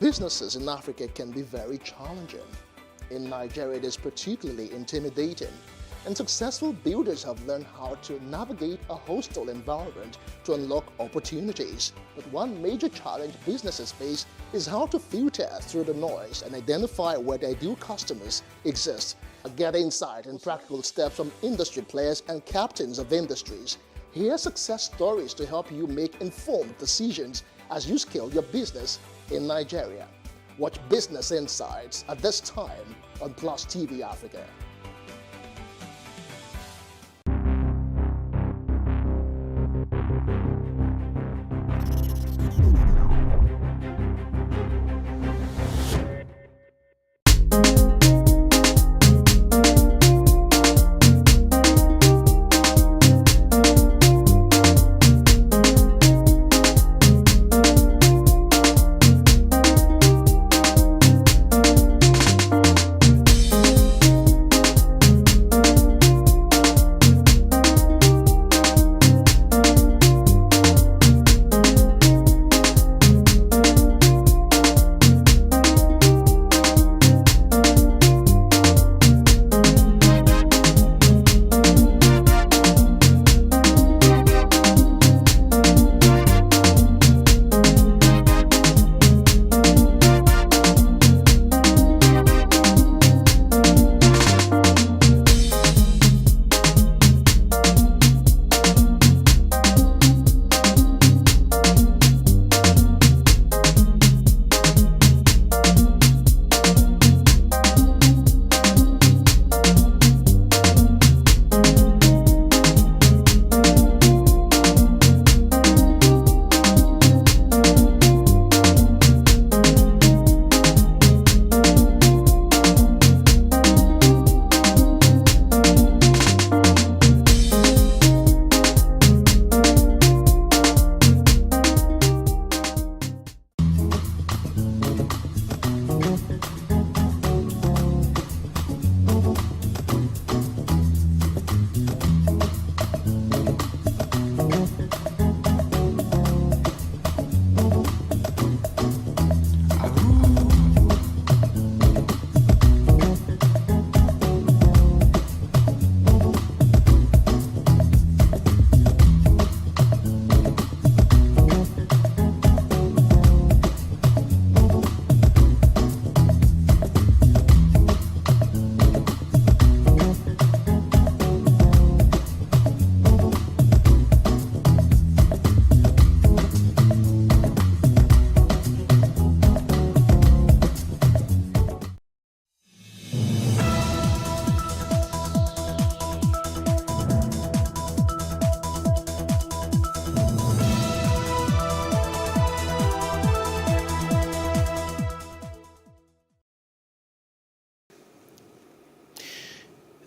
businesses in Africa can be very challenging. In Nigeria, it is particularly intimidating, and successful builders have learned how to navigate a hostile environment to unlock opportunities. But one major challenge businesses face is how to filter through the noise and identify where their ideal customers exist. Get insight and practical steps from industry players and captains of industries. Hear success stories to help you make informed decisions as you scale your business in Nigeria. Watch Business Insights at this time on Plus TV Africa.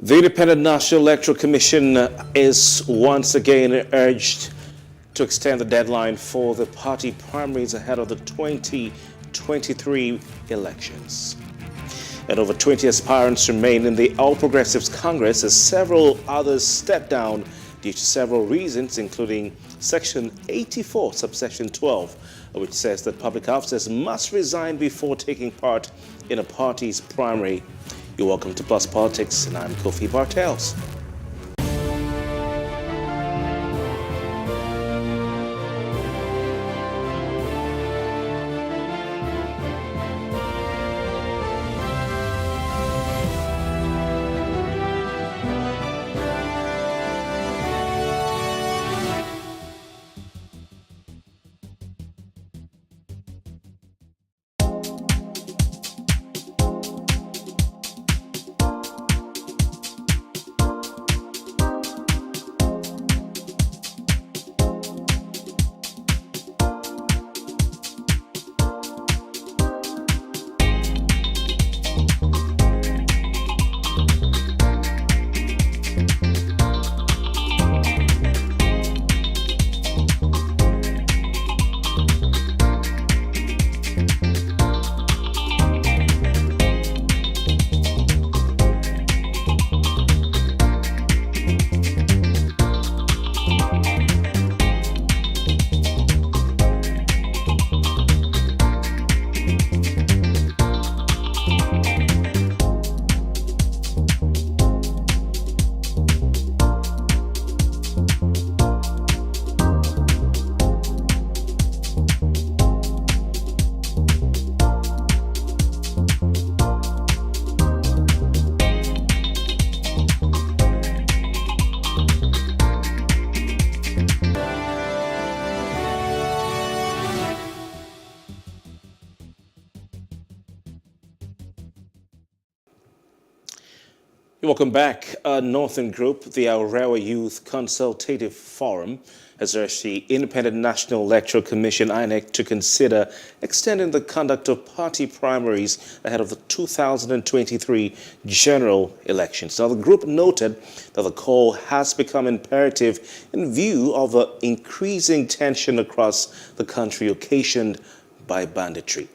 The Independent National Electoral Commission is once again urged to extend the deadline for the party primaries ahead of the 2023 elections. And over 20 aspirants remain in the All Progressives Congress as several others step down due to several reasons, including Section 84, subsection 12, which says that public officers must resign before taking part in a party's primary. You're welcome to Plus Politics, and I'm Kofi Bartels. Welcome back. Northern Group, the Arewa Youth Consultative Forum, has urged the Independent National Electoral Commission, INEC, to consider extending the conduct of party primaries ahead of the 2023 general elections. Now, the group noted that the call has become imperative in view of the increasing tension across the country occasioned by banditry.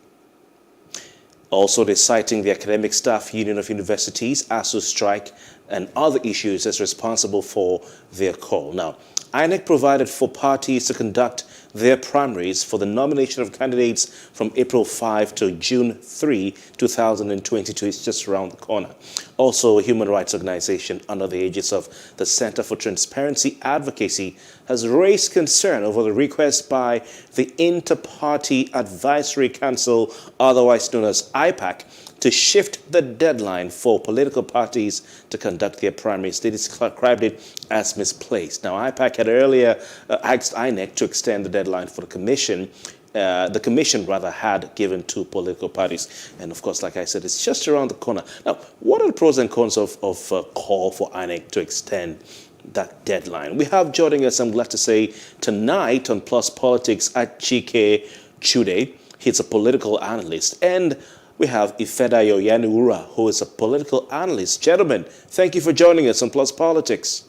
Also, they're citing the Academic Staff Union of Universities, ASU strike, and other issues as responsible for their call. Now, INEC provided for parties to conduct their primaries for the nomination of candidates from April 5 to June 3, 2022. It's just around the corner. Also, a human rights organization under the aegis of the Center for Transparency Advocacy has raised concern over the request by the Inter-Party Advisory Council, otherwise known as IPAC, to shift the deadline for political parties to conduct their primaries. They described it as misplaced. Now, IPAC had earlier asked INEC to extend the deadline for the commission. The commission had given to political parties. And of course, like I said, it's just around the corner. Now, what are the pros and cons of call for INEC to extend that deadline? We have joining us, I'm glad to say, tonight on Plus Politics, Chike Chude. He's a political analyst. And we have Ifedayo Yanuura, who is a political analyst. Gentlemen, thank you for joining us on Plus Politics.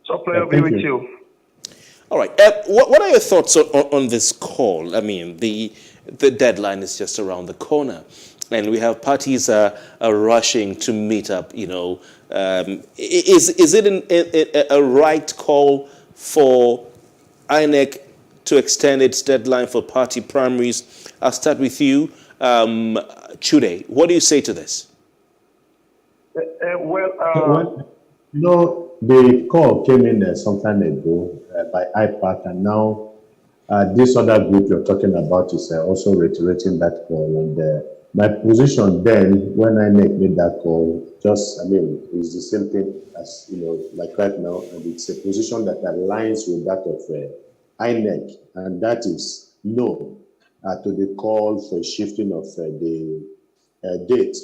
It's a pleasure to be with you. All right. What are your thoughts on this call? I mean, the deadline is just around the corner, and we have parties are rushing to meet up. Is it a right call for INEC to extend its deadline for party primaries? I'll start with you, Chude. What do you say to this? The call came in some time ago by IPAC, and now this other group you're talking about is also reiterating that call. And my position then, when INEC made that call, is the same thing as, like right now, and it's a position that aligns with that of INEC, and that is no to the call for shifting of the date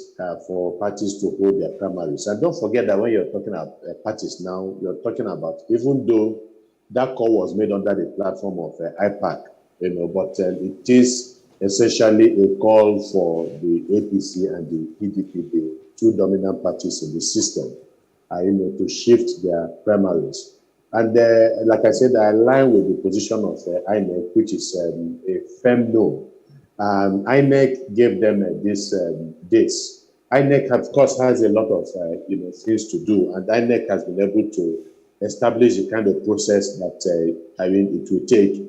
for parties to hold their primaries. And don't forget that when you're talking about parties now, you're talking about, even though that call was made under the platform of IPAC, but it is essentially a call for the APC and the PDP, the two dominant parties in the system, to shift their primaries. And like I said, I align with the position of INEC, which is a firm no. INEC gave them these dates. INEC, of course, has a lot of things to do, and INEC has been able to establish the kind of process that it will take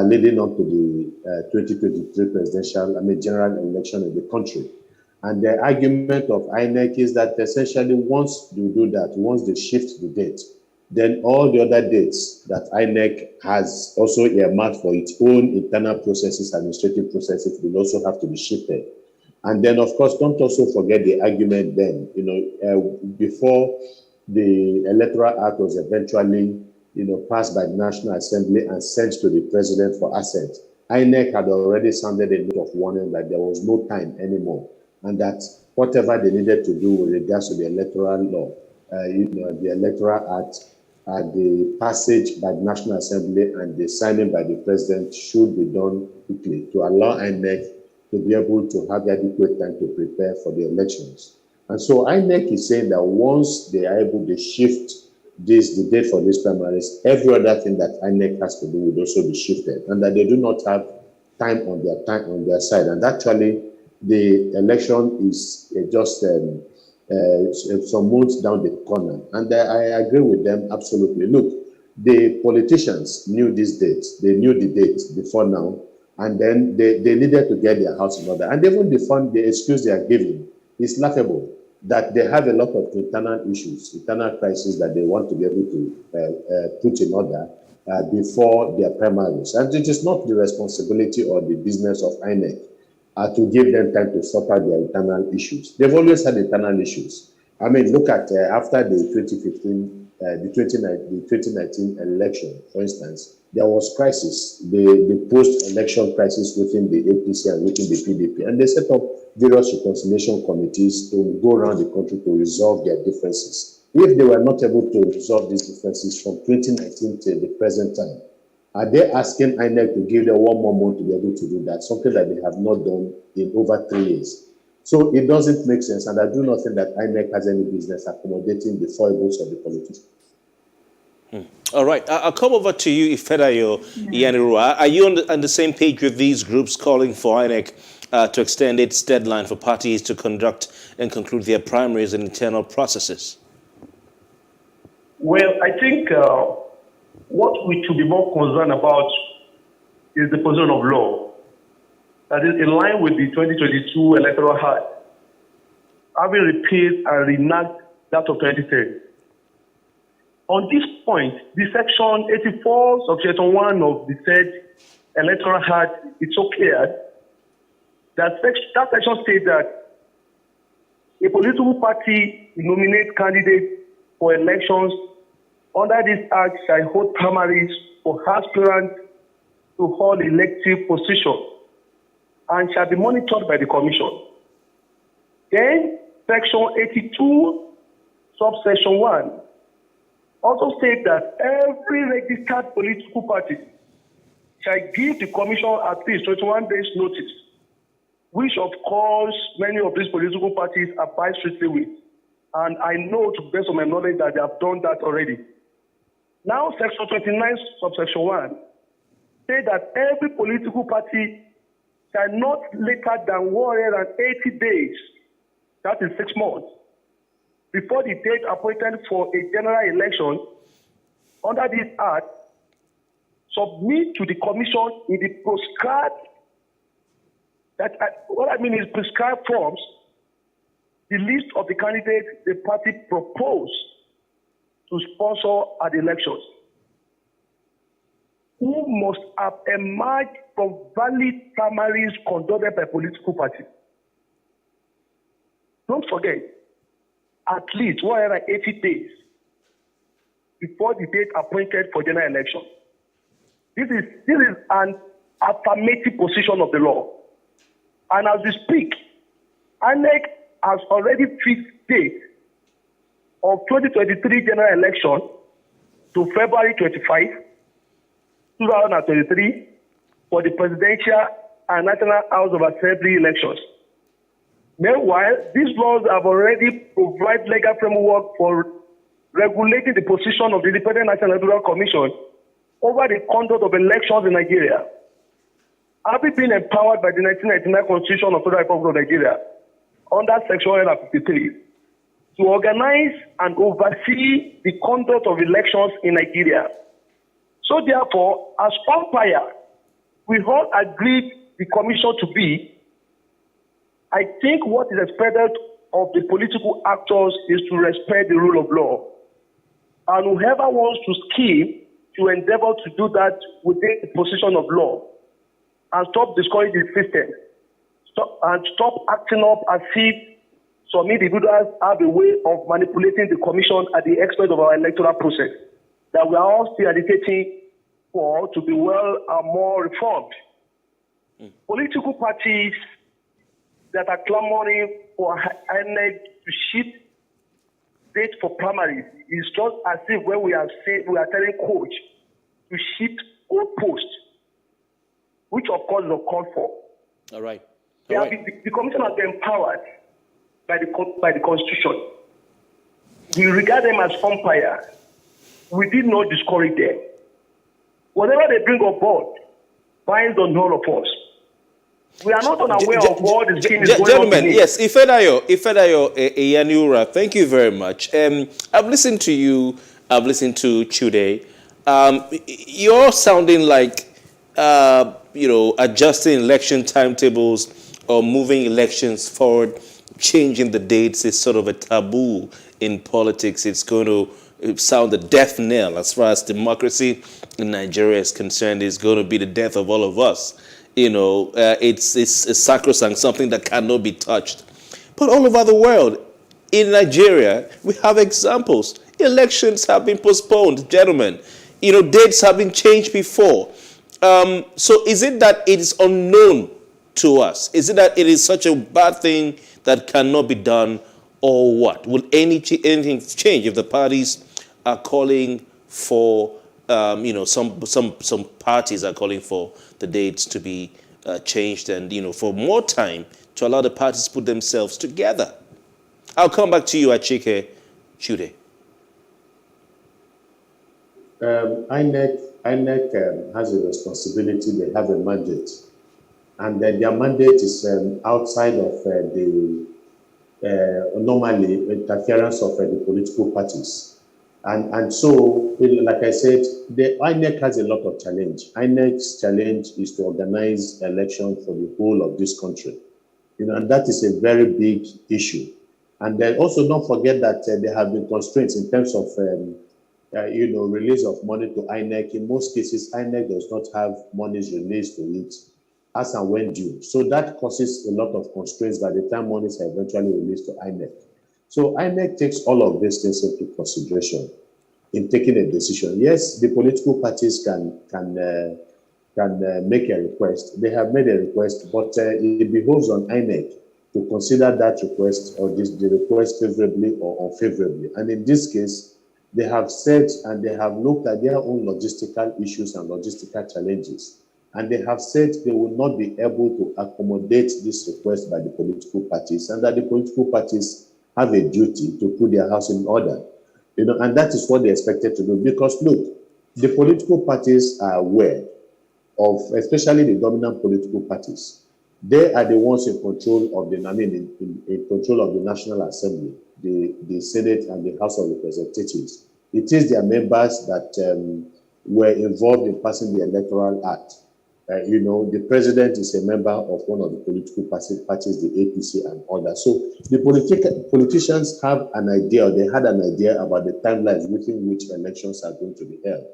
leading up to the 2023 presidential, general election in the country. And the argument of INEC is that essentially once you do that, once they shift the date, then all the other dates that INEC has also earmarked for its own internal processes, administrative processes, will also have to be shifted. And then, of course, don't also forget the argument then, before the Electoral Act was eventually, passed by the National Assembly and sent to the President for assent, INEC had already sounded a note of warning that there was no time anymore, and that whatever they needed to do with regards to the electoral law, the Electoral Act, the passage by the National Assembly and the signing by the President should be done quickly to allow INEC to be able to have adequate time to prepare for the elections. And so INEC is saying that once they are able to shift the date for these primaries, every other thing that INEC has to do will also be shifted, and that they do not have time on their side. And actually, the election is just some months down the corner. And I agree with them absolutely. Look, the politicians knew this date. They knew the date before now, and then they needed to get their house in order. And even the excuse they are giving is laughable, that they have a lot of internal issues, internal crises that they want to be able to put in order before their primaries. And it is not the responsibility or the business of INEC to give them time to sort out their internal issues. They've always had internal issues. Look at after the 2015, the 2019 election, for instance, there was crisis, the post-election crisis within the APC and within the PDP, and they set up various reconciliation committees to go around the country to resolve their differences. If they were not able to resolve these differences from 2019 till the present time, are they asking INEC to give them one more month to be able to do that, something that they have not done in over 3 years? So it doesn't make sense, and I do not think that INEC has any business accommodating the foibles of the politicians. All right, I'll come over to you, Ifedayo Iyanirua. Are you on the same page with these groups calling for INEC to extend its deadline for parties to conduct and conclude their primaries and internal processes? Well, I think what we should be more concerned about is the position of law that is in line with the 2022 Electoral Act, having repealed and reenact that of 2010. On this point, the section 84, subsection 1 of the said Electoral Act, it's so clear that section states that a political party nominates candidates for elections under this act shall hold primaries for aspirants to hold elective positions and shall be monitored by the commission. Then, section 82, subsection 1, also states that every registered political party shall give the commission at least 21 days notice, which of course many of these political parties abide strictly with. And I know to the best of my knowledge that they have done that already. Now, section 29, subsection 1, say that every political party shall not later than 180 days, that is 6 months, before the date appointed for a general election under this act, submit to the commission in the prescribed, what I mean is prescribed forms, the list of the candidates the party proposed to sponsor at the elections, who must have emerged from valid primaries conducted by political parties. Don't forget, at least 180 days before the date appointed for general election. This is an affirmative position of the law. And as we speak, INEC has already fixed date of 2023 general election to February 25, 2023 for the presidential and National House of Assembly elections. Meanwhile, these laws have already provided legal framework for regulating the position of the Independent National Electoral Commission over the conduct of elections in Nigeria. Having been empowered by the 1999 Constitution of the Federal Republic of Nigeria under Section 153 to organize and oversee the conduct of elections in Nigeria. So therefore, as umpire, we all agreed the commission to be. I think what is expected of the political actors is to respect the rule of law. And whoever wants to scheme to endeavor to do that within the position of law and stop discouraging the system and stop acting up as if some individuals have a way of manipulating the commission at the expense of our electoral process that we are all still agitating for to be well and more reformed. Political parties that are clamoring for INEC to shift date for primaries is just as if when we are telling coach to shift goalposts, which of course is called for. All right. The commission has been empowered by the Constitution. We regard them as umpires. We did not discourage them. Whatever they bring on board binds on all of us. We are not unaware of all the scheme is going gentlemen, on. Yes, Ifedayo Iyanirua, thank you very much. I've listened to you. I've listened to Chude. You're sounding like, adjusting election timetables or moving elections forward, changing the dates is sort of a taboo in politics. It's going to sound the death knell as far as democracy in Nigeria is concerned. It's going to be the death of all of us. It's a sacrosanct, something that cannot be touched. But all over the world, in Nigeria, we have examples. Elections have been postponed, gentlemen. Dates have been changed before. So is it that it is unknown to us? Is it that it is such a bad thing that cannot be done, or what? Will anything change if the parties are calling for, some parties are calling for the dates to be changed and, for more time to allow the parties to put themselves together? I'll come back to you, Achike Chude. INEC has a responsibility. They have a mandate, and their mandate is outside of the normally interference of the political parties. And so, like I said, the INEC has a lot of challenge. INEC's challenge is to organize elections for the whole of this country, and that is a very big issue. And then also don't forget that there have been constraints in terms of, release of money to INEC. In most cases, INEC does not have monies released to it as and when due. So that causes a lot of constraints by the time monies are eventually released to INEC. So INEC takes all of these things into consideration in taking a decision. Yes, the political parties can make a request. They have made a request, but it behoves on INEC to consider that request or the request favorably or unfavorably. And in this case, they have said and they have looked at their own logistical issues and logistical challenges. And they have said they will not be able to accommodate this request by the political parties, and that the political parties have a duty to put their house in order. And that is what they expected to do. Because look, the political parties are aware of, especially the dominant political parties. They are the ones in control of in control of the National Assembly, the Senate and the House of Representatives. It is their members that were involved in passing the Electoral Act. The president is a member of one of the political parties, the APC and others. So the politicians have an idea, or they had an idea about the timelines within which elections are going to be held.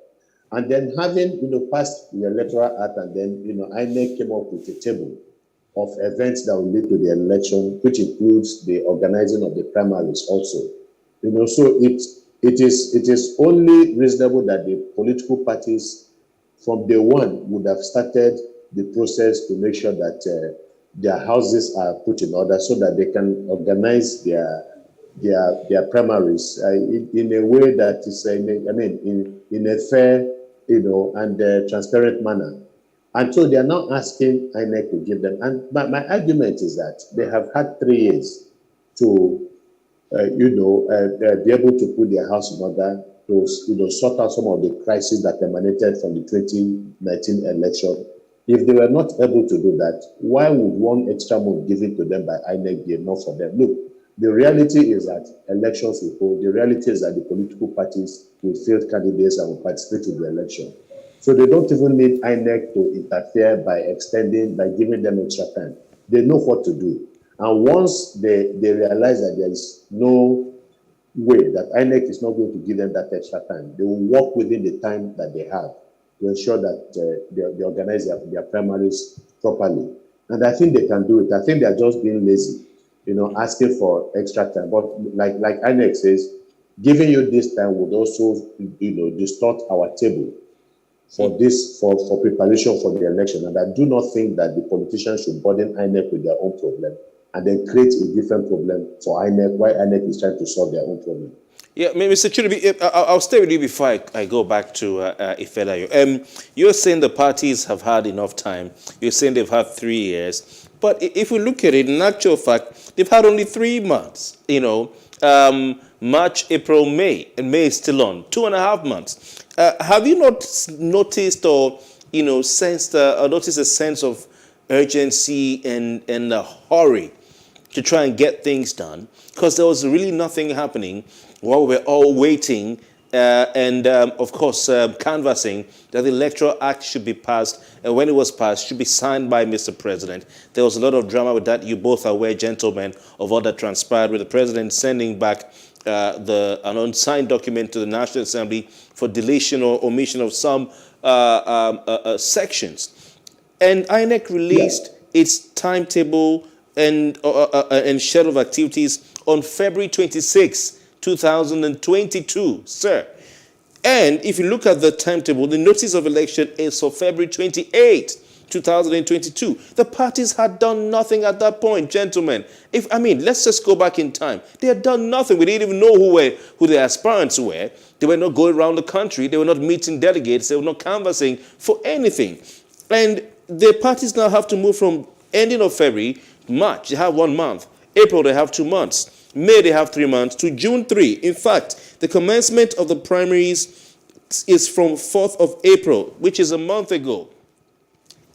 And then having, passed the Electoral Act, and then, INEC came up with a table of events that will lead to the election, which includes the organizing of the primaries also. So it is only reasonable that the political parties from day one would have started the process to make sure that their houses are put in order so that they can organize their primaries in a way that is, in a fair, and transparent manner. And so they are now asking INEC to give them. And my argument is that they have had 3 years to, be able to put their house in order, to sort out some of the crises that emanated from the 2019 election. If they were not able to do that, why would one extra month given to them by INEC be enough for them? Look, the reality is that elections will hold. The reality is that the political parties will field candidates and will participate in the election. So they don't even need INEC to interfere by giving them extra time. They know what to do. And once they realize that there is no way that INEC is not going to give them that extra time, they will work within the time that they have to ensure that they organize their primaries properly. And I think they can do it. I think they are just being lazy, asking for extra time. But like INEC says, giving you this time would also, distort our table for preparation for the election. And I do not think that the politicians should burden INEC with their own problem and then create a different problem for INEC, while INEC is trying to solve their own problem. Yeah, Mr. Chude, I'll stay with you before I go back to Ifedayo. You're saying the parties have had enough time. You're saying they've had 3 years. But if we look at it, in actual fact, they've had only 3 months, March, April, May, and May is still on, 2.5 months. Have you not noticed or, sensed or noticed a sense of urgency and a hurry to try and get things done? Because there was really nothing happening while we were all waiting and, of course, canvassing that the Electoral Act should be passed, and when it was passed, should be signed by Mr. President. There was a lot of drama with that. You both are aware, gentlemen, of what that transpired with the President sending back an unsigned document to the National Assembly for deletion or omission of some sections. And INEC released its timetable and schedule of activities on February 26, 2022, sir. And if you look at the timetable, the notice of election is for February 28, 2022. The parties had done nothing at that point, gentlemen. Let's just go back in time. They had done nothing. We didn't even know who the aspirants were. They were not going around the country. They were not meeting delegates. They were not canvassing for anything. And the parties now have to move from ending of February, March, they have 1 month. April, they have 2 months. May, they have 3 months, to June 3. In fact, the commencement of the primaries is from 4th of April, which is a month ago.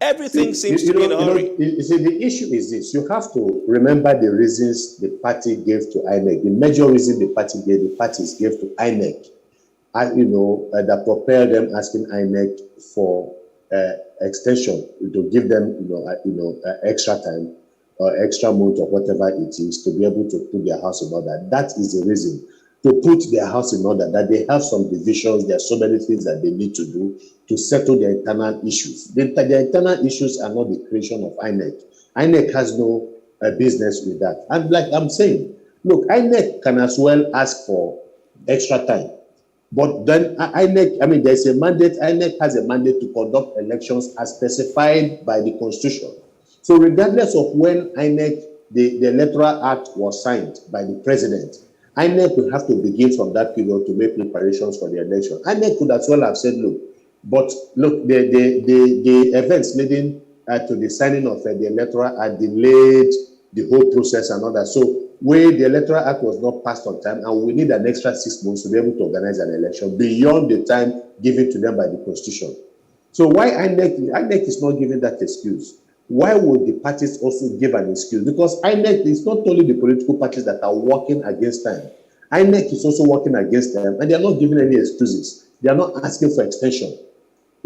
Everything seems to be in a hurry. You see, the issue is this. You have to remember the reasons the party gave to INEC. The major reason the parties gave to INEC, that propelled them asking INEC for extension to give them, extra time or extra month or whatever it is to be able to put their house in order. That is the reason. To put their house in order, that they have some divisions, there are so many things that they need to do to settle their internal issues. The internal issues are not the creation of INEC. INEC has no business with that. And like I'm saying, look, INEC can as well ask for extra time. But then INEC, there's a mandate, INEC has a mandate to conduct elections as specified by the Constitution. So regardless of when INEC, the Electoral Act was signed by the President, INEC will have to begin from that period to make preparations for the election. INEC could as well have said, the events leading to the signing of the Electoral Act delayed the whole process and all that. So where the Electoral Act was not passed on time, and we need an extra 6 months to be able to organize an election beyond the time given to them by the Constitution. So why INEC is not giving that excuse? Why would the parties also give an excuse? Because INEC is not only the political parties that are working against them. INEC is also working against them, and they are not giving any excuses. They are not asking for extension.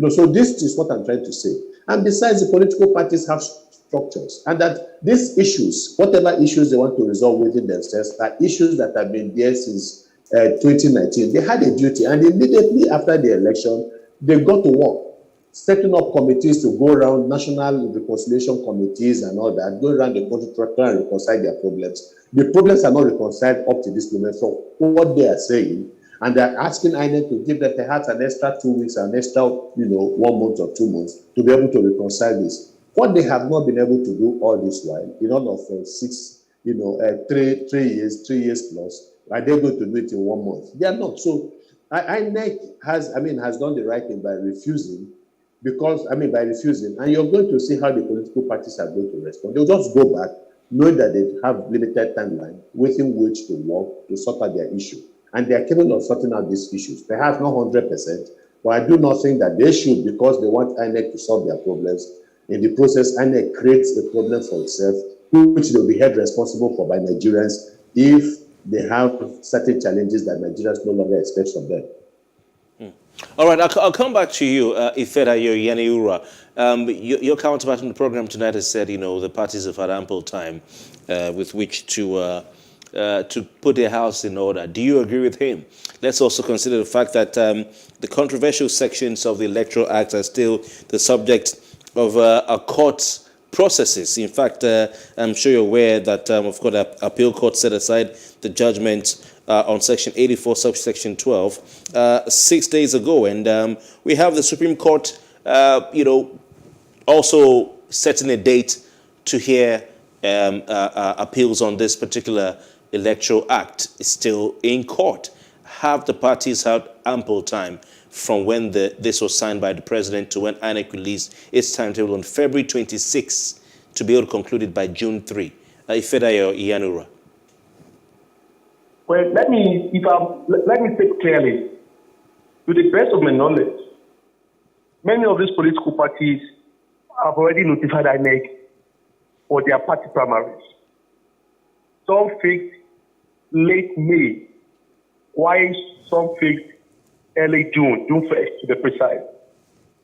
So this is what I'm trying to say. And besides, the political parties have structures, and that these issues, whatever issues they want to resolve within themselves, are issues that have been there since 2019. They had a duty, and immediately after the election, they got to work, setting up committees to go around, national reconciliation committees and all that, go around the country to try and reconcile their problems. The problems are not reconciled up to this moment from what they are saying, and they're asking INEC to give them perhaps an extra 2 weeks, an extra, 1 month or 2 months to be able to reconcile this. What they have not been able to do all this while, in all of 3 years plus, are they going to do it in 1 month? They are not. So INEC has done the right thing by refusing, and you're going to see how the political parties are going to respond. They'll just go back, knowing that they have limited timeline within which to work to sort out their issue. And they are capable of sorting out these issues. Perhaps not 100%, but I do not think that they should, because they want INEC to solve their problems. In the process, INEC creates a problem for itself, which they'll be held responsible for by Nigerians if they have certain challenges that Nigerians no longer expect from them. All right, I'll come back to you, Ifedayo Iyaneura. Your counterpart in the program tonight has said, the parties have had ample time with which to put their house in order. Do you agree with him? Let's also consider the fact that the controversial sections of the Electoral Act are still the subject of a court processes. In fact, I'm sure you're aware that, of course, the appeal court set aside the judgment on Section 84, subsection 12, 6 days ago. And we have the Supreme Court, also setting a date to hear appeals on this particular Electoral Act. Is still in court. Have the parties had ample time from when this was signed by the president to when INEC released its timetable on February 26 to be able to conclude it by June 3? Ifedayo Iyaneura. Well, let me say clearly, to the best of my knowledge, many of these political parties have already notified INEC for their party primaries. Some fixed late May, while some fixed early June 1st to be precise.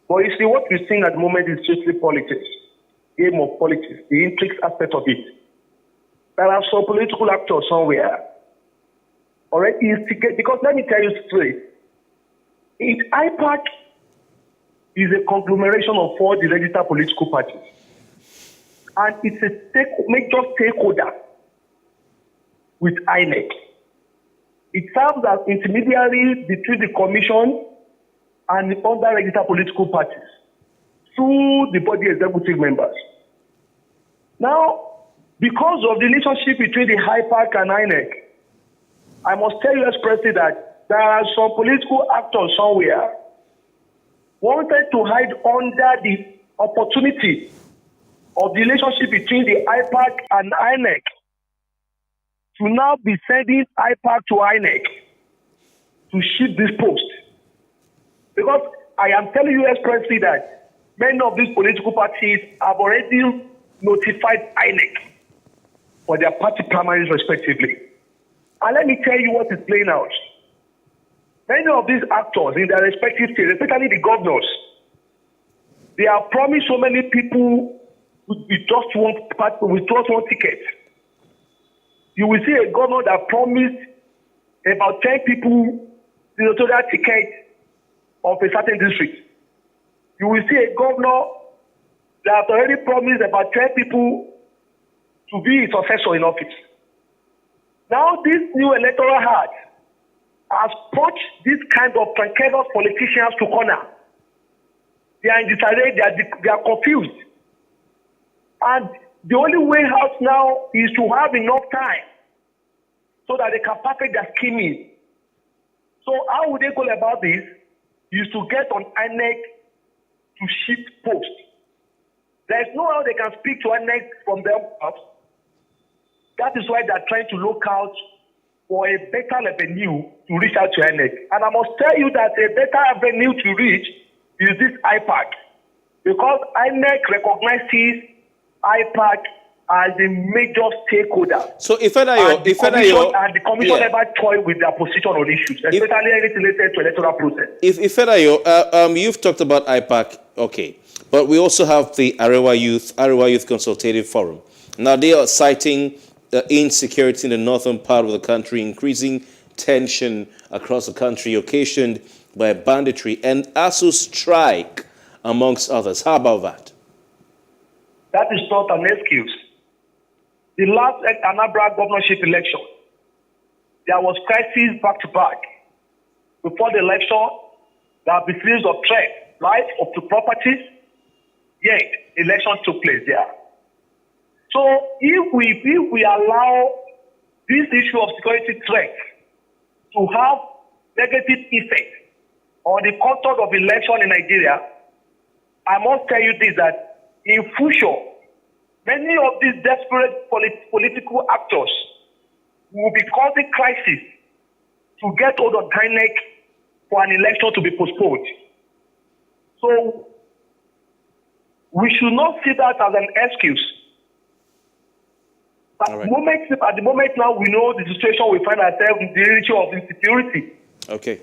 But you see, what we're seeing at the moment is strictly politics, game of politics, the intricate aspect of it. There are some political actors somewhere already instigated, because let me tell you straight, IPAC is a conglomeration of 4 registered political parties. And it's a major stakeholder with INEC. It serves as intermediary between the commission and the other registered political parties. through the body executive members. Now, because of the relationship between the IPAC and INEC, I must tell you expressly that there are some political actors somewhere wanted to hide under the opportunity of the relationship between the IPAC and INEC to now be sending IPAC to INEC to shift this post. Because I am telling you expressly that many of these political parties have already notified INEC for their party primaries respectively. And let me tell you what is playing out. Many of these actors in their respective states, especially the governors, they have promised so many people with just one ticket. You will see a governor that promised about 10 people the electoral ticket of a certain district. You will see a governor that has already promised about 10 people to be his successor in office. Now, this new electoral hard has put this kind of cantankerous politicians to corner. They are in disarray, they are confused. And the only way out now is to have enough time so that they can perfect their scheming. So how would they go about this? Is to get on INEC to shift posts. There is no how they can speak to INEC from their house. That is why they are trying to look out for a better avenue to reach out to INEC. And I must tell you that a better avenue to reach is this IPAC. Because INEC recognizes IPAC as a major stakeholder. So and the commission never toy with their position on issues, especially anything related to electoral process. You've talked about IPAC, okay, but we also have the Arewa Youth Consultative Forum. Now they are citing insecurity in the northern part of the country, increasing tension across the country occasioned by banditry and ASU strike, amongst others. How about that? That is not an excuse. The last Anambra governorship election, there was crisis back to back. Before the election, there have been series of threats, right, of the properties, yet election took place there. So if we allow this issue of security threat to have negative effect on the conduct of election in Nigeria, I must tell you this, that in future, many of these desperate political actors will be causing crisis to get hold of INEC for an election to be postponed. So we should not see that as an excuse. At the moment now, we know the situation we find ourselves in, the issue of insecurity. Okay.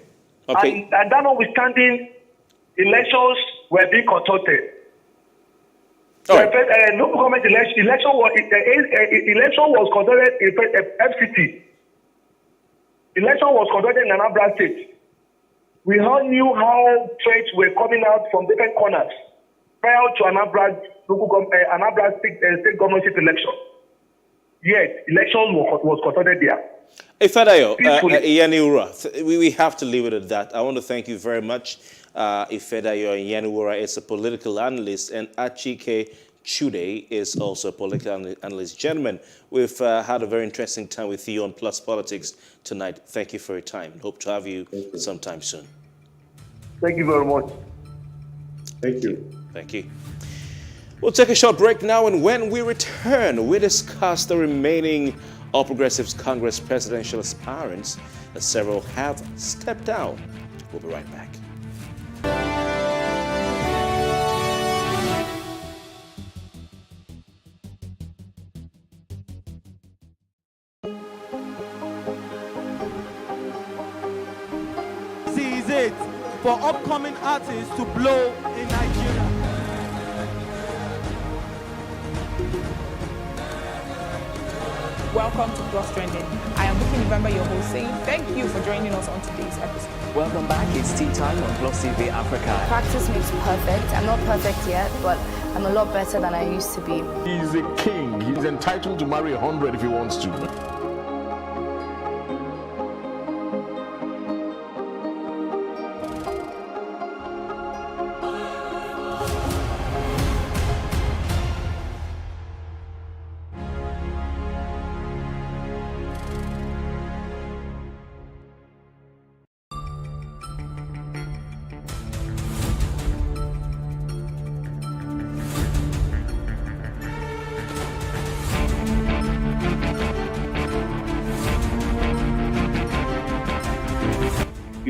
And that notwithstanding, elections were being conducted. No government election was conducted in FCT. Election was conducted in Anambra State. We all knew how threats were coming out from different corners prior to Anambra State governorship election. Yet, election was conducted there. Ifedayo, Iyaniwura, we have to leave it at that. I want to thank you very much. Ifedayo Iyaniwura is a political analyst, and Achike Chude is also a political analyst. Gentlemen, we've had a very interesting time with you on Plus Politics tonight. Thank you for your time. Hope to have you sometime soon. Thank you very much. Thank you. Thank you. We'll take a short break now, and when we return, we discuss the remaining All Progressives Congress presidential aspirants, as several have stepped down. We'll be right back. This is it for upcoming artists to blow in Nigeria. Welcome to Plus Trending. I am Buki November, your host, saying thank you for joining us on today's episode. Welcome back. It's tea time on Plus TV Africa. Practice makes perfect. I'm not perfect yet, but I'm a lot better than I used to be. He's a king. He's entitled to marry 100 if he wants to.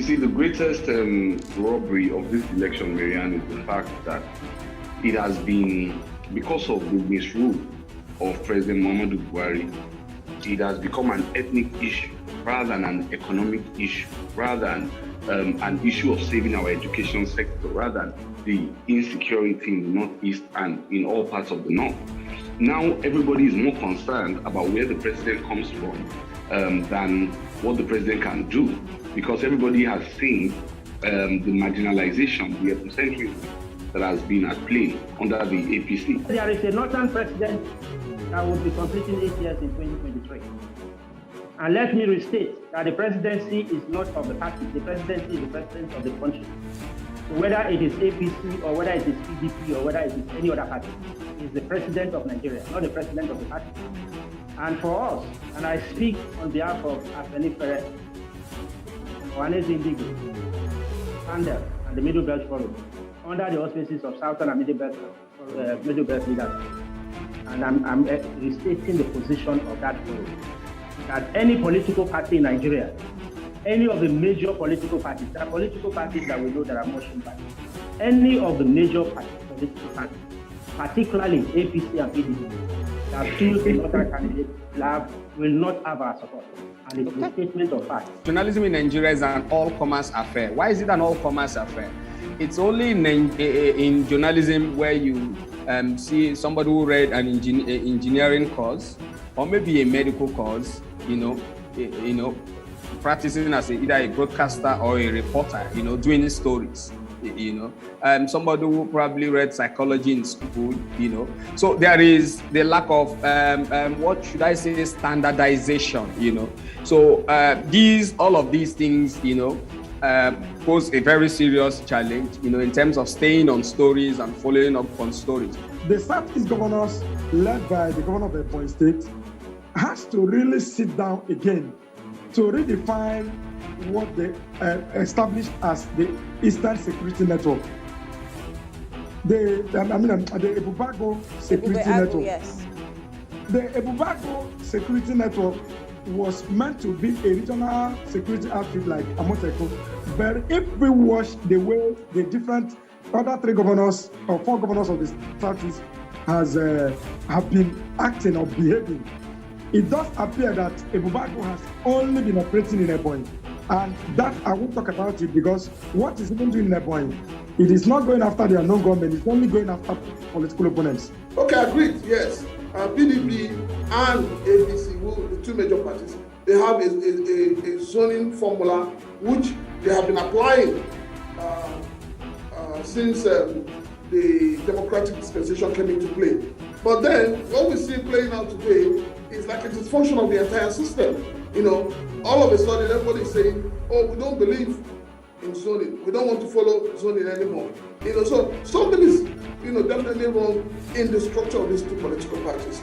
see, the greatest robbery of this election, Marianne, is the fact that it has been, because of the misrule of President Muhammadu Buhari, it has become an ethnic issue rather than an economic issue, rather than an issue of saving our education sector, rather than the insecurity in the Northeast and in all parts of the North. Now everybody is more concerned about where the president comes from than what the president can do, because everybody has seen the marginalization, the ethnicentrism that has been at play under the APC. There is a northern president that will be completing 8 years in 2023. And let me restate that the presidency is not of the party. The presidency is the president of the country. So whether it is APC or whether it is PDP or whether it is any other party, is the president of Nigeria, not the president of the party. And for us, and I speak on behalf of Afeni Ferret, Ohanes Indigo, Sandel, and the Middle Belt Forum, under the auspices of Southern and Middle Belt leaders. And I'm restating the position of that forum, that any political party in Nigeria, any of the major political parties, there are political parties that we know that are motion parties, any of the major political parties, particularly APC and PDP, that choose the other candidate will not have our support. And it's a statement of fact. Journalism in Nigeria is an all-commerce affair. Why is it an all-commerce affair? It's only in journalism where you see somebody who read an engineering course or maybe a medical course, practicing as either a broadcaster or a reporter, doing stories. Somebody who probably read psychology in school, So there is the lack of, what should I say, standardization, So all of these things, pose a very serious challenge, in terms of staying on stories and following up on stories. The Southeast governors, led by the governor of Ebonyi State, has to really sit down again to redefine what they established as the Eastern Security Network. The Ebubago Security Network. Yes. The Ebubago Security Network was meant to be a regional security outfit like Amotekun. But if we watch the way the different other 3 governors or 4 governors of the Southeast have been acting or behaving, it does appear that Ebubago has only been operating in Ebonyi. And that I won't talk about it, because what is even doing in Ebonyi, it is not going after their non-government, it's only going after political opponents. Okay, agreed, yes. PDP and APC, the 2 major parties, they have a zoning formula which they have been applying since the democratic dispensation came into play. But then, what we see playing out today is like a dysfunction of the entire system. All of a sudden, everybody is saying, oh, we don't believe in zoning. We don't want to follow zoning anymore. So something is, definitely wrong in the structure of these 2 political parties.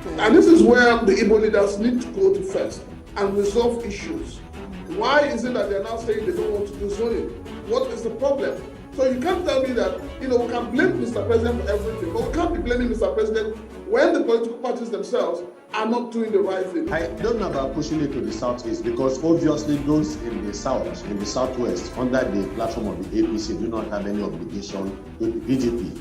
And this is where the Igbo leaders need to go to first and resolve issues. Why is it that they're now saying they don't want to do zoning? What is the problem? So you can't tell me that, we can blame Mr. President for everything, but we can't be blaming Mr. President when the political parties themselves are not doing the right thing. I don't know about pushing it to the Southeast, because obviously those in the South, in the Southwest, under the platform of the APC, do not have any obligation to the PDP.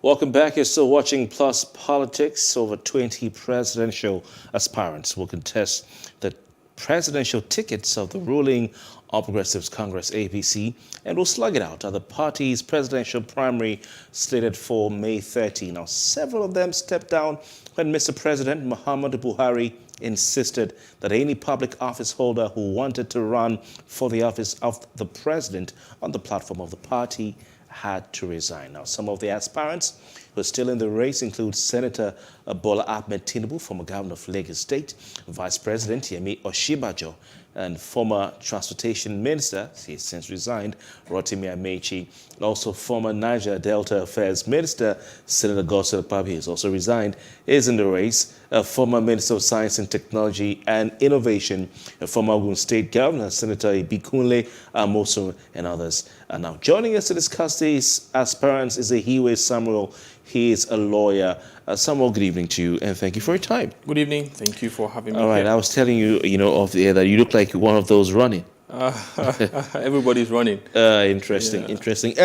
Welcome back. You're still watching Plus Politics. Over 20 presidential aspirants will contest the presidential tickets of the ruling All Progressives Congress APC and will slug it out at the party's presidential primary slated for May 30. Now, several of them stepped down when Mr. President Muhammadu Buhari insisted that any public office holder who wanted to run for the office of the president on the platform of the party had to resign. Now, some of the aspirants who are still in the race include Senator Bola Ahmed Tinubu, former governor of Lagos State, Vice President Yemi Osinbajo, and former Transportation Minister, he has since resigned, Rotimi Amechi, and also former Niger Delta Affairs Minister, Senator Godswill Akpabio, has also resigned, is in the race. Former Minister of Science and Technology and Innovation, former Ogun State Governor, Senator Ibikunle Amosun, and others are now joining us to discuss these aspirants is Ehiwe Samuel He is a lawyer. Samuel, good evening to you, and thank you for your time. Good evening. Thank you for having me. All right, here. I was telling you, off the air that you look like one of those running. Everybody's running. Interesting, interesting.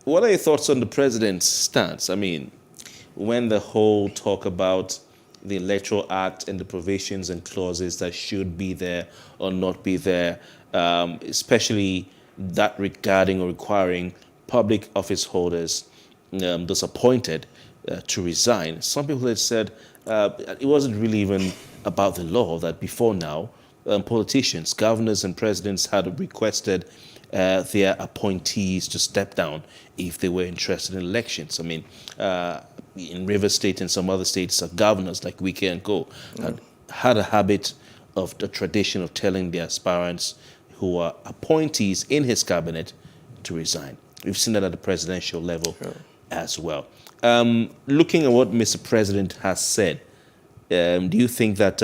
What are your thoughts on the president's stance? I mean, when the whole talk about the Electoral Act and the provisions and clauses that should be there or not be there, especially that regarding or requiring public office holders those appointed to resign. Some people had said it wasn't really even about the law, that before now, politicians, governors and presidents had requested their appointees to step down if they were interested in elections. I mean, in Rivers State and some other states, governors like Wike and Co. had a habit of the tradition of telling their aspirants who are appointees in his cabinet to resign. We've seen that at the presidential level as well. Looking at what Mr. President has said, do you think that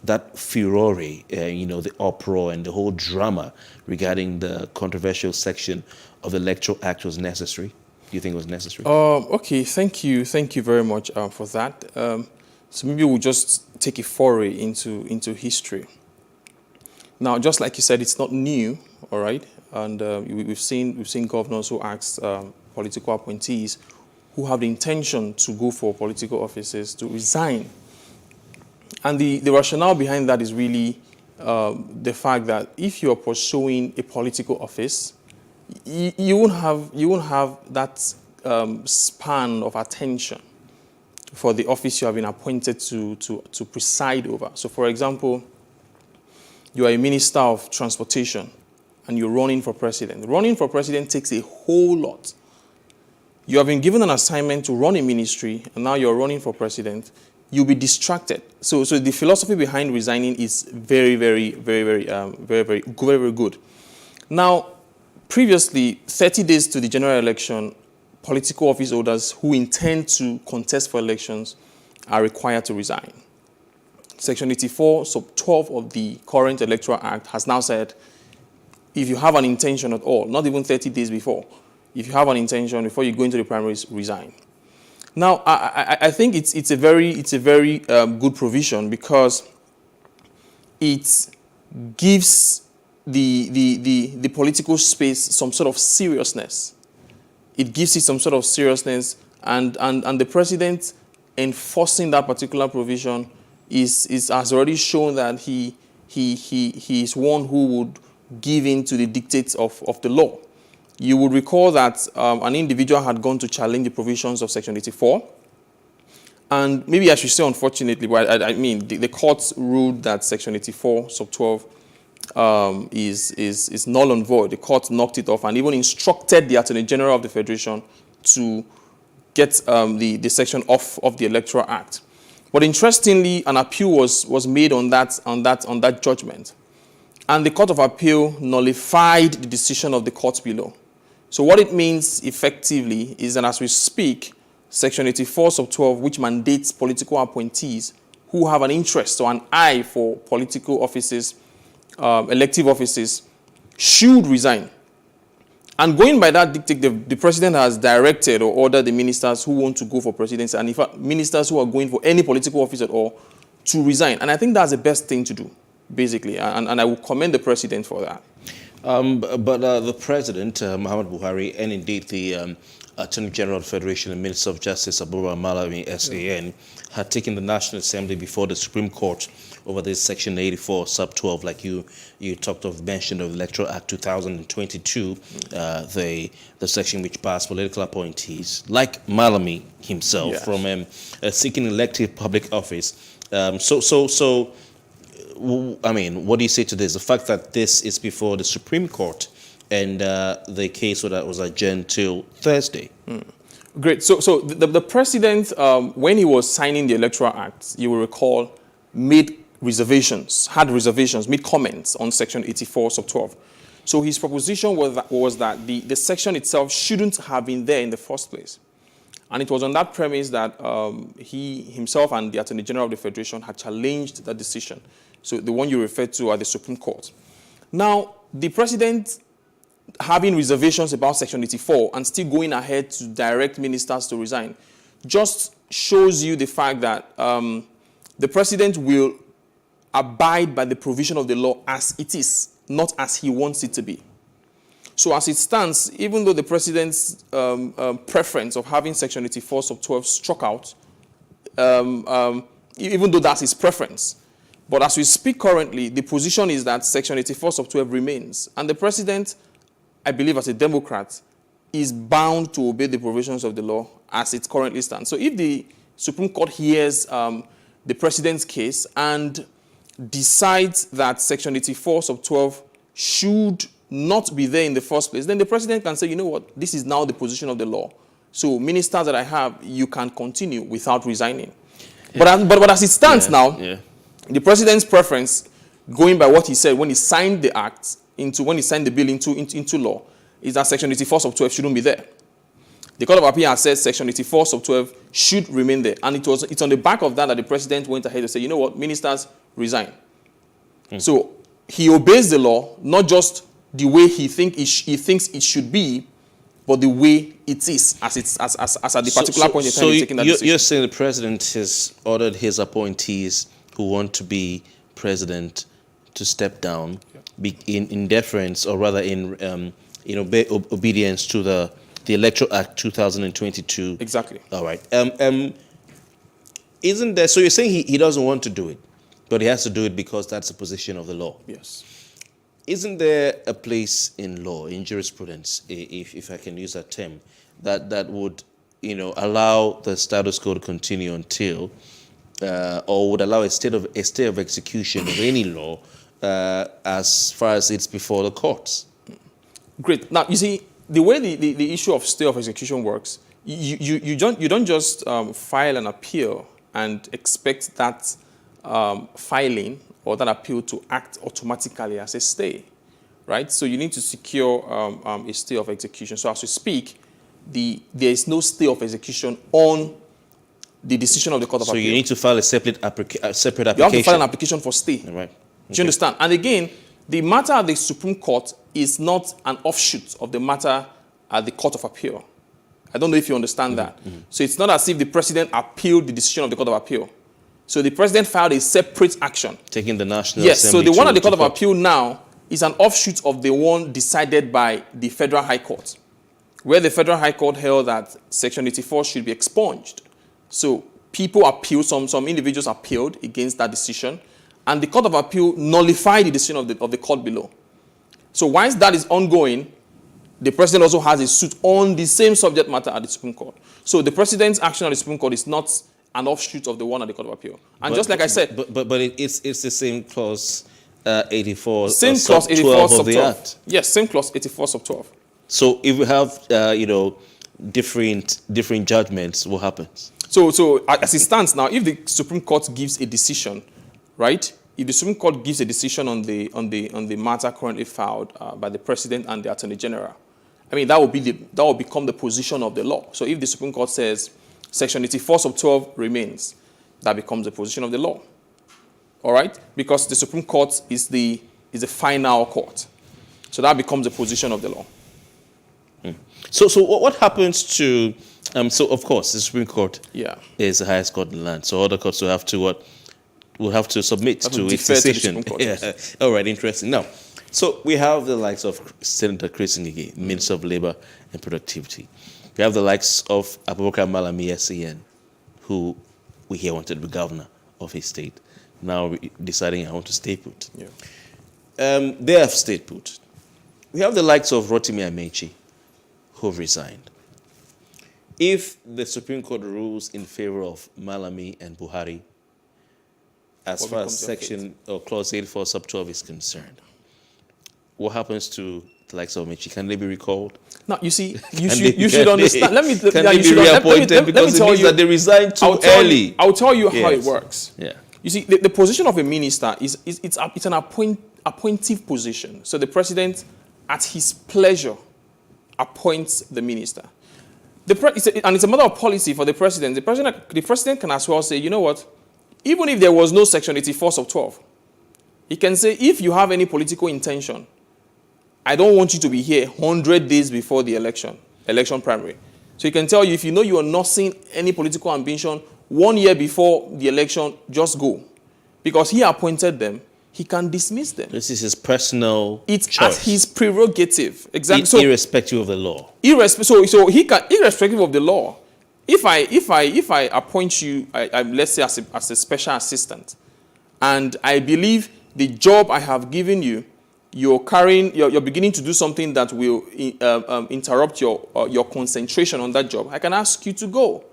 that furore, the uproar and the whole drama regarding the controversial section of the Electoral Act was necessary? Do you think it was necessary? Okay, thank you very much for that. So maybe we'll just take a foray into history. Now, just like you said, it's not new, all right? And we've seen governors who ask political appointees who have the intention to go for political offices to resign. And the rationale behind that is really the fact that if you're pursuing a political office, you won't have that span of attention for the office you have been appointed to preside over. So, for example, you are a minister of transportation and you're running for president. Running for president takes a whole lot. You have been given an assignment to run a ministry, and now you're running for president. You'll be distracted. So the philosophy behind resigning is very good. Now, previously, 30 days to the general election, political office holders who intend to contest for elections are required to resign. Section 84, sub 12 of the current Electoral Act has now said, if you have an intention at all, not even 30 days before, if you have an intention before you go into the primaries, resign. Now, I think it's a very good provision because it gives the political space some sort of seriousness. It gives it some sort of seriousness, and the president enforcing that particular provision has already shown that he is one who would give in to the dictates of the law. You would recall that an individual had gone to challenge the provisions of Section 84. And maybe I should say unfortunately, but I mean, the courts ruled that Section 84, sub 12, is null and void. The court knocked it off and even instructed the Attorney General of the Federation to get the section off of the Electoral Act. But interestingly, an appeal was made on that judgment. And the Court of Appeal nullified the decision of the court below. So what it means effectively is that as we speak, Section 84 sub 12, which mandates political appointees who have an interest or an eye for political offices, elective offices, should resign. And going by that dictate, the president has directed or ordered the ministers who want to go for presidency, and in fact, ministers who are going for any political office at all, to resign. And I think that's the best thing to do, basically. And I will commend the president for that. But the president, Muhammad Buhari, and indeed the Attorney General of the Federation and Minister of Justice, Abuba Malami, SAN, had taken the National Assembly before the Supreme Court over this Section 84, sub 12, like you mentioned of the Electoral Act 2022, the section which bars political appointees, like Malami himself, from seeking elective public office. I mean, what do you say to this? The fact that this is before the Supreme Court and the case was adjourned till Thursday. Great. So the president, when he was signing the Electoral Act, you will recall, made reservations, made comments on Section 84, sub 12. So his proposition was that the section itself shouldn't have been there in the first place. And it was on that premise that he himself and the Attorney General of the Federation had challenged that decision. So the one you referred to at the Supreme Court. Now, the president having reservations about Section 84 and still going ahead to direct ministers to resign just shows you the fact that the president will abide by the provision of the law as it is, not as he wants it to be. So as it stands, even though the president's preference of having Section 84 sub 12 struck out, even though that's his preference, but as we speak currently, the position is that Section 84 sub 12 remains. And the president, I believe as a Democrat, is bound to obey the provisions of the law as it currently stands. So if the Supreme Court hears the president's case and decides that Section 84 sub 12 should not be there in the first place, then the president can say, you know what, this is now the position of the law. So ministers that I have, you can continue without resigning. Yeah. But as it stands now, the president's preference, going by what he said when he signed the act, when he signed the bill into law, is that Section 84 sub 12 shouldn't be there. The Court of Appeal has said Section 84 sub 12 should remain there. And it's on the back of that the president went ahead to say, you know what, ministers resign. So he obeys the law, not just the way he thinks it should be, but the way it is, as at the particular point in time he's taking that decision. You're saying the president has ordered his appointees who want to be president to step down, be in deference, or rather in obedience to the Electoral Act 2022. Exactly. All right. Isn't there? So you're saying he doesn't want to do it, but he has to do it because that's the position of the law. Yes. Isn't there a place in law, in jurisprudence, if I can use that term, that would, allow the status quo to continue until, or would allow a state of execution of any law as far as it's before the courts? Great. Now you see the way the issue of stay of execution works. You don't just file an appeal and expect that filing or that appeal to act automatically as a stay, right? So you need to secure a stay of execution. So as we speak, there is no stay of execution on the decision of the Court of Appeal. So you need to file a separate application. You have to file an application for stay. Right. Okay. Do you understand? And again, the matter at the Supreme Court is not an offshoot of the matter at the Court of Appeal. I don't know if you understand that. So it's not as if the president appealed the decision of the Court of Appeal. So the president filed a separate action. Taking the National Yes, Assembly. so the one at the Court of Appeal now is an offshoot of the one decided by the Federal High Court, where the Federal High Court held that Section 84 should be expunged. So people appealed, some individuals appealed against that decision, and the Court of Appeal nullified the decision of the court below. So once that is ongoing, the president also has a suit on the same subject matter at the Supreme Court. So the president's action at the Supreme Court is not an offshoot of the one at the Court of Appeal. And just like I said... But it's the same clause 84 same clause 84 sub 12. Yes, same clause 84 sub 12. So if we have, different judgments, what happens? So as it stands now, if the Supreme Court gives a decision, right? If the Supreme Court gives a decision on the matter currently filed by the President and the Attorney General, I mean, that will become the position of the law. So if the Supreme Court says Section 84 sub 12 remains, that becomes the position of the law. All right? Because the Supreme Court is the final court. So that becomes the position of the law. So what happens to, so of course, the Supreme Court is the highest court in the land. So other courts will have to submit to its decision. All right, interesting. Now, so we have the likes of Senator Chris Ngige, Minister of Labor and Productivity. We have the likes of Abubakar Malami SEN, who we hear wanted to be governor of his state, now deciding I want to stay put. Yeah. They have stayed put. We have the likes of Rotimi Amechi, who have resigned. If the Supreme Court rules in favor of Malami and Buhari, as far as section or clause 84 sub 12 is concerned, what happens to the likes of Amechi? Can they be recalled? No, you see, you should understand. Can they be reappointed because it means that they resigned too early? I'll tell you how it works. Yeah. You see, the position of a minister is an appointive position. So the president, at his pleasure, appoints the minister. And it's a matter of policy for the president. The president can as well say, you know what, even if there was no Section 84 sub 12, he can say, if you have any political intention I don't want you to be here 100 days before the election primary. So he can tell you, if you know you are not seeing any political ambition 1 year before the election, just go. Because he appointed them, he can dismiss them. This is his personal It's choice. at his prerogative. Exactly. So, irrespective of the law. so he can, irrespective of the law, if I appoint you, let's say as a special assistant, and I believe the job I have given you, you're beginning to do something that will interrupt your concentration on that job, I can ask you to go.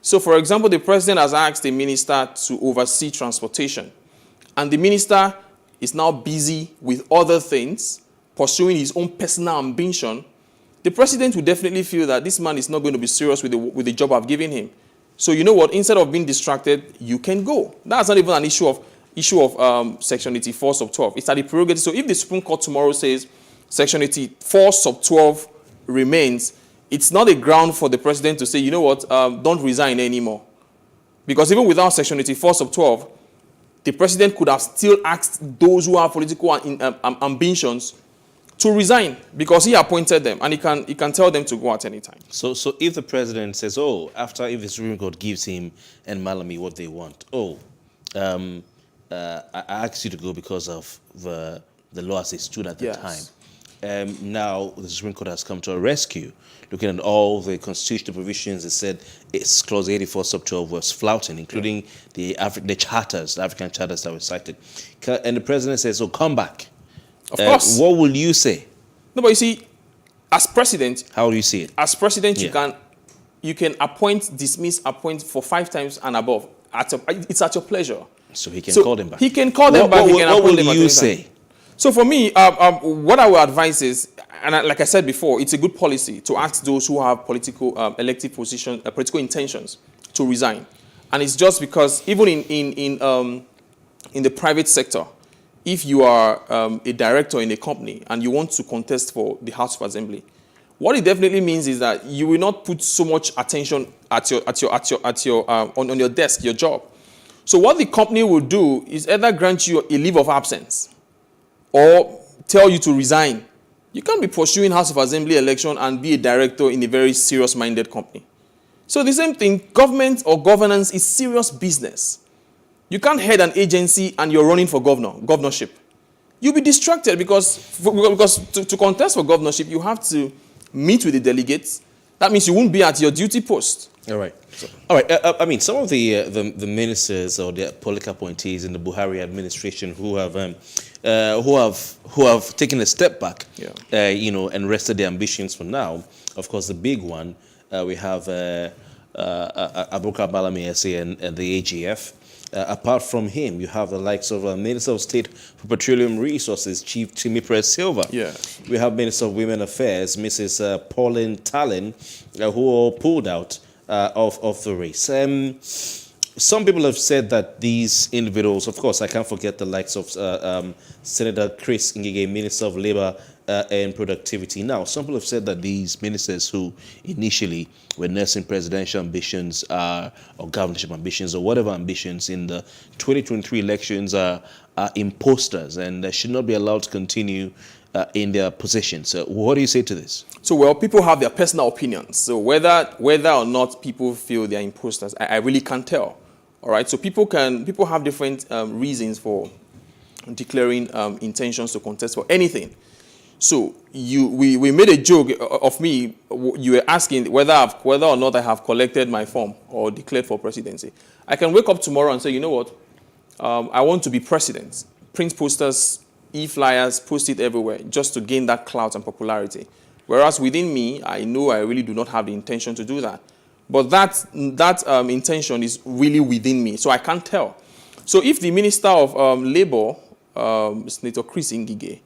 So, for example, the president has asked a minister to oversee transportation, and the minister is now busy with other things, pursuing his own personal ambition. The president will definitely feel that this man is not going to be serious with the job I've given him. So, you know what? Instead of being distracted, you can go. That's not even an issue of Section 84 sub 12. It's at the prerogative. So if the Supreme Court tomorrow says Section 84 sub 12 remains, it's not a ground for the president to say, you know what, don't resign anymore. Because even without Section 84 sub 12, the president could have still asked those who have political ambitions to resign, because he appointed them, and he can tell them to go at any time. So if the president says, if the Supreme Court gives him and Malami what they want, I asked you to go because of the law as it stood at the time. Now the Supreme Court has come to a rescue. Looking at all the constitutional provisions, it said it's Clause 84 sub 12 was flouting, including the African charters that were cited. And the president says, come back. Of course. What will you say? No, but you see, as president... How do you see it? As president, you can appoint, dismiss, appoint for 5 times and above. It's at your pleasure. So he can call them back. He can call them back. What will you say? So for me, what I would advise is, and like I said before, it's a good policy to ask those who have political elective positions, political intentions, to resign. And it's just because even in the private sector, if you are a director in a company and you want to contest for the House of Assembly, what it definitely means is that you will not put so much attention on your desk, your job. So what the company will do is either grant you a leave of absence or tell you to resign. You can't be pursuing House of Assembly election and be a director in a very serious-minded company. So the same thing, government or governance is serious business. You can't head an agency and you're running for governorship. You'll be distracted because to contest for governorship, you have to meet with the delegates. That means you won't be at your duty post. All right. All right. I mean, some of the ministers or the political appointees in the Buhari administration who have taken a step back, and rested their ambitions for now. Of course, the big one we have Abubakar Malami Esse and the AGF. Apart from him, you have the likes of Minister of State for Petroleum Resources, Chief Timipre Silva. Yeah. We have Minister of Women Affairs, Mrs. Pauline Tallinn, who all pulled out of the race. Some people have said that these individuals, of course, I can't forget the likes of Senator Chris Ngige, Minister of Labor and Productivity. Now, some people have said that these ministers who initially were nursing presidential ambitions or governorship ambitions or whatever ambitions in the 2023 elections are imposters and should not be allowed to continue in their positions. So what do you say to this? So, well, people have their personal opinions. So whether or not people feel they're imposters, I really can't tell. All right. So people have different reasons for declaring intentions to contest for anything. So we made a joke of me. You were asking whether or not I have collected my form or declared for presidency. I can wake up tomorrow and say, you know what, I want to be president. Print posters, e-flyers, post it everywhere just to gain that clout and popularity. Whereas within me, I know I really do not have the intention to do that. But that intention is really within me, so I can't tell. So if the Minister of Labor, Senator Chris Ngige,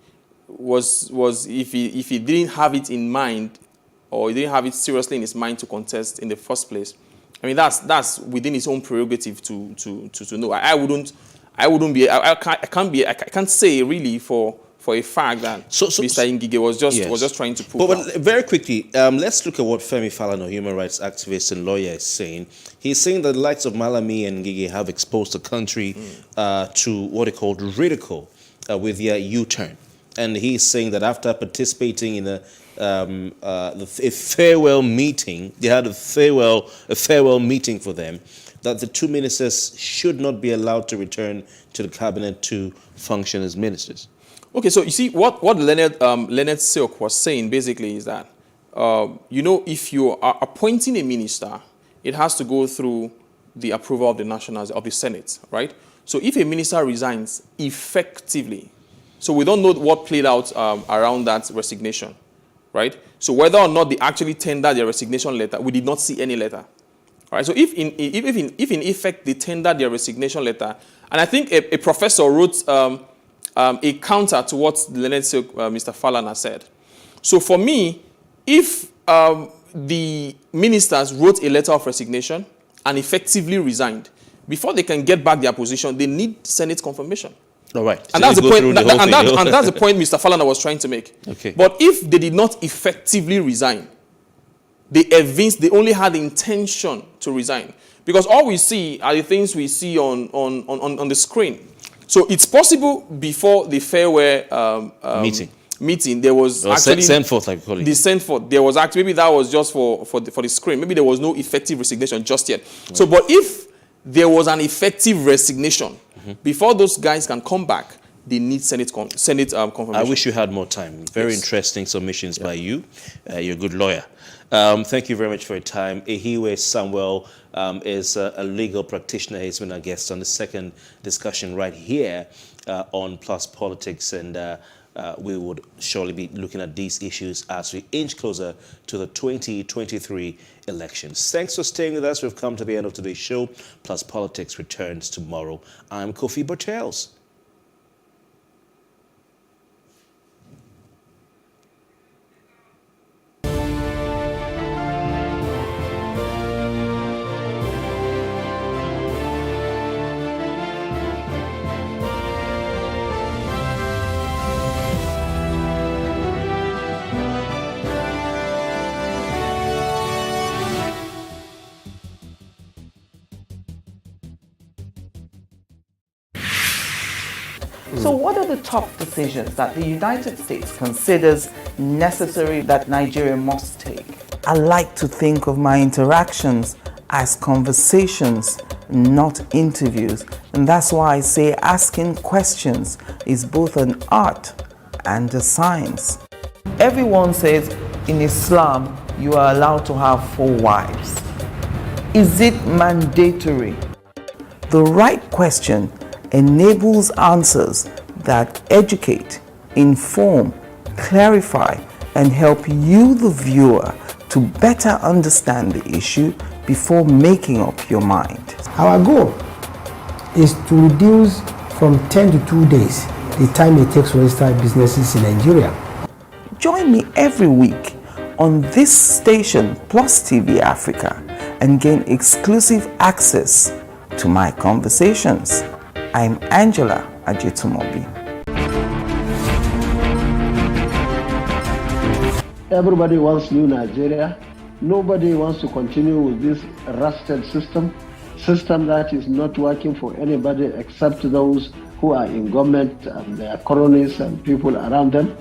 if he didn't have it in mind, or he didn't have it seriously in his mind to contest in the first place, I mean that's within his own prerogative to know. I can't say really for a fact that Mr. Ngige was just trying to prove. But very quickly, let's look at what Femi Falana, human rights activist and lawyer, is saying. He's saying that the likes of Malami and Ngige have exposed the country to what they called ridicule with their U-turn. and he's saying that after participating in a farewell meeting, they had a farewell meeting for them, that the two ministers should not be allowed to return to the cabinet to function as ministers. Okay, so you see, what Leonard Silk was saying basically is that, if you are appointing a minister, it has to go through the approval of the Senate, right? So if a minister resigns effectively, so we don't know what played out around that resignation, right? So whether or not they actually tendered their resignation letter, we did not see any letter. All right, so if in effect they tendered their resignation letter, and I think a professor wrote a counter to what Leonard Silk, Mr. Falana said. So for me, if the ministers wrote a letter of resignation and effectively resigned, before they can get back their position, they need Senate confirmation. All right. And that's the point. And that's the point Mr. Falana was trying to make. Okay. But if they did not effectively resign, they only had the intention to resign, because all we see are the things we see on the screen. So it's possible before the farewell meeting there was actually sent forth, like we call it. The sent forth. There was actually, maybe that was just for the screen. Maybe there was no effective resignation just yet. Right. So, but if there was an effective resignation before those guys can come back, they need Senate confirmation. I wish you had more time. Very interesting submissions by you. You're a good lawyer. Thank you very much for your time. Ehiwe Samuel is a legal practitioner. He's been our guest on the second discussion right here on Plus Politics, and we would surely be looking at these issues as we inch closer to the 2023 elections. Thanks for staying with us. We've come to the end of today's show. Plus Politics returns tomorrow. I'm Kofi Bertels. So what are the top decisions that the United States considers necessary that Nigeria must take? I like to think of my interactions as conversations, not interviews. And that's why I say asking questions is both an art and a science. Everyone says in Islam you are allowed to have 4 wives. Is it mandatory? The right question enables answers that educate, inform, clarify, and help you, the viewer, to better understand the issue before making up your mind. Our goal is to reduce from 10 to 2 days the time it takes to register businesses in Nigeria. Join me every week on this station, Plus TV Africa, and gain exclusive access to my conversations. I'm Angela Ajetumobi. Everybody wants new Nigeria. Nobody wants to continue with this rusted system that is not working for anybody except those who are in government and their cronies and people around them.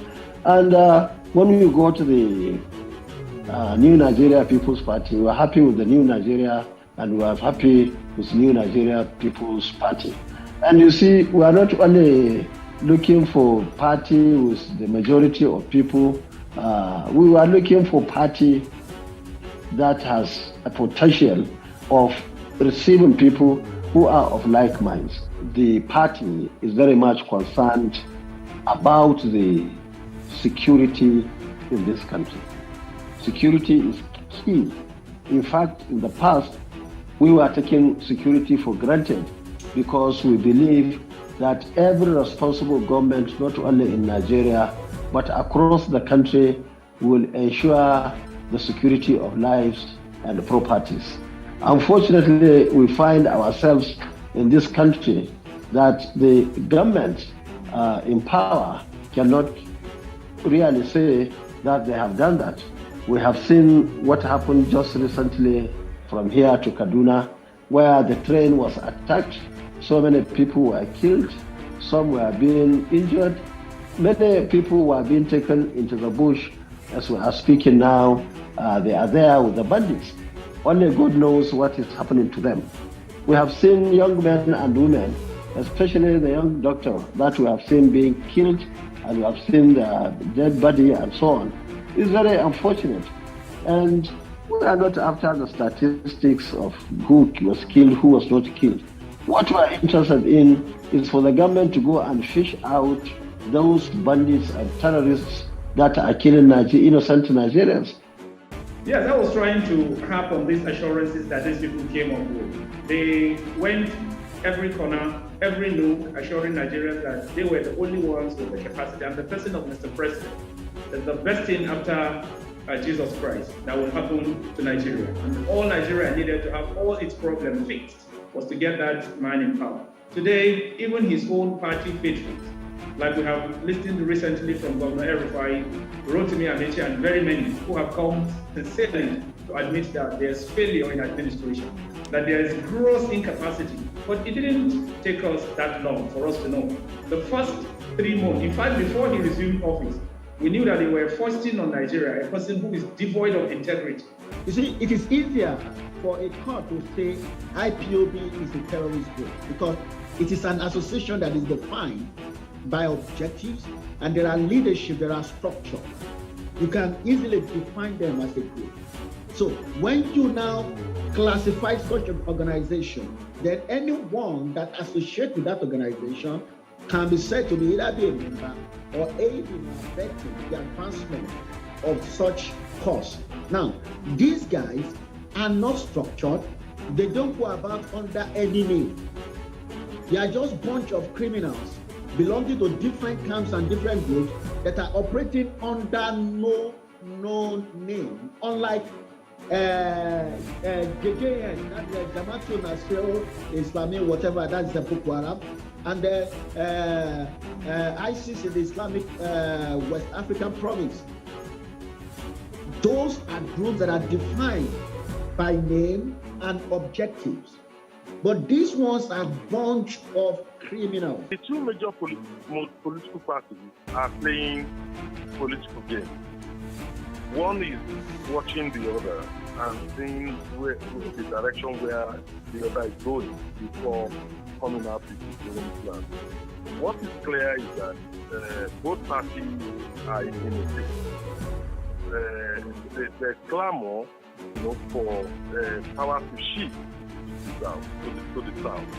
And when you go to the New Nigeria People's Party, we are happy with the New Nigeria, and we are happy with New Nigeria People's Party. And you see, we are not only looking for party with the majority of people, we are looking for party that has a potential of receiving people who are of like minds. The party is very much concerned about the security in this country. Security is key. In fact, in the past, we were taking security for granted because we believe that every responsible government, not only in Nigeria, but across the country, will ensure the security of lives and properties. Unfortunately, we find ourselves in this country that the government in power cannot really say that they have done that. We have seen what happened just recently from here to Kaduna, where the train was attacked. So many people were killed, some were being injured, Many people who are being taken into the bush, as we are speaking now, they are there with the bandits. Only God knows what is happening to them. We have seen young men and women, especially the young doctor that we have seen being killed, and we have seen the dead body and so on. It's very unfortunate. And we are not after the statistics of who was killed, who was not killed. What we are interested in is for the government to go and fish out those bandits and terrorists that are killing innocent Nigerians. Yes, I was trying to harp on these assurances that these people came up with. They went every corner, every nook, assuring Nigerians that they were the only ones with the capacity. And the person of Mr. President is the best thing after Jesus Christ that will happen to Nigeria. And all Nigeria needed to have all its problems fixed was to get that man in power. Today, even his own party patrons, like we have listened recently from Governor El-Rufai, Rotimi Amechi, and very many who have come sincerely to admit that there's failure in administration, that there is gross incapacity. But it didn't take us that long for us to know. The first 3 months, in fact, before he resumed office, we knew that they were foisting on Nigeria a person who is devoid of integrity. You see, it is easier for a court to say IPOB is a terrorist group because it is an association that is defined by objectives, and there are leadership, there are structure. You can easily define them as a group. So when you now classify such an organization, then anyone that associates with that organization can be said to be either be a member or aiding or abetting the advancement of such cause. Now, these guys are not structured. They don't go about under any name. They are just a bunch of criminals belonging to different camps and different groups that are operating under no name. Unlike JJN, that's the Jamaatul Nasser Islamic, whatever, that's the Boko Haram, and the ISIS in the Islamic West African province. Those are groups that are defined by name and objectives. But these ones are a bunch of criminals. The two major political parties are playing political games. One is watching the other and seeing the direction where the other is going before coming up with their own plan. What is clear is that both parties are in a state. The clamor, for power to shift to the south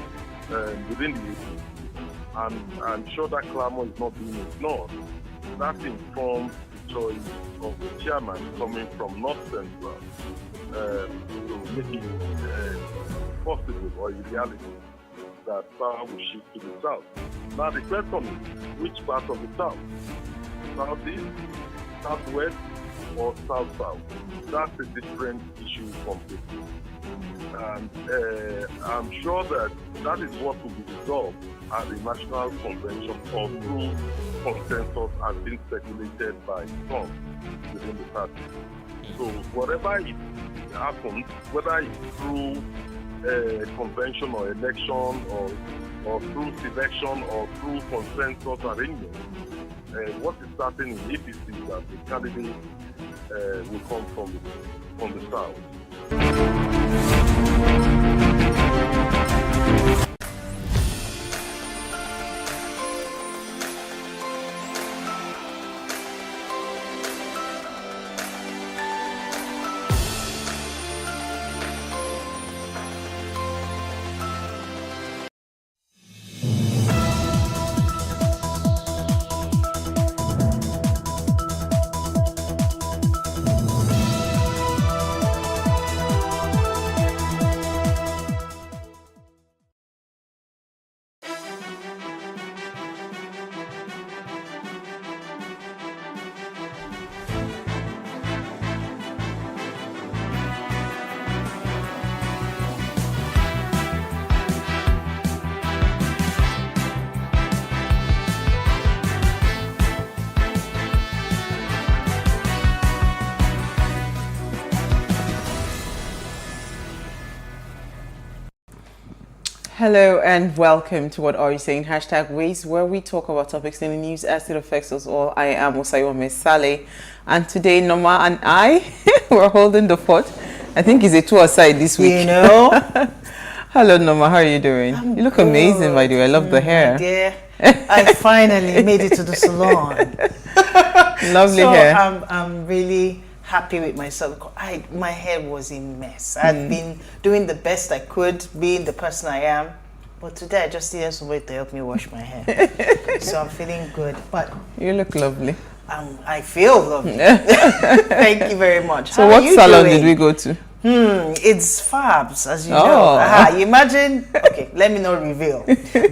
within the APC. And I'm sure that clamor is not being ignored. That informs the choice of the chairman coming from North Central to make it possible or a reality that power will shift to the south. Now the question is, which part of the south? Southeast, southwest, or south-south? That's a different issue completely. And I'm sure that is what will be resolved at the National Convention or through consensus has been speculated by some within the party. So whatever it happens, whether it's through convention or election or through selection or through consensus arrangement, what is certain in APC is that the candidate will come from the south. Hello and welcome to What Are You Saying? #Ways, where we talk about topics in the news as it affects us all. I am Osayome Saleh, and today Noma and I we're holding the fort. I think it's a two aside this week. You know. Hello Noma, how are you doing? You look amazing, by the way. I love the hair. Yeah, I finally made it to the salon. Lovely hair. I'm really happy with myself. My hair was a mess. I've been doing the best I could, being the person I am, but today I just needed somebody to help me wash my hair. So I'm feeling good. But you look lovely. I feel lovely. Thank you very much. So what salon did we go to? It's Fabs, as you know. You imagine, okay, let me not reveal,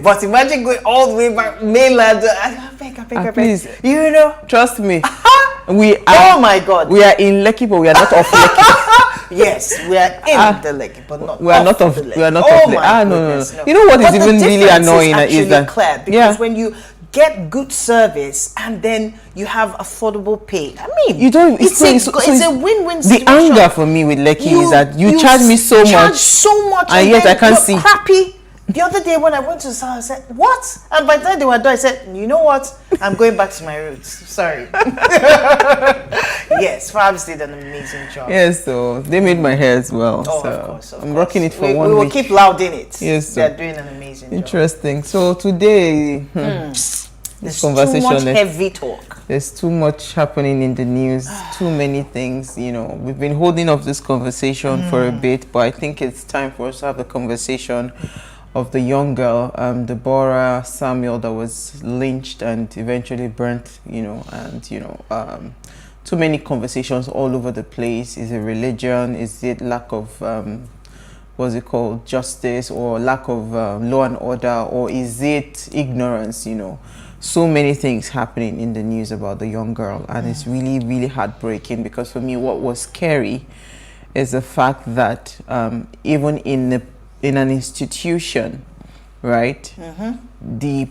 but imagine going all the way back mainland. I beg. Please, you know, trust me. We are, oh my God. We are in Lekki, but we are not off Lekki. Yes, we are in the Lekki, but not we are not off. We are not off Lekki. No. You know what is even really annoying is that clear, because when you get good service and then you have affordable pay. I mean, you don't. It's a win-win situation. The anger for me with Lekki is that you charge me so much, and yet I can't see. Crappy. The other day when I went to the salon, I said, "What?" And by the time they were done, I said, "You know what? I'm going back to my roots." Sorry. Yes, Fabs did an amazing job. Yes, so they made my hair as well. Oh, so of course. I'm rocking it for 1 week. We will keep louding it. Yes, they're doing an amazing job. Interesting. So today, there's too much heavy talk. There's too much happening in the news. Too many things. You know, we've been holding off this conversation for a bit, but I think it's time for us to have the conversation of the young girl, Deborah Samuel, that was lynched and eventually burnt, too many conversations all over the place. Is it religion? Is it lack of, justice, or lack of law and order, or is it ignorance, So many things happening in the news about the young girl, and it's really, really heartbreaking, because for me, what was scary is the fact that even in an institution, right? The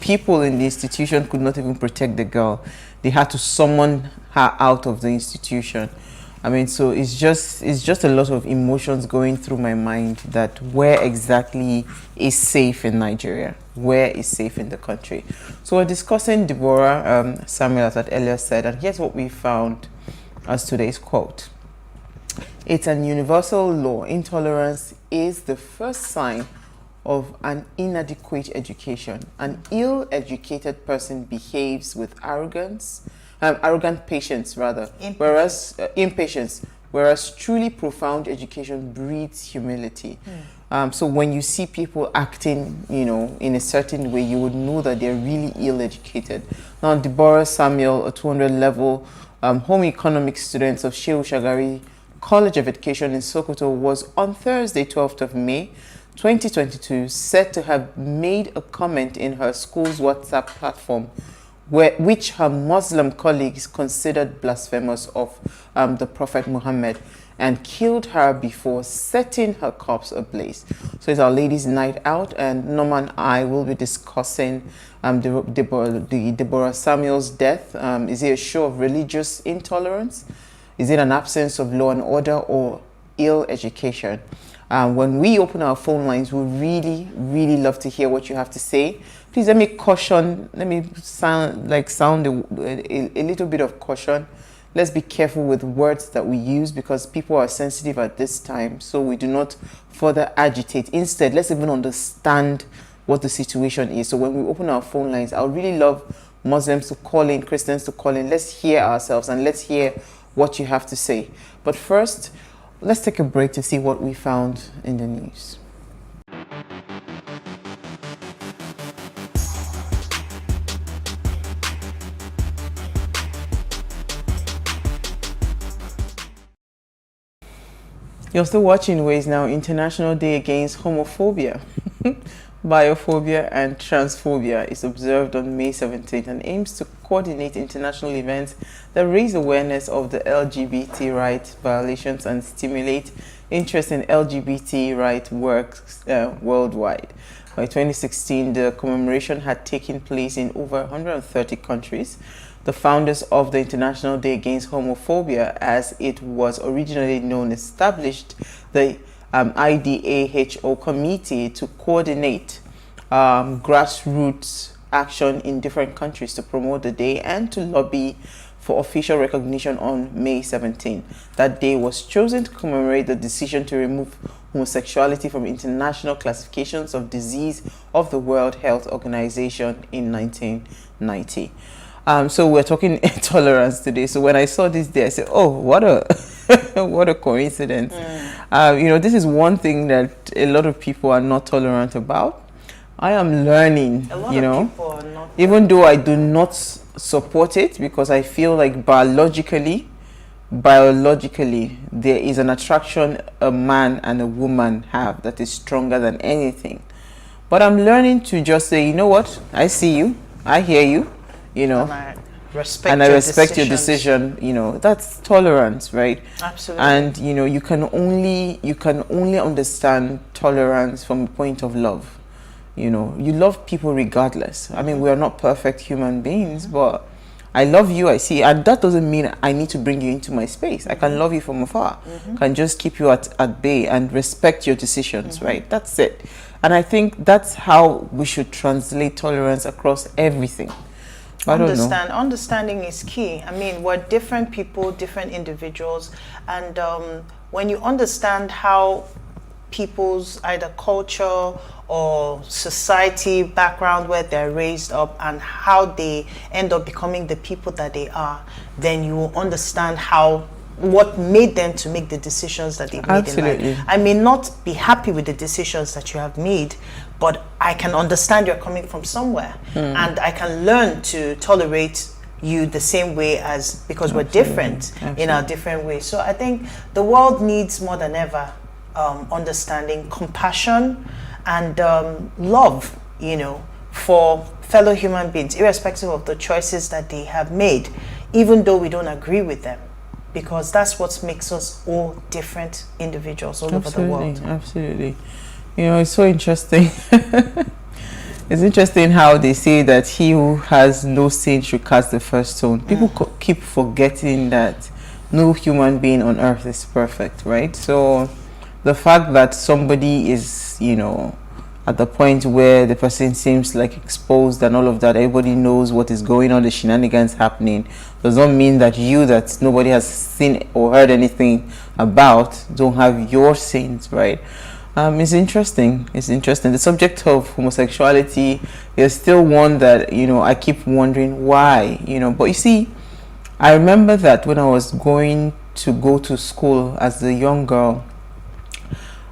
people in the institution could not even protect the girl. They had to summon her out of the institution. I mean, so it's just a lot of emotions going through my mind, that where exactly is safe in Nigeria? Where is safe in the country? So we're discussing Deborah Samuel, as I earlier said, and here's what we found as today's quote. It's an universal law. Intolerance is the first sign of an inadequate education. An ill-educated person behaves with arrogant patience rather, impatience, whereas truly profound education breeds humility. So when you see people acting, in a certain way, you would know that they're really ill-educated. Now, Deborah Samuel, a 200 level home economics student of Shehu Shagari College of Education in Sokoto, was on Thursday, 12th of May, 2022, said to have made a comment in her school's WhatsApp platform, which her Muslim colleagues considered blasphemous of the Prophet Muhammad, and killed her before setting her corpse ablaze. So it's our ladies' night out, and Norma and I will be discussing Deborah Samuel's death. Is it a show of religious intolerance? Is it an absence of law and order, or ill education? When we open our phone lines, we really, really love to hear what you have to say. Please let me sound a little bit of caution. Let's be careful with words that we use, because people are sensitive at this time, so we do not further agitate. Instead, let's even understand what the situation is. So when we open our phone lines, I would really love Muslims to call in, Christians to call in. Let's hear ourselves and let's hear what you have to say. But first, let's take a break to see what we found in the news. You're still watching Ways Now. International Day Against Homophobia, Biophobia and Transphobia is observed on May 17th and aims to coordinate international events that raise awareness of the LGBT rights violations and stimulate interest in LGBT rights works worldwide. By 2016, the commemoration had taken place in over 130 countries. The founders of the International Day Against Homophobia, as it was originally known, established the IDAHO committee to coordinate grassroots action in different countries to promote the day and to lobby for official recognition on May 17. That day was chosen to commemorate the decision to remove homosexuality from international classifications of disease of the World Health Organization in 1990. So we're talking intolerance today. So when I saw this day, I said, "Oh, what a what a coincidence!" You know, this is one thing that a lot of people are not tolerant about. I am learning. A lot you know, of people are not. even though I do not support it, because I feel like biologically, there is an attraction a man and a woman have that is stronger than anything. But I'm learning to just say, you know what? I see you. I hear you. You know, and I respect your decision. You know, that's tolerance, right? Absolutely. And you know, you can only understand tolerance from a point of love. You know, you love people regardless. I mean, we are not perfect human beings, but I love you, I see, and that doesn't mean I need to bring you into my space. I can love you from afar, can just keep you at bay and respect your decisions, right? That's it. And I think that's how we should translate tolerance across everything. I don't know. Understanding is key. I mean, we're different people, different individuals, and when you understand how people's either culture or society background where they're raised up and how they end up becoming the people that they are, then you will understand what made them to make the decisions that they made in life. I may not be happy with the decisions that you have made, but I can understand you're coming from somewhere, and I can learn to tolerate you the same way as, because we're different in our different ways. So I think the world needs more than ever understanding, compassion, and love, you know, for fellow human beings, irrespective of the choices that they have made, even though we don't agree with them, because that's what makes us all different individuals all over the world. Absolutely. You know, it's so interesting. It's interesting how they say that he who has no sin should cast the first stone. People keep forgetting that no human being on earth is perfect, right? So the fact that somebody is, you know, at the point where the person seems like exposed and all of that, everybody knows what is going on, the shenanigans happening, does not mean that you, that nobody has seen or heard anything about, don't have your sins, right? It's interesting. It's interesting. The subject of homosexuality is still one that, you know, I keep wondering why, you know. But you see, I remember that when I was going to school as a young girl,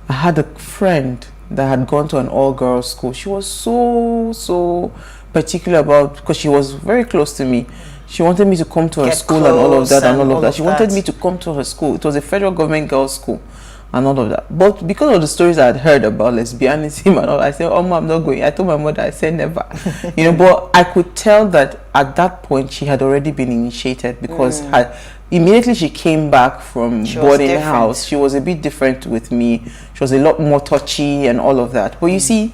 I had a friend that had gone to an all-girls school. She was so particular about, because she was very close to me. She wanted me to come to her school and all of that. She wanted me to come to her school. It was a federal government girls' school and all of that. But because of the stories I had heard about lesbianism and all, I said, "Oh, Mom, I'm not going." I told my mother, I said never. You know, but I could tell that at that point she had already been initiated, because immediately she came back from boarding house, she was a bit different with me. She was a lot more touchy and all of that. But you see,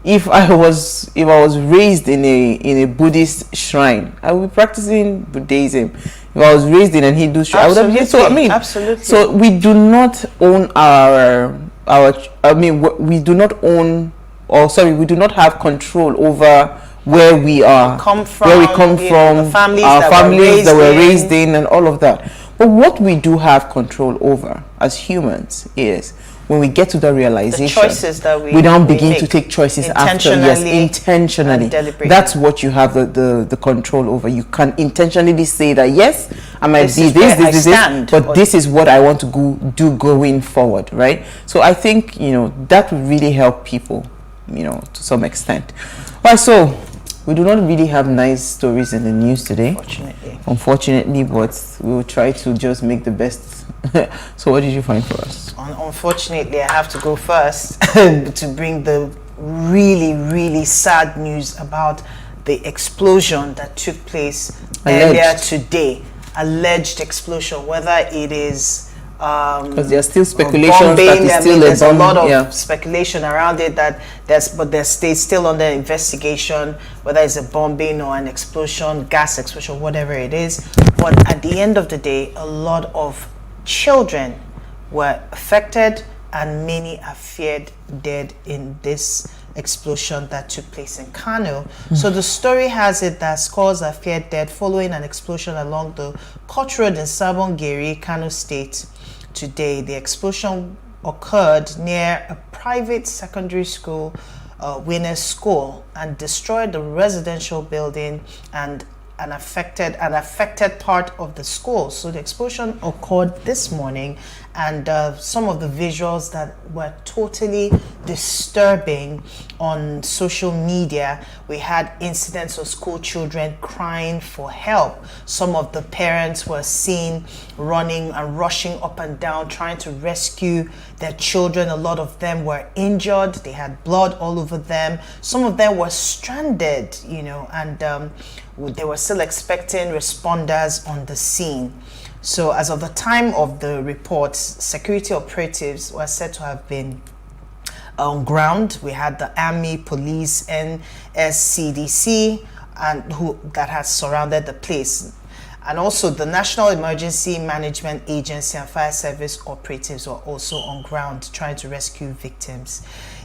if I was raised in a Buddhist shrine, I would be practicing Buddhism. If I was raised in an Hindu shrine, I would have been. So I mean, absolutely. So we do not own we do not own, or sorry, we do not have control over where we are, where we come from, our families that were raised in, and all of that. But what we do have control over as humans is when we get to the realization, the choices that we now begin to take choices after, intentionally. That's what you have the control over. You can intentionally say that, yes, I might be this, but this is what I want to do going forward, right? So I think, you know, that would really help people, you know, to some extent. All right, so we do not really have nice stories in the news today, unfortunately, but we will try to just make the best. So what did you find for us? Unfortunately, I have to go first to bring the really sad news about the explosion that took place earlier today. Alleged explosion, whether it is because there are still speculations that it's still there's a lot of speculation around it, that there's still under investigation whether it's a bombing or an explosion, gas explosion, whatever it is. But at the end of the day, a lot of children were affected and many are feared dead in this explosion that took place in Kano. So the story has it that scores are feared dead following an explosion along the Koch Road in Sabon Geri, Kano State today. The explosion occurred near a private secondary school, Winners School, and destroyed the residential building and an affected part of the school. So the explosion occurred this morning, and some of the visuals that were totally disturbing on social media, we had incidents of school children crying for help. Some of the parents were seen running and rushing up and down trying to rescue their children. A lot of them were injured. They had blood all over them. Some of them were stranded, you know, and they were still expecting responders on the scene. So as of the time of the reports, security operatives were said to have been on ground. We had the Army, Police, NSCDC, and that has surrounded the place. And also the National Emergency Management Agency and Fire Service operatives were also on ground trying to rescue victims.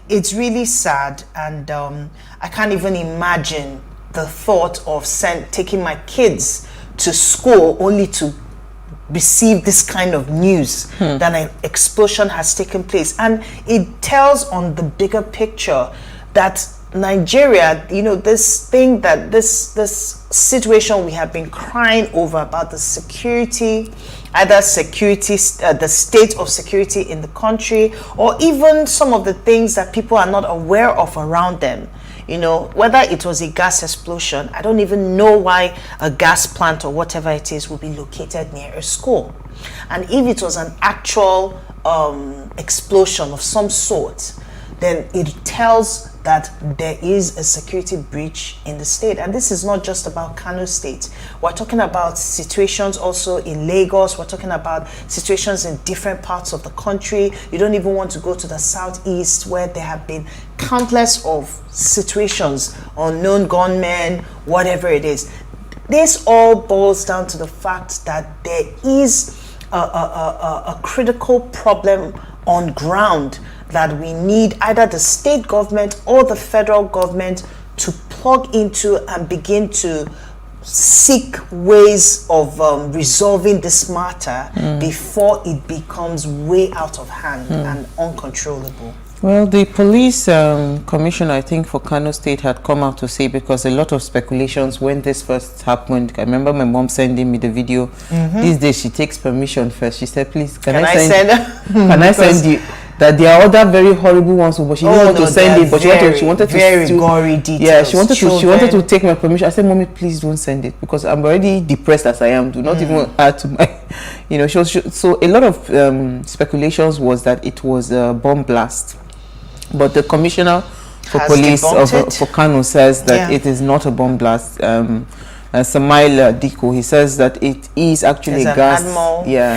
It's really sad, and I can't even imagine the thought of taking my kids to school only to receive this kind of news that an explosion has taken place. And it tells on the bigger picture that Nigeria, you know, this situation we have been crying over about the security, either the state of security in the country, or even some of the things that people are not aware of around them. You know, whether it was a gas explosion, I don't even know why a gas plant or whatever it is would be located near a school. And if it was an actual explosion of some sort, then it tells that there is a security breach in the state. And this is not just about Kano State. We're talking about situations also in Lagos. We're talking about situations in different parts of the country. You don't even want to go to the southeast, where there have been countless of situations, unknown gunmen, whatever it is. This all boils down to the fact that there is a critical problem on ground that we need either the state government or the federal government to plug into and begin to seek ways of resolving this matter before it becomes way out of hand and uncontrollable. Well, the police commissioner, I think, for Kano State had come out to say, because a lot of speculations when this first happened. I remember my mom sending me the video. These days she takes permission first. She said, please, can I send you? That there are other very horrible ones, but she didn't want to send it. But she wanted to very gory details. Yeah, she wanted to take my permission. I said, Mommy, please don't send it, because I'm already depressed as I am. Do not even add to my, you know. So a lot of speculations was that it was a bomb blast, but the commissioner for police for Kano says that it is not a bomb blast. Samail Diko, he says that it is actually gas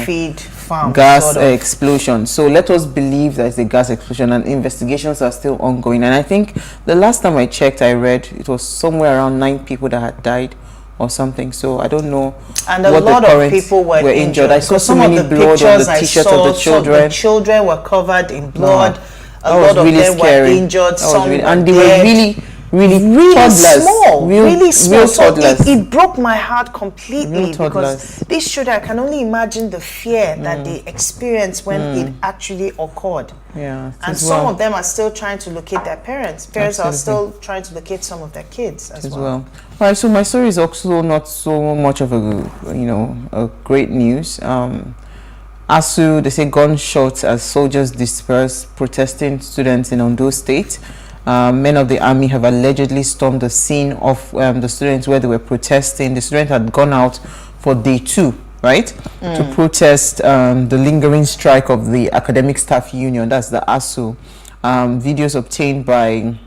feed farm gas explosion. So let us believe that it's a gas explosion, and investigations are still ongoing. And I think the last time I checked, I read it was somewhere around 9 people that had died or something. So I don't know. And a lot of people were injured. I saw so many blood on the t-shirts of the children. The children were covered in blood. A lot of them were injured. And they were really toddlers, small, really small. Real so toddlers. It broke my heart completely, because these children, I can only imagine the fear that they experienced when it actually occurred. Yeah, and some of them are still trying to locate their parents. Parents are still trying to locate some of their kids as well. All right, so my story is also not so much of a great news. ASU, they say gunshots as soldiers disperse protesting students in Ondo State. Men of the army have allegedly stormed the scene of the students where they were protesting. The students had gone out for day 2, right, to protest the lingering strike of the Academic Staff Union, that's the ASU. Videos obtained by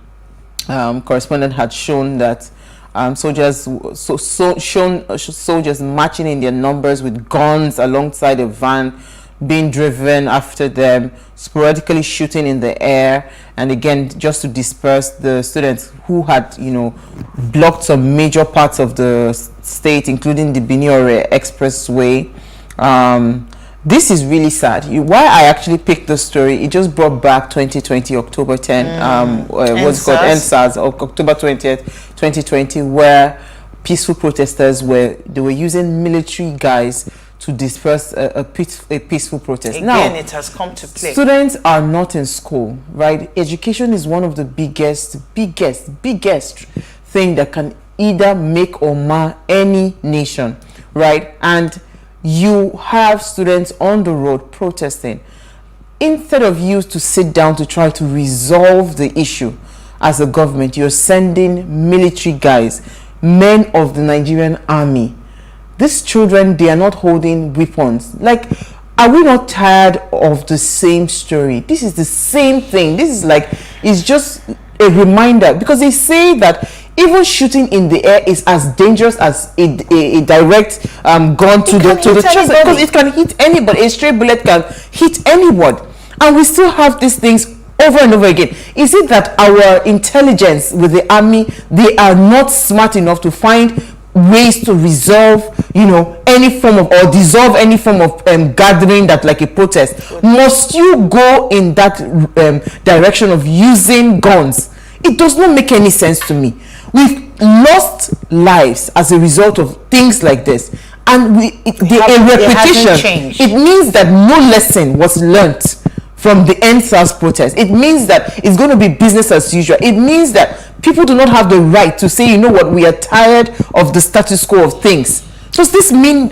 correspondent had shown that soldiers marching in their numbers with guns alongside a van, being driven after them, sporadically shooting in the air, and again just to disperse the students who had, blocked some major parts of the state, including the Biniore Expressway. This is really sad. Why I actually picked the story, it just brought back 2020, October 10, what's it called, NSAS, October 20th, 2020, where peaceful protesters were using military guys to disperse a peaceful protest. Again, it has come to play. Students are not in school, right? Education is one of the biggest thing that can either make or mar any nation, right? And you have students on the road protesting. Instead of you to sit down to try to resolve the issue as a government, you're sending military guys, men of the Nigerian army. These children, they are not holding weapons. Like, are we not tired of the same story? This is the same thing. This is like, it's just a reminder, because they say that even shooting in the air is as dangerous as a direct gun to the chest, because it can hit anybody. A stray bullet can hit anyone, and we still have these things over and over again. Is it that our intelligence with the army, they are not smart enough to find ways to resolve, any form of, or dissolve any form of gathering that, like a protest? Must you go in that direction of using guns? It does not make any sense to me. We've lost lives as a result of things like this, and a repetition. It means that no lesson was learnt from the NSAS protest. It means that it's going to be business as usual. It means that people do not have the right to say, you know what, we are tired of the status quo of things. Does this mean,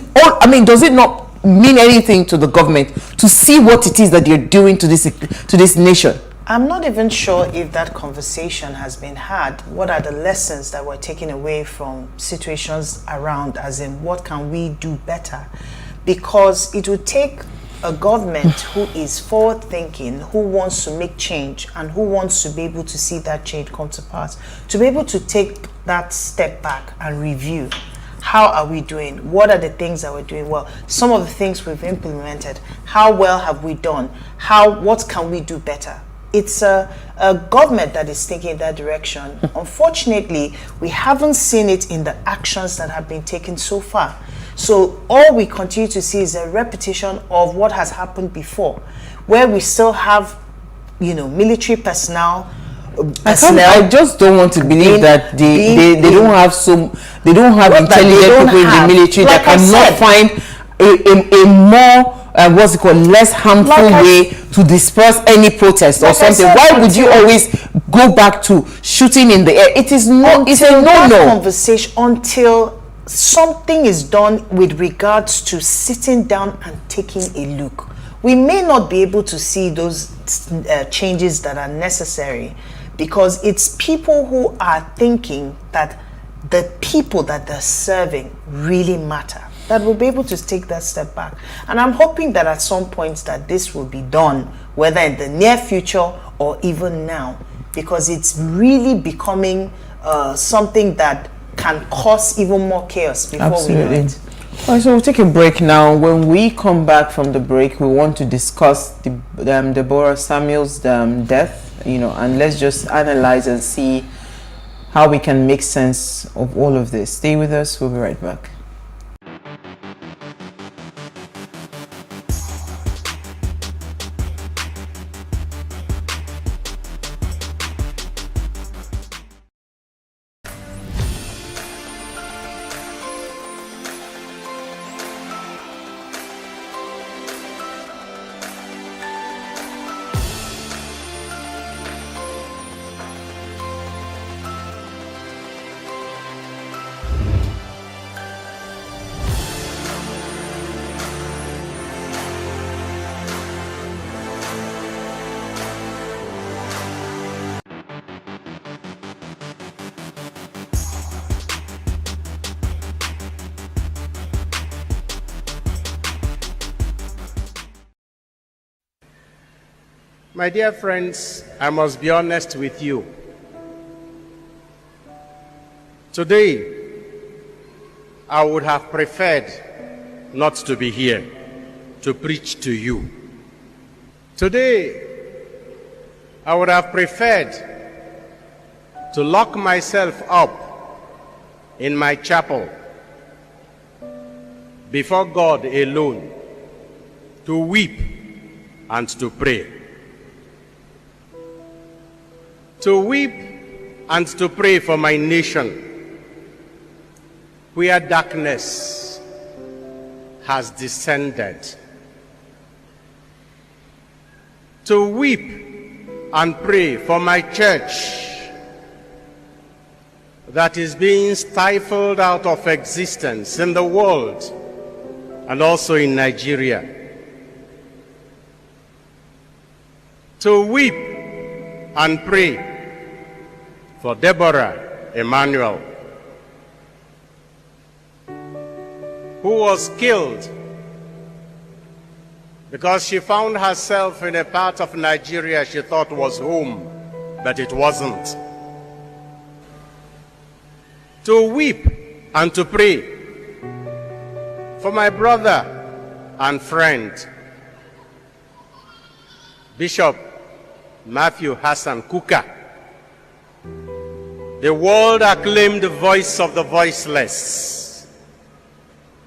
does it not mean anything to the government to see what it is that you're doing to this nation? I'm not even sure if that conversation has been had. What are the lessons that we're taking away from situations around, as in what can we do better? Because it would take a government who is forward thinking, who wants to make change, and who wants to be able to see that change come to pass, to be able to take that step back and review. How are we doing? What are the things that we're doing well? Some of the things we've implemented, how well have we done? What can we do better? It's a government that is thinking in that direction. Unfortunately, we haven't seen it in the actions that have been taken so far. So all we continue to see is a repetition of what has happened before, where we still have, military personnel. I just don't want to believe that they don't have intelligent people in the military that cannot find a more less harmful way to disperse any protest or something. Why would you always go back to shooting in the air? It is not. It's a no-no conversation until something is done with regards to sitting down and taking a look. We may not be able to see those changes that are necessary, because it's people who are thinking that the people that they're serving really matter, that will be able to take that step back. And I'm hoping that at some point that this will be done, whether in the near future or even now, because it's really becoming something that can cause even more chaos before we know it. All right, so we'll take a break now. When we come back from the break, we want to discuss Deborah Samuel's death, and let's just analyze and see how we can make sense of all of this. Stay with us. We'll be right back. My dear friends, I must be honest with you. Today, I would have preferred not to be here to preach to you. Today, I would have preferred to lock myself up in my chapel before God alone to weep and to pray. To weep and to pray for my nation, where darkness has descended. To weep and pray for my church that is being stifled out of existence in the world and also in Nigeria. To weep and pray for Deborah Emmanuel, who was killed because she found herself in a part of Nigeria she thought was home, but it wasn't. To weep and to pray for my brother and friend, Bishop Matthew Hassan Kuka, the world-acclaimed voice of the voiceless,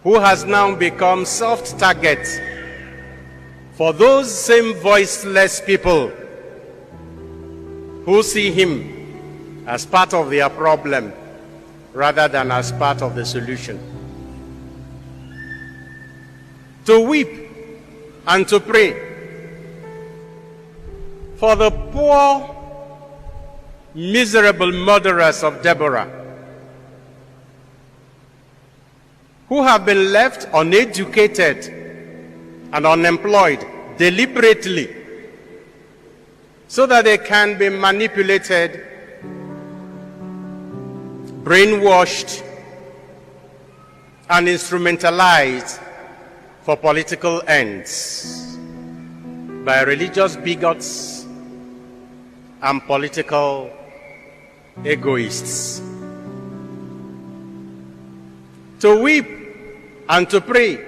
who has now become soft target for those same voiceless people who see him as part of their problem rather than as part of the solution. To weep and to pray for the poor, miserable murderers of Deborah, who have been left uneducated and unemployed deliberately so that they can be manipulated, brainwashed, and instrumentalized for political ends by religious bigots and political egoists. To weep and to pray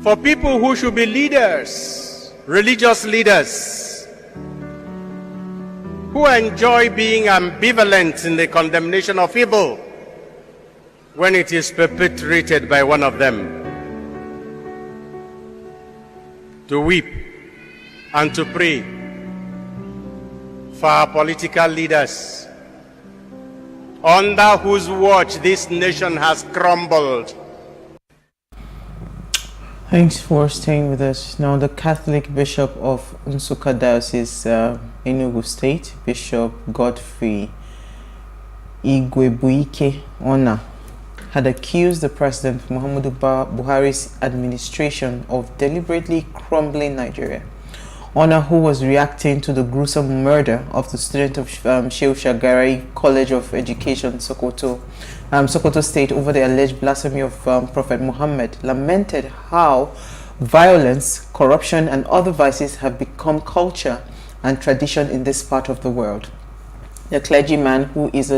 for people who should be leaders, religious leaders, who enjoy being ambivalent in the condemnation of evil when it is perpetrated by one of them. To weep and to pray for our political leaders, under whose watch this nation has crumbled. Thanks for staying with us. Now, the Catholic Bishop of Nsukka Diocese, Enugu State, Bishop Godfrey Igwebuike Ona, had accused the President Muhammadu Buhari's administration of deliberately crumbling Nigeria. Ona, who was reacting to the gruesome murder of the student of Shehu Shagari College of Education, Sokoto State, over the alleged blasphemy of Prophet Muhammad, lamented how violence, corruption, and other vices have become culture and tradition in this part of the world. The clergyman, who is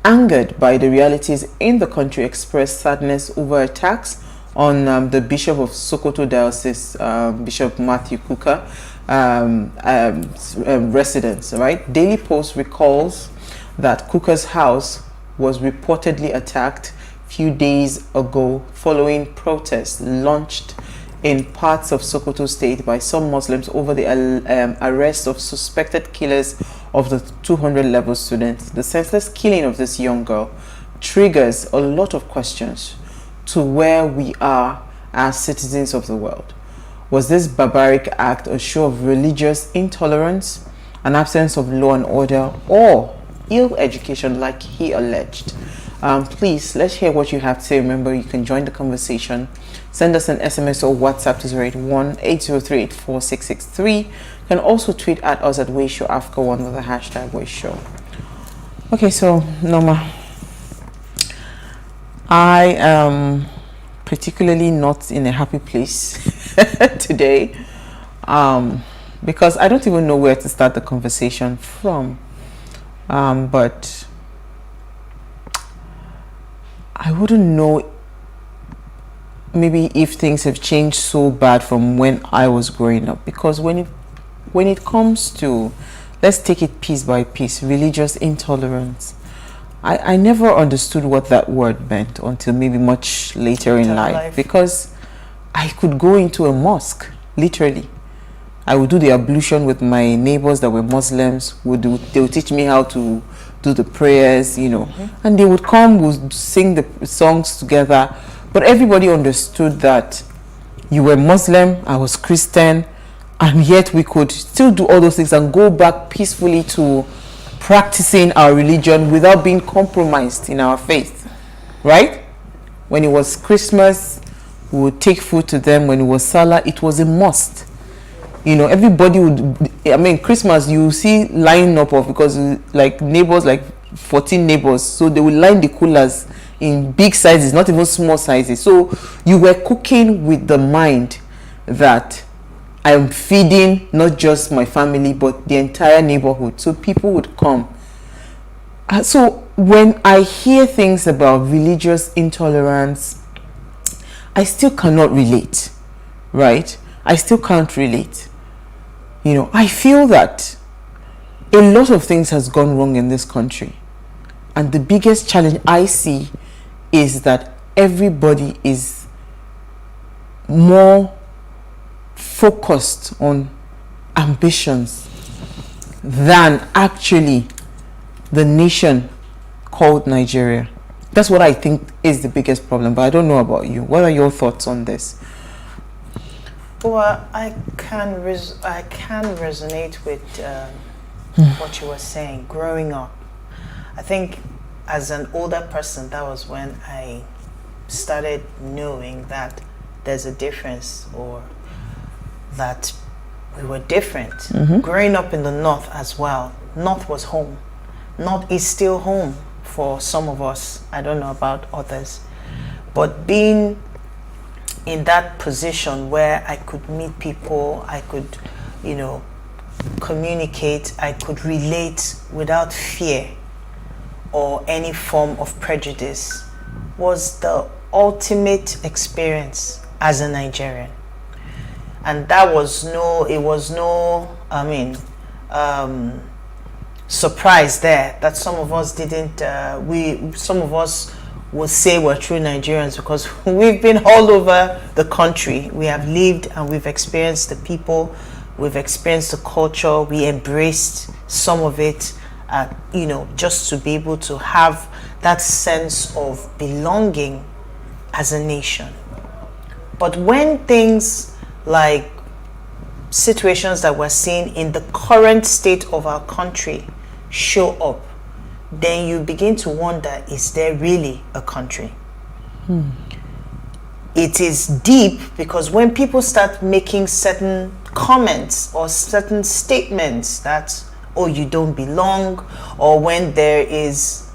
angered by the realities in the country, expressed sadness over attacks on the Bishop of Sokoto Diocese, Bishop Matthew Kuka, residence, right? Daily Post recalls that Kuka's house was reportedly attacked a few days ago following protests launched in parts of Sokoto State by some Muslims over the arrest of suspected killers of the 200-level students. The senseless killing of this young girl triggers a lot of questions to where we are as citizens of the world. Was this barbaric act a show of religious intolerance, an absence of law and order, or ill education like he alleged? Please, let's hear what you have to say. Remember, you can join the conversation. Send us an SMS or WhatsApp to 081-803-84663. You can also tweet at us at Wayshow Africa 1 with the hashtag Wayshow. Okay, so Norma, I am particularly not in a happy place today, because I don't even know where to start the conversation from. But I wouldn't know maybe if things have changed so bad from when I was growing up, because when it comes to, let's take it piece by piece, religious intolerance, I never understood what that word meant until maybe much later in life, because I could go into a mosque, literally. I would do the ablution with my neighbors that were Muslims. They would teach me how to do the prayers, you know. And they would come, would sing the songs together. But everybody understood that you were Muslim, I was Christian, and yet we could still do all those things and go back peacefully to practicing our religion without being compromised in our faith, right? When it was Christmas, we would take food to them. When it was Salah, it was a must. You know, everybody would, I mean, Christmas, you see line up of, because like neighbors, like 14 neighbors, so they would line the coolers in big sizes, not even small sizes. So you were cooking with the mind that I am feeding not just my family, but the entire neighborhood. So people would come. So when I hear things about religious intolerance, I still cannot relate, right? I still can't relate. You know, I feel that a lot of things has gone wrong in this country. And the biggest challenge I see is that everybody is more focused on ambitions than actually the nation called Nigeria. That's what I think is the biggest problem, but I don't know about you. What are your thoughts on this? Well, I can resonate with what you were saying. Growing up, I think as an older person, that was when I started knowing that there's a difference, or that we were different. Growing up in the North as well, North was home. North is still home for some of us. I don't know about others. But being in that position where I could meet people, I could, you know, communicate, I could relate without fear or any form of prejudice, was the ultimate experience as a Nigerian. And that was surprise there that some of us didn't, some of us will say we're true Nigerians because we've been all over the country. We have lived and we've experienced the people, we've experienced the culture, we embraced some of it, you know, just to be able to have that sense of belonging as a nation. But when things like situations that we're seeing in the current state of our country show up, then you begin to wonder, is there really a country? It is deep because when people start making certain comments or certain statements that, oh, you don't belong, or when there is,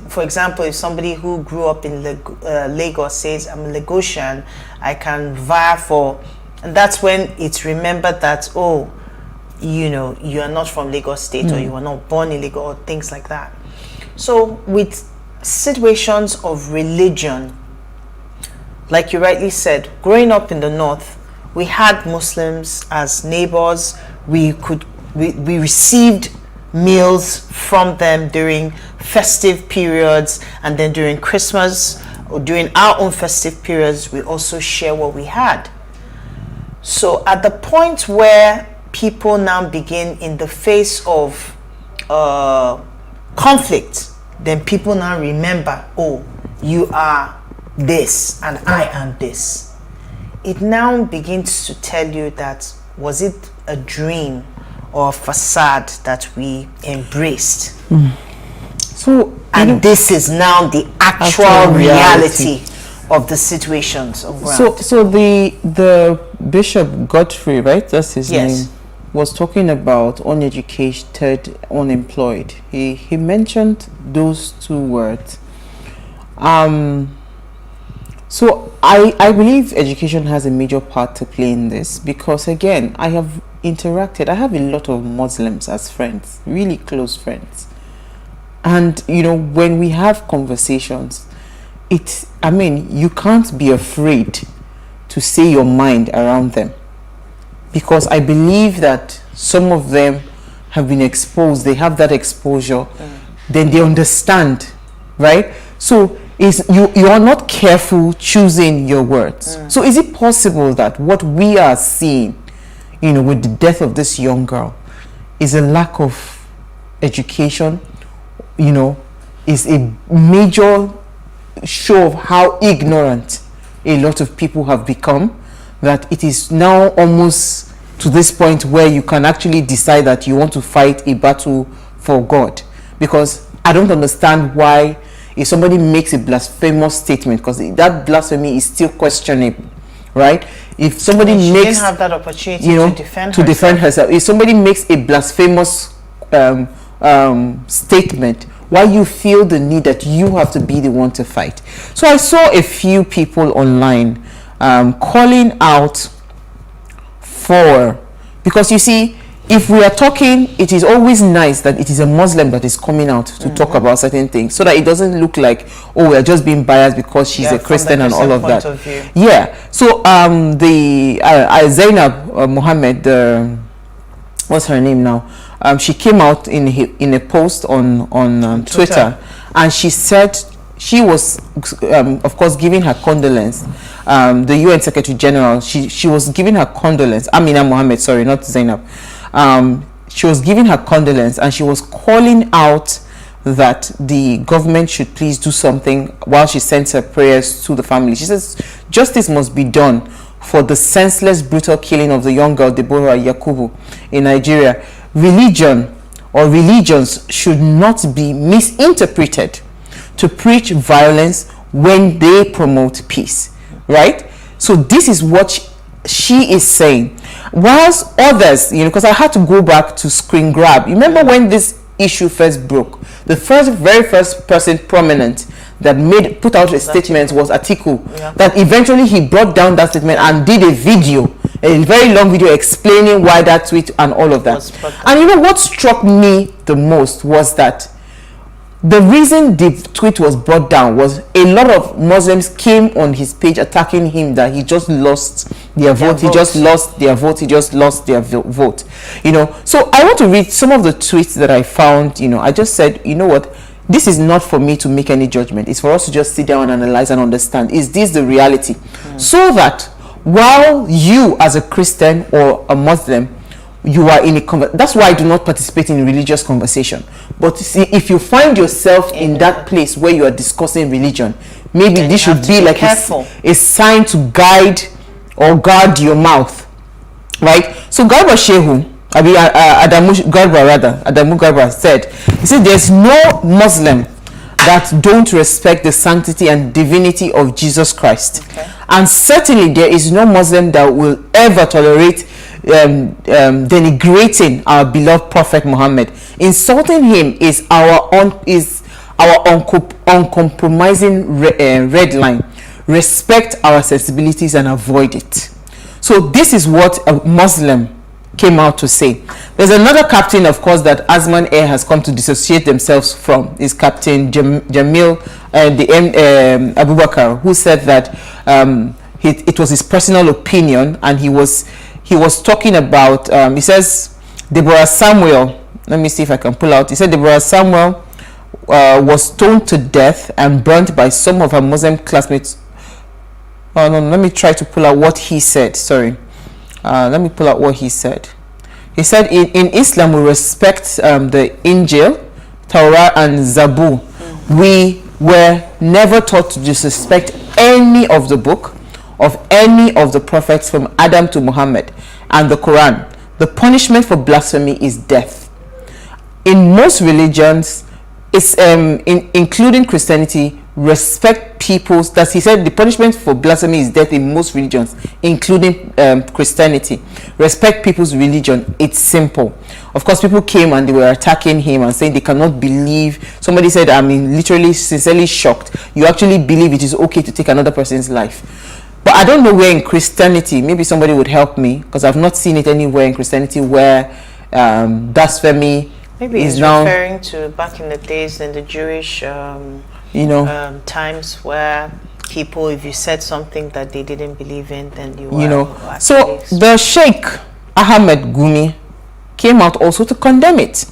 for example, if somebody who grew up in Lagos says, I'm a Lagosian, I can vie for, and that's when it's remembered that, oh, you know, you are not from Lagos State, or you are not born in Lagos, or things like that. So with situations of religion, like you rightly said, growing up in the North, we had Muslims as neighbors. We received meals from them during festive periods, and then during Christmas or during our own festive periods, we also share what we had. So at the point where people now begin in the face of conflict, then people now remember, oh, you are this and I am this. It now begins to tell you that, was it a dream or a facade that we embraced? And this is now the actual reality of the situations of ground. So the Bishop Godfrey, right? That's his name. Was talking about uneducated, unemployed. He mentioned those two words. So I believe education has a major part to play in this, because again, I have interacted. I have a lot of Muslims as friends, really close friends. And you know, when we have conversations, you can't be afraid to say your mind around them. Because I believe that some of them have been exposed, they have that exposure, then they understand, right? So is you are not careful choosing your words. So is it possible that what we are seeing, with the death of this young girl, is a lack of education, is a major show of how ignorant a lot of people have become, that it is now almost to this point where you can actually decide that you want to fight a battle for God? Because I don't understand why, if somebody makes a blasphemous statement, because that blasphemy is still questionable, right? If somebody she makes, didn't have that opportunity to defend herself, if somebody makes a blasphemous statement, why you feel the need that you have to be the one to fight? So I saw a few people online calling out for, because you see, if we are talking, it is always nice that it is a Muslim that is coming out to talk about certain things, so that it doesn't look like, oh, we're just being biased because she's a Christian and all of that. Yeah. So the Zainab Mohammed, what's her name now? She came out in a post on Twitter, and she said she was, of course, giving her condolence. The UN Secretary General, she was giving her condolence. Amina Mohammed, sorry, not Zainab. She was giving her condolence, and she was calling out that the government should please do something while she sends her prayers to the family. She says justice must be done for the senseless, brutal killing of the young girl Deborah Yakubu in Nigeria. Religion or religions should not be misinterpreted to preach violence when they promote peace, right? So this is what she is saying. Whilst others, because I had to go back to screen grab. You remember when this issue first broke? The very first person prominent that put out a statement was Atiku. Yeah. That eventually he brought down that statement and did a video, a very long video explaining why that tweet and all of that. And what struck me the most was that the reason the tweet was brought down was a lot of Muslims came on his page attacking him that he just lost their vote. He just lost their vote. He just lost their vote. So I want to read some of the tweets that I found. I just said, what? This is not for me to make any judgment. It's for us to just sit down and analyze and understand. Is this the reality? So that while you as a Christian or a Muslim, you are in a that's why I do not participate in religious conversation. But see, if you find yourself in that place where you are discussing religion, maybe this should be like a sign to guide or guard your mouth, right? So Garba Shehu, Adamu Garba said, he said there's no Muslim that don't respect the sanctity and divinity of Jesus Christ. And certainly there is no Muslim that will ever tolerate denigrating our beloved Prophet Muhammad. Insulting him is our uncompromising red line. Respect our sensibilities and avoid it. So this is what a Muslim came out to say. There's another captain, of course, that Azman Air has come to dissociate themselves from, is Captain Jamil Abubakar, who said that it was his personal opinion, and he was talking about, he says, Deborah Samuel, let me see if I can pull out, he said Deborah Samuel was stoned to death and burnt by some of her Muslim classmates. Oh no, let me try to pull out what he said, sorry. Let me pull out what he said. He said, in Islam we respect the Injil, Torah and Zabur. We were never taught to disrespect any of the book of any of the prophets from Adam to Muhammad and the Quran. The punishment for blasphemy is death. In most religions, it's including Christianity, respect people's, that he said the punishment for blasphemy is death in most religions, including Christianity. Respect people's religion. It's simple. Of course, people came and they were attacking him and saying they cannot believe. Somebody said, I mean, literally, sincerely shocked. You actually believe it is okay to take another person's life. But I don't know where in Christianity, maybe somebody would help me, because I've not seen it anywhere in Christianity where blasphemy maybe is he's now referring to back in the days in the Jewish times where people, if you said something that they didn't believe in, then you were so the Sheikh Ahmed Gumi came out also to condemn it.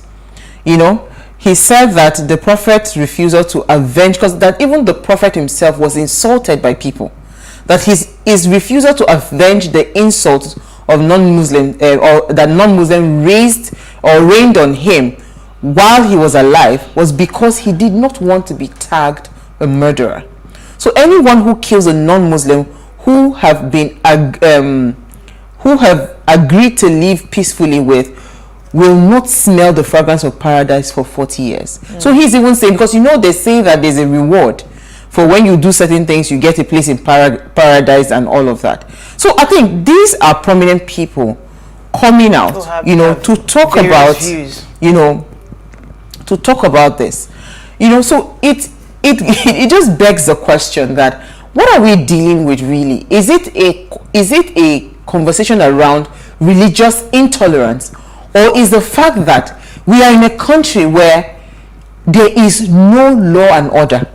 he said that the prophet's refusal to avenge, because that even the prophet himself was insulted by people, that his refusal to avenge the insults of non-Muslim or that non-Muslim rained on him while he was alive was because he did not want to be tagged a murderer. So anyone who kills a non-Muslim who have been who have agreed to live peacefully with will not smell the fragrance of paradise for 40 years. So he's even saying, because they say that there's a reward for when you do certain things, you get a place in paradise and all of that. So I think these are prominent people coming out, to talk about, to talk about this. So it just begs the question that what are we dealing with really? Is it a conversation around religious intolerance, or is the fact that we are in a country where there is no law and order,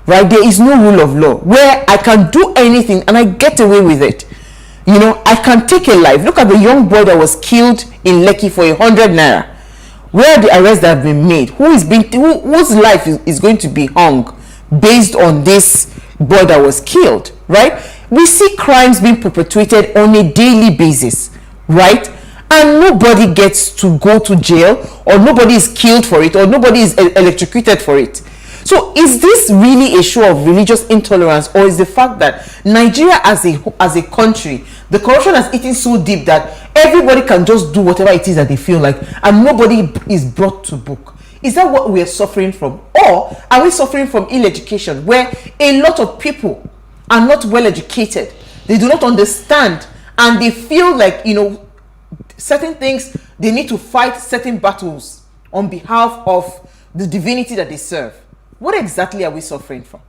right? There is no rule of law, where I can do anything and I get away with it. I can take a life. Look at the young boy that was killed in Lekki for 100 naira. Where are the arrests that have been made? Whose life is going to be hung based on this boy that was killed, right? We see crimes being perpetrated on a daily basis, right? And nobody gets to go to jail, or nobody is killed for it, or nobody is electrocuted for it. So is this really a show of religious intolerance, or is the fact that Nigeria as a country, the corruption has eaten so deep that everybody can just do whatever it is that they feel like, and nobody is brought to book? Is that what we are suffering from? Or are we suffering from ill-education, where a lot of people are not well educated, they do not understand, and they feel like, certain things, they need to fight certain battles on behalf of the divinity that they serve? What exactly are we suffering from?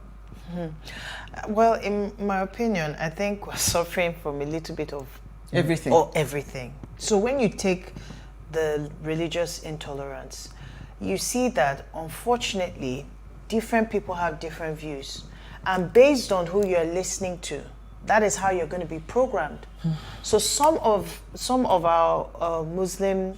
Well, in my opinion, I think we're suffering from a little bit of everything. Everything. So when you take the religious intolerance, you see that unfortunately different people have different views, and based on who you're listening to, that is how you're going to be programmed. So some of our Muslim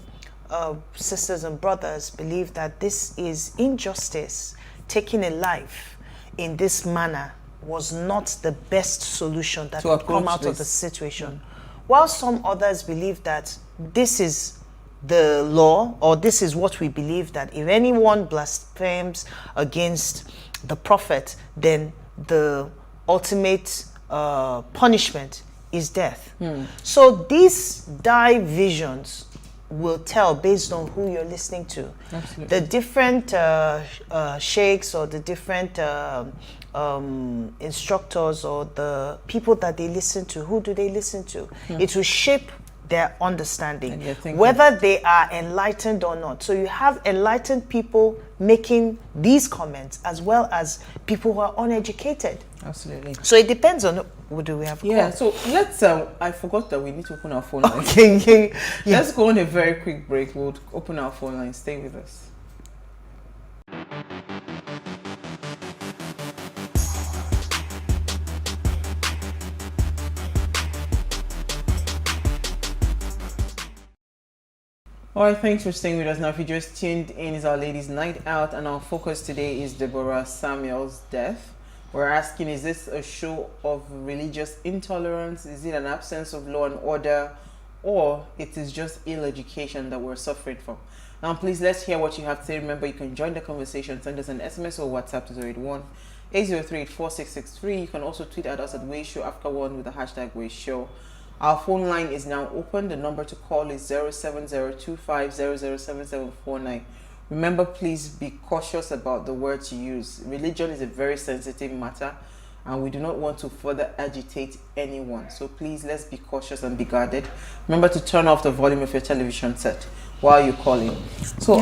sisters and brothers believe that this is injustice. Taking a life in this manner was not the best solution that would come out of the situation. While some others believe that this is the law, or this is what we believe, that if anyone blasphemes against the prophet, then the ultimate punishment is death. So these divisions will tell based on who you're listening to. Absolutely. The different sheikhs, or the different instructors, or the people that they listen to, who do they listen to? It will shape their understanding, whether they are enlightened or not. So you have enlightened people making these comments, as well as people who are uneducated. Absolutely. So it depends on what do we have. Yeah. So let's. I forgot that we need to open our phone lines. Okay. Yeah. Let's go on a very quick break. We'll open our phone lines. Stay with us. All right, thanks for staying with us. Now, if you just tuned in, it's our Ladies' Night Out, and our focus today is Deborah Samuel's death. We're asking, is this a show of religious intolerance? Is it an absence of law and order? Or it is just ill education that we're suffering from? Now, please, let's hear what you have to say. Remember, you can join the conversation. Send us an SMS or WhatsApp to 081-803-4663. You can also tweet at us at WaysShowAfrica1 with the hashtag WaysShow. Our phone line is now open. The number to call is 07025007749. Remember, please be cautious about the words you use. Religion is a very sensitive matter, and we do not want to further agitate anyone. So please, let's be cautious and be guarded. Remember to turn off the volume of your television set while you're calling. So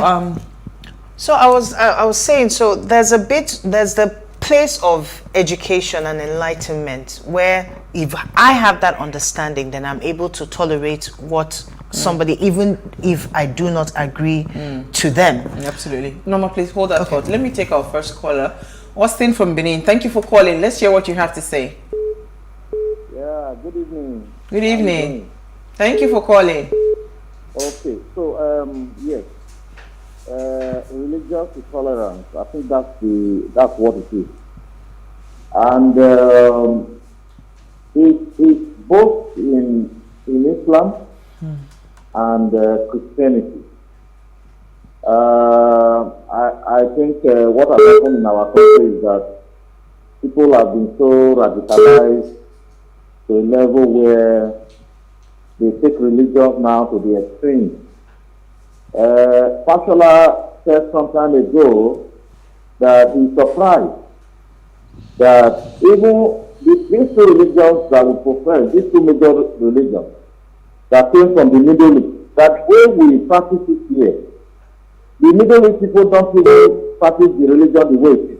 So I was saying, so there's the place of education and enlightenment, where if I have that understanding, then I'm able to tolerate what somebody, even if I do not agree to them. Absolutely. Norma, please hold that thought. Let me take our first caller. Austin from Benin. Thank you for calling. Let's hear what you have to say. Yeah, good evening. Good evening. Thank you for calling. Okay, so yes, religious intolerance. I think that's what it is, and it's both in Islam and Christianity. I think what has happened in our country is that people have been so radicalized to a level where they take religion now to the extreme. Fashola said some time ago that he's surprised that even these two religions that we profess, these two major religions that came from the Middle East, that way we practice it here, the Middle East people don't even practice the religion the way it is.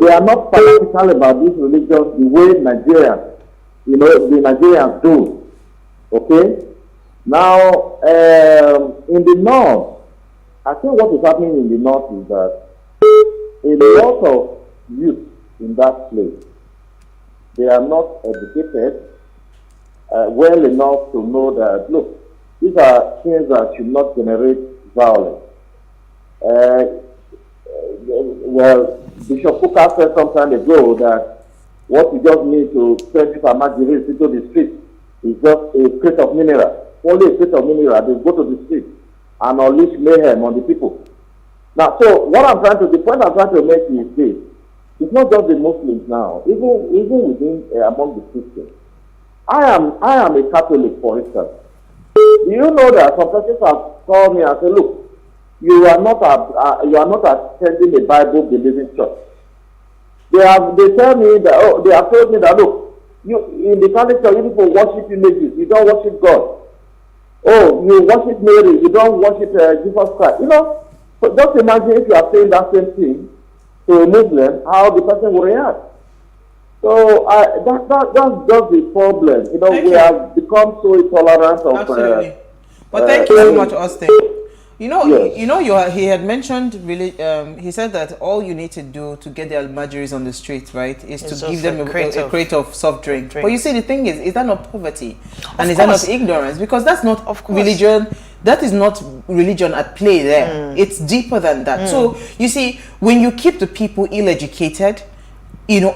They are not fanatical about this religion the way Nigerians, the Nigerians do. Okay? Now, in the north, I think what is happening in the north is that a lot of youth in that place, they are not educated well enough to know that, look, these are things that should not generate violence. Well, Bishop Kuka said some time ago that what you just need to send people Amajiris into the street is just a crate of mineral. Only a crate of mineral, they go to the street and unleash mayhem on the people. Now, so the point I'm trying to make is this. It's not just the Muslims now, even within among the Christians. I am a Catholic, for instance. Do you know that some persons have called me and said, look, you are not attending a Bible believing church. They tell me that they have told me that, look, you in the Catholic church, you people worship images, you don't worship God. Oh, you worship Mary, you don't worship Jesus Christ. So just imagine if you are saying that same thing to a Muslim, how the person will react. So that's just the problem. We have become so intolerant of. Absolutely. But thank you so much, Austin. He had mentioned he said that all you need to do to get the Almajiris on the street, right, is to give them a crate of soft drink. But you see, the thing is that not poverty? And is that not ignorance? Because that's not religion. That is not religion at play there. It's deeper than that. So you see, when you keep the people ill-educated,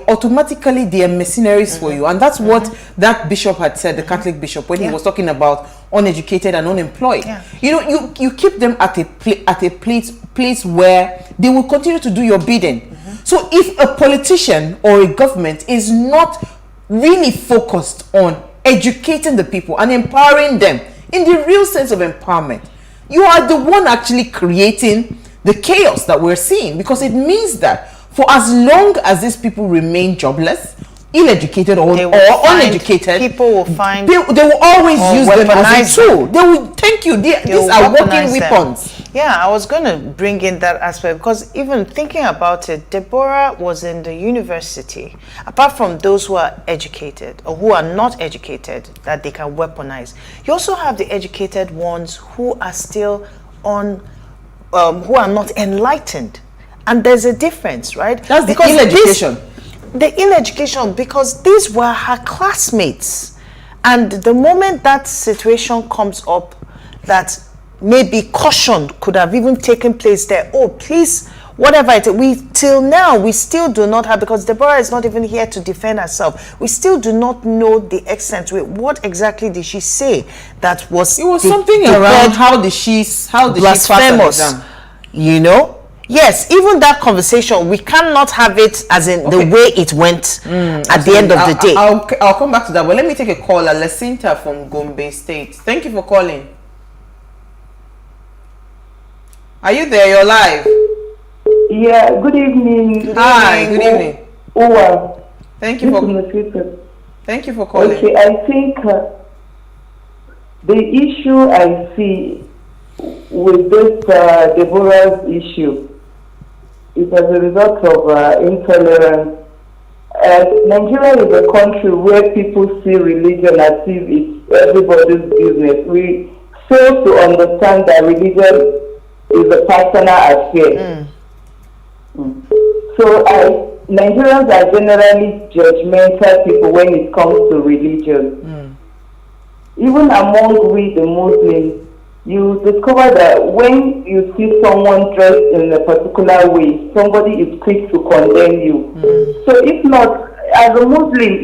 automatically they are mercenaries for you. And that's what that bishop had said, the Catholic bishop, when he was talking about uneducated and unemployed. You keep them at a place where they will continue to do your bidding. So if a politician or a government is not really focused on educating the people and empowering them in the real sense of empowerment, you are the one actually creating the chaos that we're seeing, because it means that for as long as these people remain jobless, ill-educated or uneducated, people will find they will always use them as a tool. They will these are working weapons. Yeah, I was going to bring in that aspect, because even thinking about it, Deborah was in the university. Apart from those who are educated or who are not educated, that they can weaponize, you also have the educated ones who are still who are not enlightened. And there's a difference, right? That's the ill-education. The ill-education, because these were her classmates. And the moment that situation comes up, that maybe caution could have even taken place there. Oh, please, whatever it is. Till now, we still do not have, because Deborah is not even here to defend herself. We still do not know the extent. What exactly did she say that was? It was something around how did she blasphemous, Yes, even that conversation, we cannot have it as in the way it went at the end of the day. I'll come back to that, but let me take a call. Lecinta from Gombe State. Thank you for calling. Are you there? You're live. Yeah, good evening. Hi, good evening. Well, thank you for calling. Okay, I think the issue I see with this Deborah's issue is as a result of intolerance. Nigeria is a country where people see religion as if it's everybody's business. We fail to understand that religion is a personal affair. So Nigerians are generally judgmental people when it comes to religion. Even among we, the Muslims, you discover that when you see someone dressed in a particular way, somebody is quick to condemn you. So if not, as a Muslim,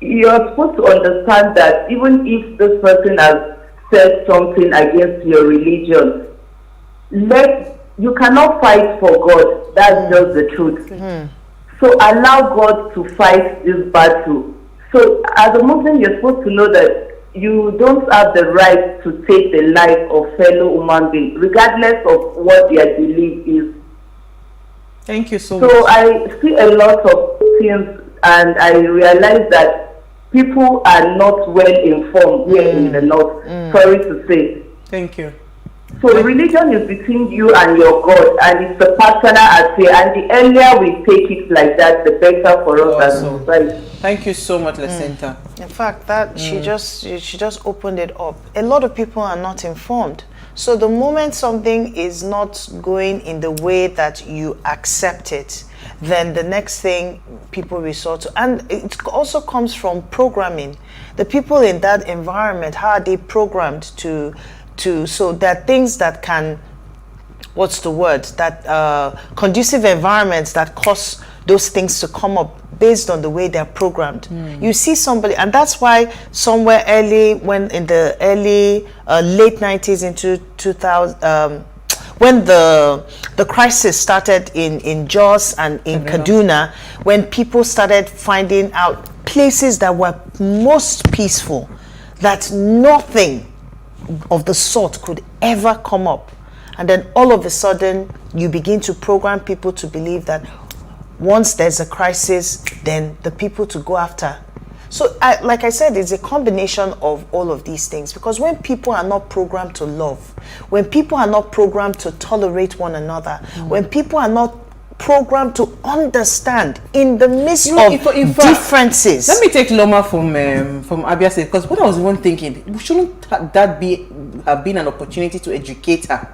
you're supposed to understand that even if this person has said something against your religion, you cannot fight for God. That's just the truth. So allow God to fight this battle. So as a Muslim, you're supposed to know that you don't have the right to take the life of fellow human beings, regardless of what their belief is. Thank you so much. So I see a lot of things, and I realize that people are not well informed here in the North. Sorry to say. Thank you. So religion is between you and your God, and it's a personal affair. And the earlier we take it like that, the better for us as a society. Thank you so much, Jacinta. In fact, that she just opened it up. A lot of people are not informed. So the moment something is not going in the way that you accept it, then the next thing people resort to, and it also comes from programming. The people in that environment, how are they programmed to so there are things that can, what's the word, that conducive environments that cause those things to come up based on the way they're programmed. You see somebody, and that's why somewhere early, when in the early late 90s into 2000, when the crisis started in Jos and in Kaduna, when people started finding out places that were most peaceful, that nothing of the sort could ever come up, and then all of a sudden you begin to program people to believe that once there's a crisis, then the people to go after. So like I said, it's a combination of all of these things, because when people are not programmed to love, when people are not programmed to tolerate one another, when people are not programmed to understand in the midst of differences. Let me take Loma from Abia State, because what I was even thinking, shouldn't that have been an opportunity to educate her?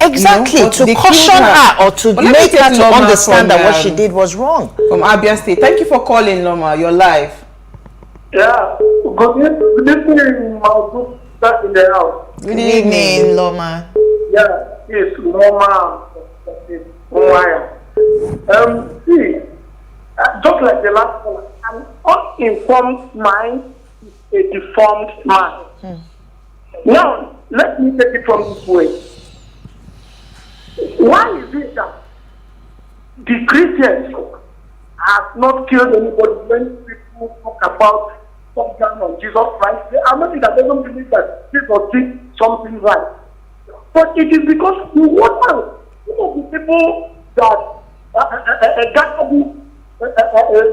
Exactly, you know, to caution her or to make her to understand that what she did was wrong. From Abia State. Thank you for calling, Loma. You're live. Yeah, good evening, my back in the house. Good evening, Loma. Yeah, it's Loma. See, just like the last one, an uninformed mind is a deformed man. Now, let me take it from this way. Why is it that the Christians have not killed anybody when people talk about something on Jesus Christ? They are not that they don't believe that Jesus did something right. But it is because you want out. Some of the people that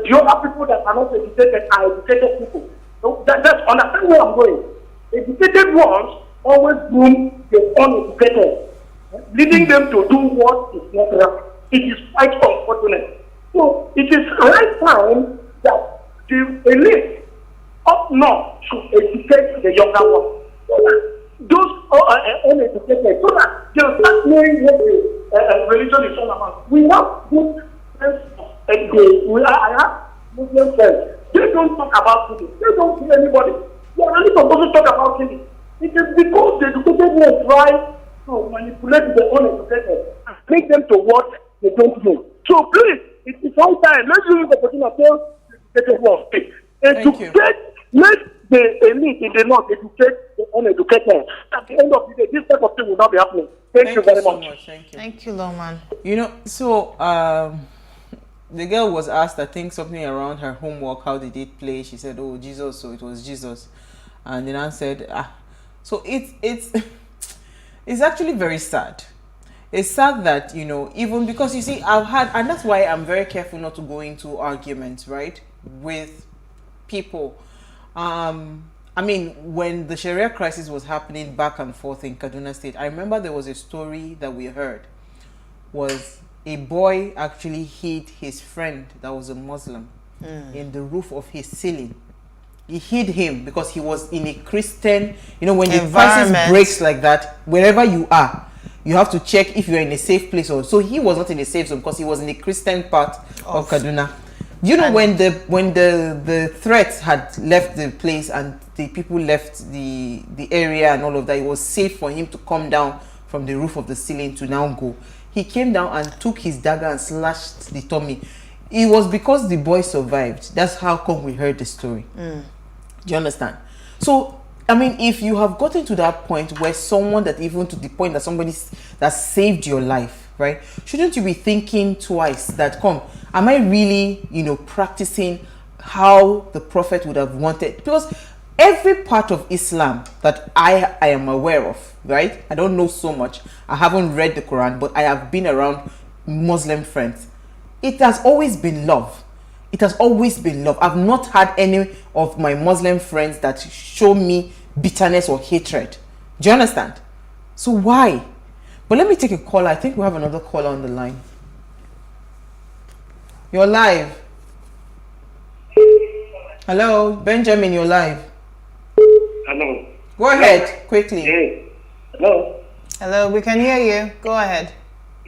the other people that are not educated are educated people. So that's understand where I'm going. Educated ones always groom the uneducated, leading them to do what is not right. It is quite unfortunate. So it is right time that the elite up north should educate the younger ones. So that those uneducated, so that they'll start knowing what the religion is all about. We have good friends. I have Muslim friends. They don't talk about killing. They don't kill anybody. They are only supposed to talk about killing. It is because the educated ones try to manipulate the uneducated and make them to what they don't know. So please, it is high time. Let's use the opportunity to tell the educated ones. Educate, let the elite in the north educate the uneducated. At the end of the day, this type of thing will not be happening. Thank you very much. Thank you, Loman. You know, so the girl was asked, I think, something around her homework. How did it play? She said, "Oh, Jesus." So it was Jesus, and then I said, So it's actually very sad. It's sad that, you know, even because you see, I've had, and that's why I'm very careful not to go into arguments, right, with people. I mean, when the Sharia crisis was happening back and forth in Kaduna State, I remember there was a story that we heard, was a boy actually hid his friend that was a Muslim in the roof of his ceiling. He hid him because he was in a Christian, you know, when the crisis breaks like that, wherever you are, you have to check if you're in a safe place. Or so he was not in a safe zone because he was in the Christian part of Kaduna. You know, when the threat had left the place and the people left the area and all of that, it was safe for him to come down from the roof of the ceiling to now go. He came down and took his dagger and slashed the tummy. It was because the boy survived. That's how come we heard the story. Do you understand? So, I mean, if you have gotten to that point where someone that even to the point that somebody that saved your life, right? Shouldn't you be thinking twice that, am I really, practicing how the Prophet would have wanted? Because every part of Islam that I am aware of, right? I don't know so much. I haven't read the Quran, but I have been around Muslim friends. It has always been love. It has always been love. I've not had any of my Muslim friends that show me bitterness or hatred. Do you understand? So why? But let me take a caller. I think we have another caller on the line. You're live. Hello, Benjamin, you're live. Hello. Go ahead, quickly. Yes. Hello. Hello, we can hear you. Go ahead.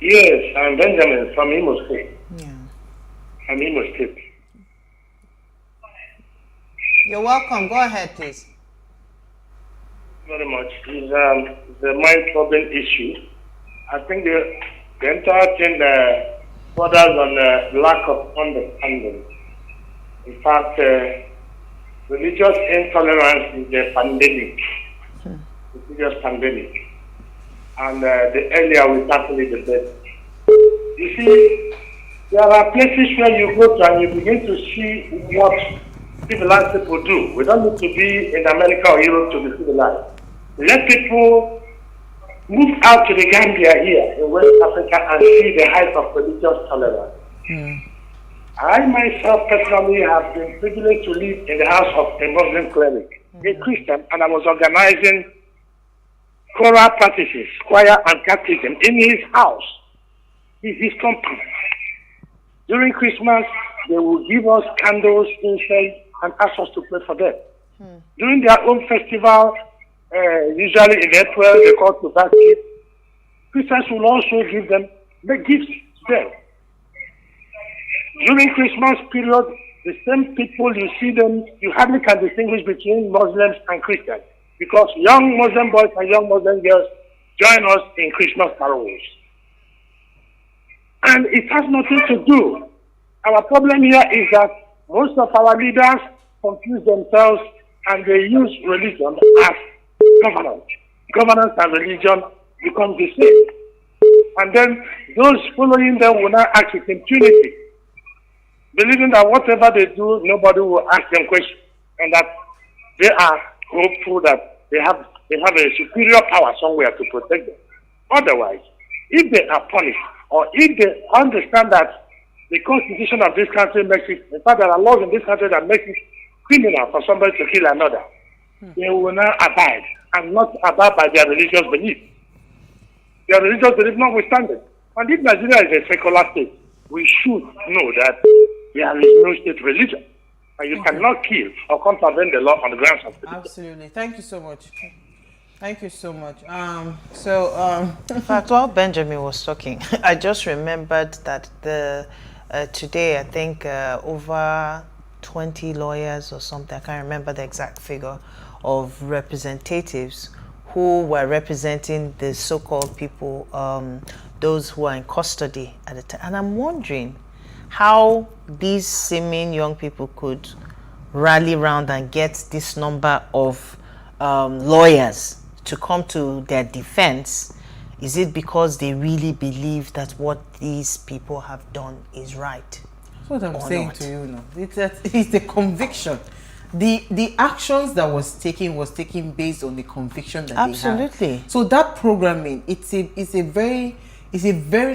Yes, I'm Benjamin from Imo State. From Imo State. You're welcome. Go ahead, please. Very much. It's a mind-troubling issue. I think the entire thing borders on lack of understanding. In fact, religious intolerance is a pandemic, a serious pandemic. And the earlier we tackle it, the better. You see, there are places where you go to and you begin to see what civilized people do. We don't need to be in America or Europe to be civilized. Let people move out to the Gambia here in West Africa and see the height of religious tolerance. I myself personally have been privileged to live in the house of a Muslim cleric, a Christian, and I was organizing choral practices, choir and catechism in his house, in his compound. During Christmas, they will give us candles, incense, and ask us to pray for them. During their own festival, usually in April, they call to basket. Christians will also give them the gifts to them. During Christmas period, the same people you see them, you hardly can distinguish between Muslims and Christians because young Muslim boys and young Muslim girls join us in Christmas carols. And it has nothing to do. Our problem here is that most of our leaders confuse themselves and they use religion as governance. Governance and religion become the same. And then those following them will not act with impunity, believing that whatever they do, nobody will ask them questions, and that they are hopeful that they have a superior power somewhere to protect them. Otherwise, if they are punished, or if they understand that the constitution of this country makes it, in fact, there are laws in this country that make it criminal for somebody to kill another, they will not abide, and not abide by their religious belief. Their religious belief notwithstanding. And if Nigeria is a secular state, we should know that there is no state religion. And you cannot kill or contravene the law on the grounds of religion. Absolutely. Thank you so much. Thank you so much. In fact, while Benjamin was talking, I just remembered that today, I think over 20 lawyers or something, I can't remember the exact figure, of representatives who were representing the so-called people, those who are in custody at the time. And I'm wondering how these seeming young people could rally around and get this number of lawyers to come to their defense. Is it because they really believe that what these people have done is right? That's what I'm saying to you now. It's the conviction. The actions that was taken based on the conviction that they have. Absolutely. So that programming, it's a very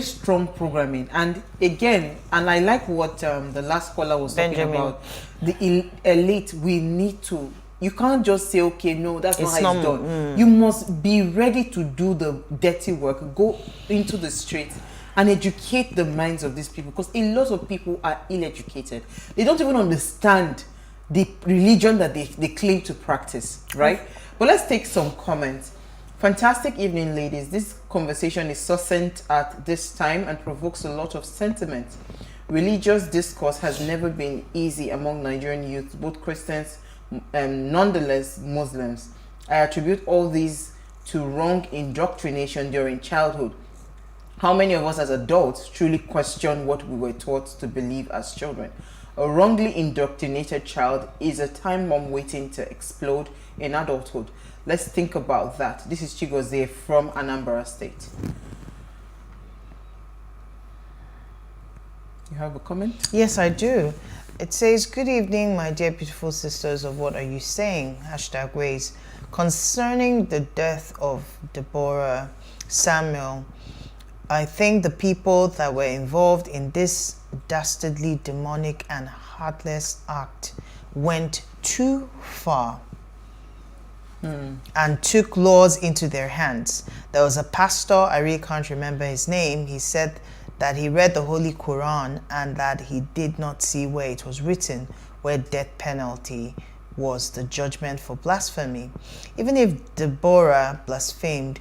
strong programming. And again, and I like what the last caller was talking about, the elite. We need to. You can't just say, okay, no, that's not how it's done. You must be ready to do the dirty work, go into the streets and educate the minds of these people, because a lot of people are ill-educated. They don't even understand the religion that they claim to practice, right? But let's take some comments. Fantastic evening, ladies. This conversation is succinct at this time and provokes a lot of sentiment. Religious discourse has never been easy among Nigerian youth, both Christians and nonetheless Muslims. I attribute all these to wrong indoctrination during childhood. How many of us as adults truly question what we were taught to believe as children? A wrongly indoctrinated child is a time bomb waiting to explode in adulthood. Let's think about that. This is Chigozie from Anambra State. You have a comment? Yes, I do. It says, good evening, my dear beautiful sisters of What Are You Saying? #Ways. Concerning the death of Deborah Samuel, I think the people that were involved in this dastardly, demonic, and heartless act went too far and took laws into their hands. There was a pastor, I really can't remember his name, he said that he read the Holy Quran and that he did not see where it was written where death penalty was the judgment for blasphemy. Even if Deborah blasphemed,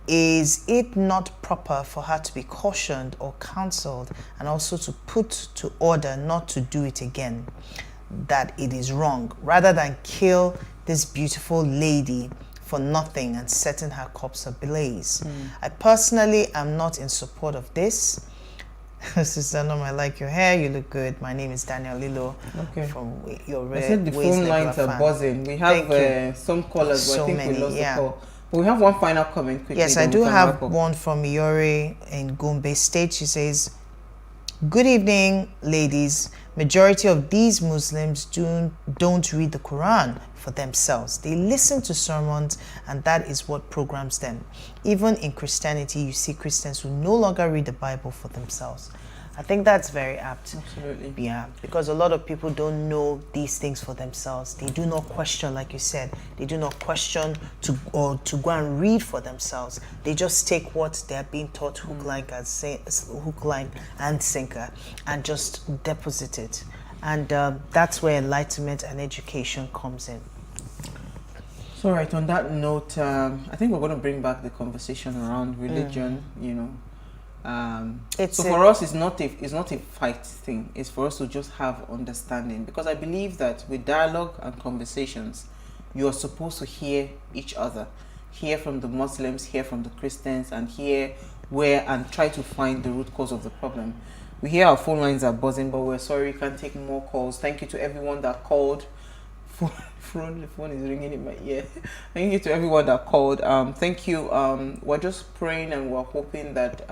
is it not proper for her to be cautioned or counseled and also to put to order not to do it again? That it is wrong, rather than kill this beautiful lady for nothing and setting her corpse ablaze. I personally am not in support of this. Sister Norma, I like your hair, you look good. My name is Daniel Lilo. Okay. From your I said the phone lines are buzzing. We have some callers, but I think we lost the call. But we have one final comment quickly. Yes, I do have one from Iori in Gombe State. She says, good evening, ladies. Majority of these Muslims don't read the Quran for themselves. They listen to sermons, and that is what programs them. Even in Christianity, you see Christians who no longer read the Bible for themselves. I think that's very apt. Absolutely. Yeah, because a lot of people don't know these things for themselves. They do not question, like you said. They do not question to go and read for themselves. They just take what they're being taught hook, line, and sinker, and just deposit it. And that's where enlightenment and education comes in. So, right, on that note, I think we're going to bring back the conversation around religion, so for us, it's not a fight thing. It's for us to just have understanding, because I believe that with dialogue and conversations, you are supposed to hear each other, hear from the Muslims, hear from the Christians, and hear and try to find the root cause of the problem. We hear our phone lines are buzzing, but we're sorry we can't take more calls. Thank you to everyone that called. The phone is ringing in my ear. Thank you to everyone that called. Thank you. We're just praying and we're hoping that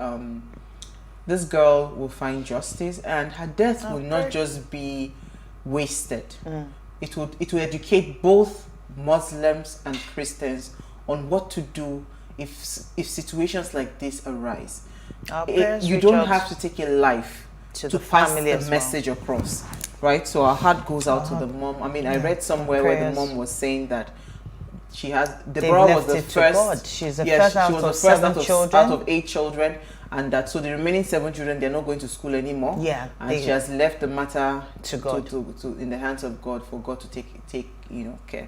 this girl will find justice and her death will not just be wasted. It will educate both Muslims and Christians on what to do if situations like this arise. You don't have to take a life to pass the message across. Right, so our heart goes out to the mom. I mean, I read somewhere where the mom was saying that Deborah was the first. She's the first out of 8 children, and that so the remaining 7 children, they're not going to school anymore. Yeah, and she has left the matter to God, to in the hands of God, for God to take care.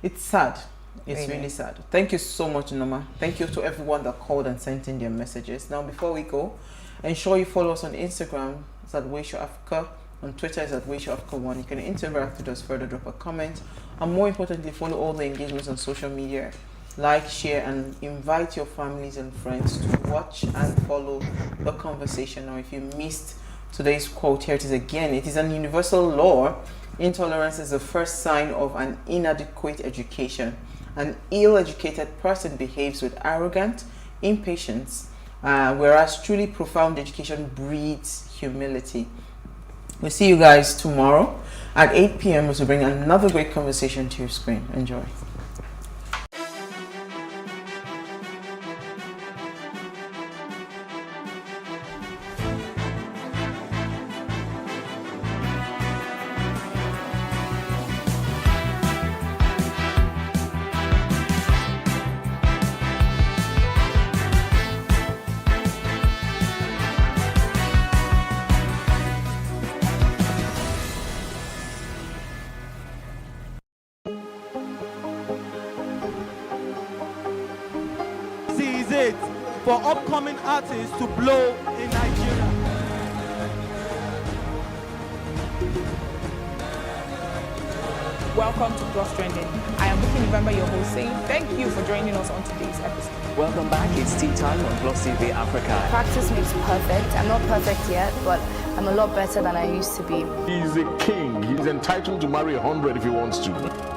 It's sad. It's really sad. Thank you so much, Norma. Thank you to everyone that called and sent in their messages. Now, before we go, ensure you follow us on Instagram. It's at Wayshow Africa. On Twitter is at Wayshow Africa 1. You can interact with us further, drop a comment, and more importantly, follow all the engagements on social media. Like, share, and invite your families and friends to watch and follow the conversation. Now, if you missed today's quote, here it is again. It is an universal law. Intolerance is the first sign of an inadequate education. An ill-educated person behaves with arrogance, impatience, whereas truly profound education breeds humility. We'll see you guys tomorrow at 8 p.m. to bring another great conversation to your screen. Enjoy. For upcoming artists to blow in Nigeria. Welcome to Plus Trending. I am Vicky November, your host, saying thank you for joining us on today's episode. Welcome back. It's tea time on Plus TV Africa. Practice makes perfect. I'm not perfect yet, but I'm a lot better than I used to be. He's a king. He's entitled to marry 100 if he wants to.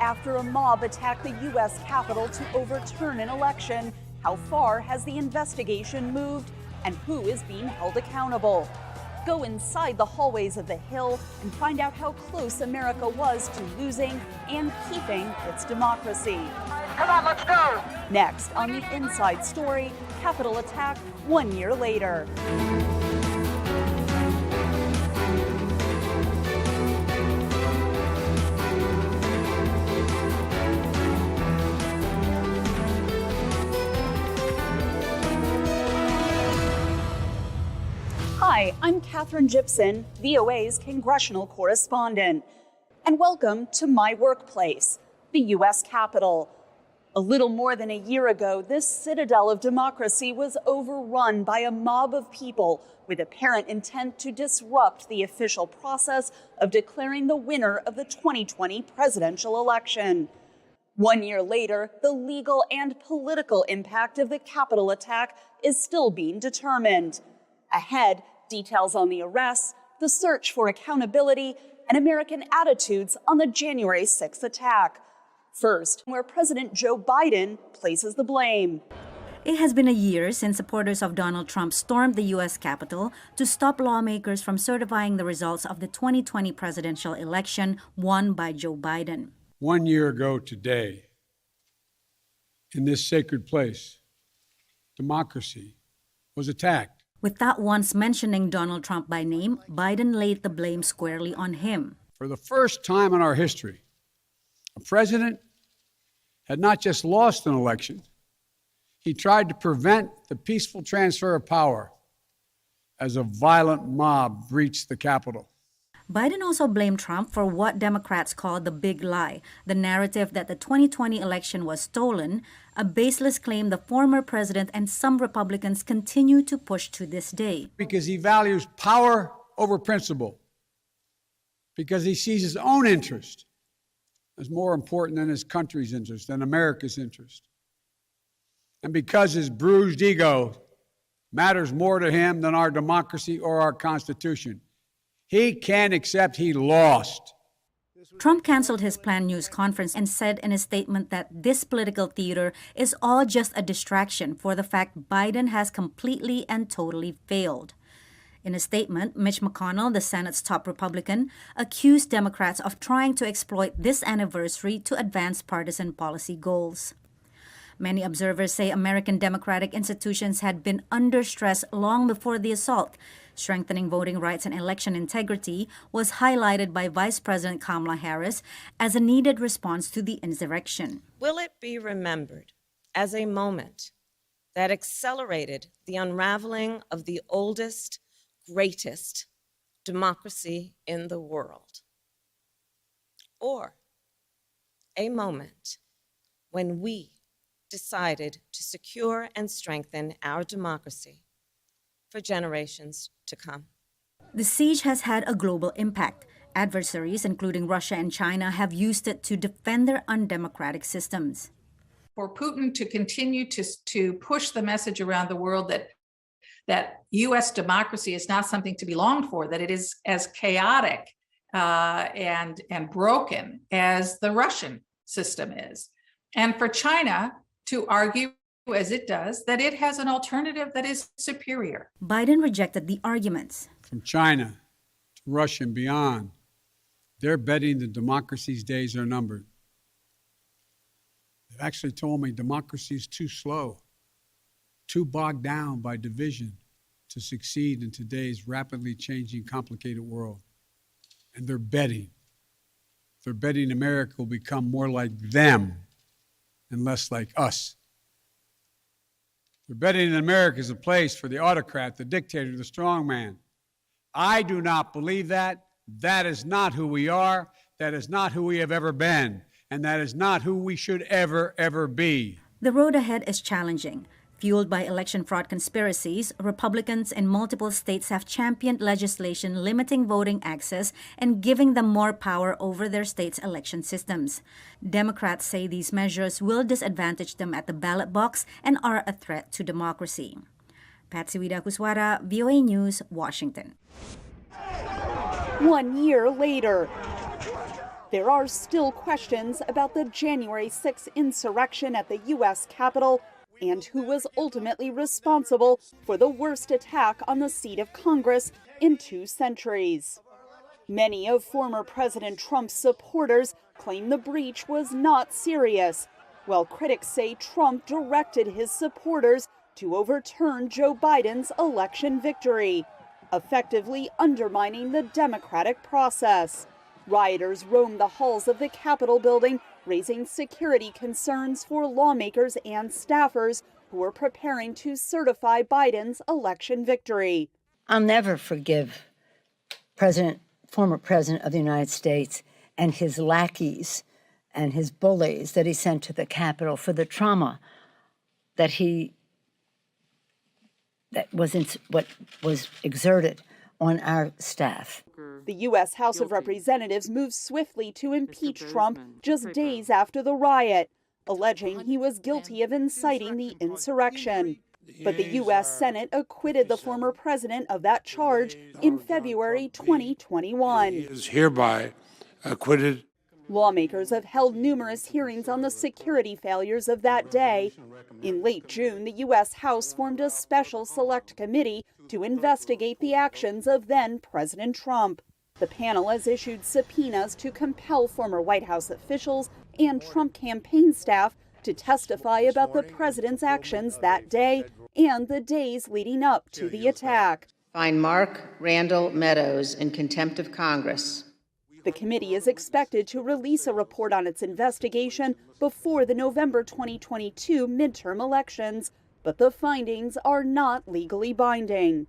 After a mob attacked the U.S. Capitol to overturn an election, how far has the investigation moved, and who is being held accountable? Go inside the hallways of the Hill and find out how close America was to losing and keeping its democracy. Come on, let's go! Next on The Inside Story, Capitol attack 1 year later. Hi, I'm Katherine Gibson, VOA's congressional correspondent, and welcome to my workplace, the U.S. Capitol. A little more than a year ago, this citadel of democracy was overrun by a mob of people with apparent intent to disrupt the official process of declaring the winner of the 2020 presidential election. 1 year later, the legal and political impact of the Capitol attack is still being determined. Ahead, details on the arrests, the search for accountability, and American attitudes on the January 6th attack. First, where President Joe Biden places the blame. It has been a year since supporters of Donald Trump stormed the U.S. Capitol to stop lawmakers from certifying the results of the 2020 presidential election won by Joe Biden. 1 year ago today, in this sacred place, democracy was attacked. Without once mentioning Donald Trump by name, Biden laid the blame squarely on him. For the first time in our history, a president had not just lost an election, he tried to prevent the peaceful transfer of power as a violent mob breached the Capitol. Biden also blamed Trump for what Democrats call the big lie, the narrative that the 2020 election was stolen, a baseless claim the former president and some Republicans continue to push to this day. Because he values power over principle, because he sees his own interest as more important than his country's interest, than America's interest, and because his bruised ego matters more to him than our democracy or our Constitution. He can't accept he lost. Trump canceled his planned news conference and said in a statement that this political theater is all just a distraction for the fact Biden has completely and totally failed. In a statement, Mitch McConnell, the Senate's top Republican, accused Democrats of trying to exploit this anniversary to advance partisan policy goals. Many observers say American democratic institutions had been under stress long before the assault. Strengthening voting rights and election integrity was highlighted by Vice President Kamala Harris as a needed response to the insurrection. Will it be remembered as a moment that accelerated the unraveling of the oldest, greatest democracy in the world? Or a moment when we decided to secure and strengthen our democracy for generations to come? The siege has had a global impact. Adversaries, including Russia and China, have used it to defend their undemocratic systems. For Putin to continue to push the message around the world that U.S. democracy is not something to be longed for, that it is as chaotic and broken as the Russian system is. And for China to argue, as it does, that it has an alternative that is superior. Biden rejected the arguments. From China to Russia and beyond, they're betting that democracy's days are numbered. They've actually told me democracy is too slow, too bogged down by division, to succeed in today's rapidly changing, complicated world. And they're betting. They're betting America will become more like them and less like us. They're betting that America is a place for the autocrat, the dictator, the strongman. I do not believe that. That is not who we are. That is not who we have ever been. And that is not who we should ever be. The road ahead is challenging. Fueled by election fraud conspiracies, Republicans in multiple states have championed legislation limiting voting access and giving them more power over their states' election systems. Democrats say these measures will disadvantage them at the ballot box and are a threat to democracy. Patsy Widakuswara, VOA News, Washington. 1 year later, there are still questions about the January 6th insurrection at the U.S. Capitol and who was ultimately responsible for the worst attack on the seat of Congress in 2 centuries. Many of former President Trump's supporters claim the breach was not serious, while critics say Trump directed his supporters to overturn Joe Biden's election victory, effectively undermining the democratic process. Rioters roamed the halls of the Capitol building, raising security concerns for lawmakers and staffers who were preparing to certify Biden's election victory. I'll never forgive former President of the United States and his lackeys and his bullies that he sent to the Capitol for the trauma that was exerted on our staff. The U.S. House of Representatives moved swiftly to impeach Trump just days after the riot, alleging he was guilty of inciting the insurrection. But the U.S. Senate acquitted the former president of that charge in February 2021. He is hereby acquitted. Lawmakers have held numerous hearings on the security failures of that day. In late June, the U.S. House formed a special select committee to investigate the actions of then-President Trump. The panel has issued subpoenas to compel former White House officials and Trump campaign staff to testify about the president's actions that day and the days leading up to the attack. Find Mark Randall Meadows in contempt of Congress. The committee is expected to release a report on its investigation before the November 2022 midterm elections, but the findings are not legally binding.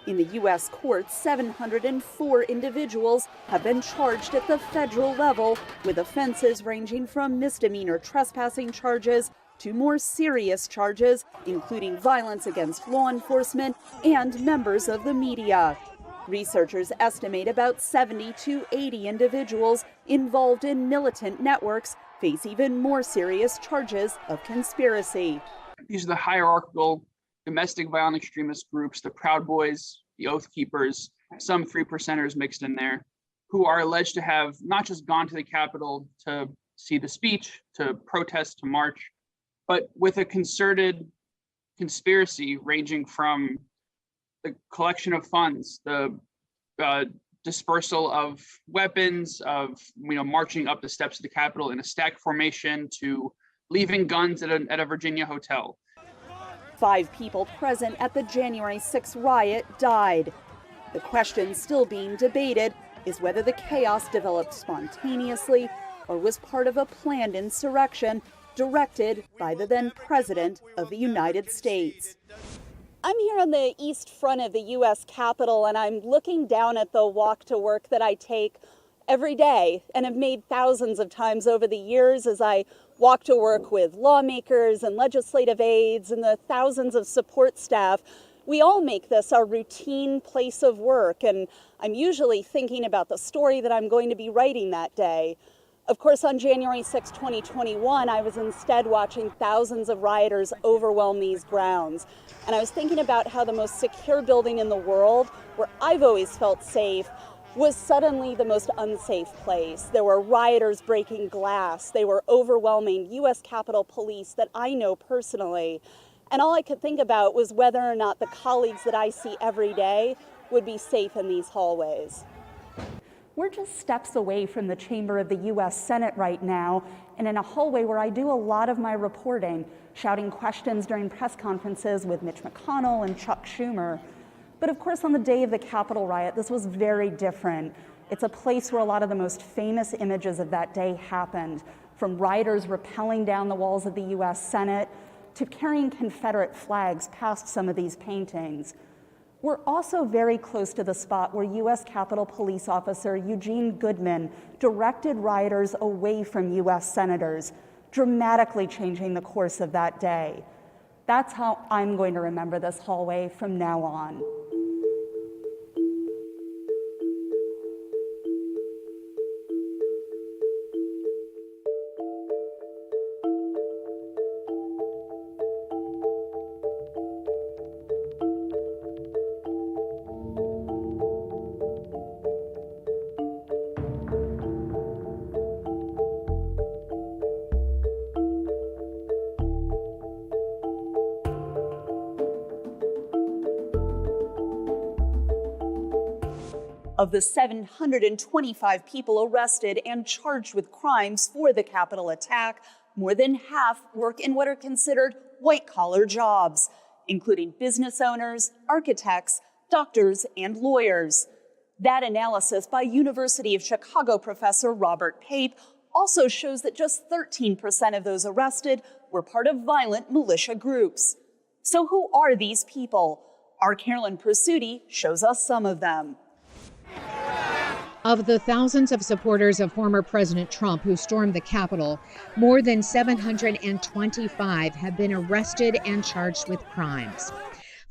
In the U.S. courts, 704 individuals have been charged at the federal level with offenses ranging from misdemeanor trespassing charges to more serious charges, including violence against law enforcement and members of the media. Researchers estimate about 70 to 80 individuals involved in militant networks face even more serious charges of conspiracy. These are the hierarchical domestic violent extremist groups, the Proud Boys, the Oath Keepers, some 3%ers mixed in there, who are alleged to have not just gone to the Capitol to see the speech, to protest, to march, but with a concerted conspiracy ranging from the collection of funds, the dispersal of weapons, of marching up the steps of the Capitol in a stack formation, to leaving guns at a Virginia hotel. 5 people present at the January 6th riot died. The question still being debated is whether the chaos developed spontaneously or was part of a planned insurrection directed by the then President of the United States. I'm here on the east front of the U.S. Capitol, and I'm looking down at the walk to work that I take every day and have made thousands of times over the years as I walk to work with lawmakers and legislative aides and the thousands of support staff. We all make this our routine place of work, and I'm usually thinking about the story that I'm going to be writing that day. Of course, on January 6, 2021, I was instead watching thousands of rioters overwhelm these grounds. And I was thinking about how the most secure building in the world, where I've always felt safe, was suddenly the most unsafe place. There were rioters breaking glass. They were overwhelming U.S. Capitol Police that I know personally. And all I could think about was whether or not the colleagues that I see every day would be safe in these hallways. We're just steps away from the chamber of the US Senate right now, and in a hallway where I do a lot of my reporting, shouting questions during press conferences with Mitch McConnell and Chuck Schumer. But of course, on the day of the Capitol riot, this was very different. It's a place where a lot of the most famous images of that day happened, from rioters rappelling down the walls of the US Senate to carrying Confederate flags past some of these paintings. We're also very close to the spot where US Capitol Police Officer Eugene Goodman directed rioters away from US senators, dramatically changing the course of that day. That's how I'm going to remember this hallway from now on. Of the 725 people arrested and charged with crimes for the Capitol attack, more than half work in what are considered white-collar jobs, including business owners, architects, doctors, and lawyers. That analysis by University of Chicago professor Robert Pape also shows that just 13% of those arrested were part of violent militia groups. So who are these people? Our Carolyn Presutti shows us some of them. Of the thousands of supporters of former President Trump who stormed the Capitol, more than 725 have been arrested and charged with crimes.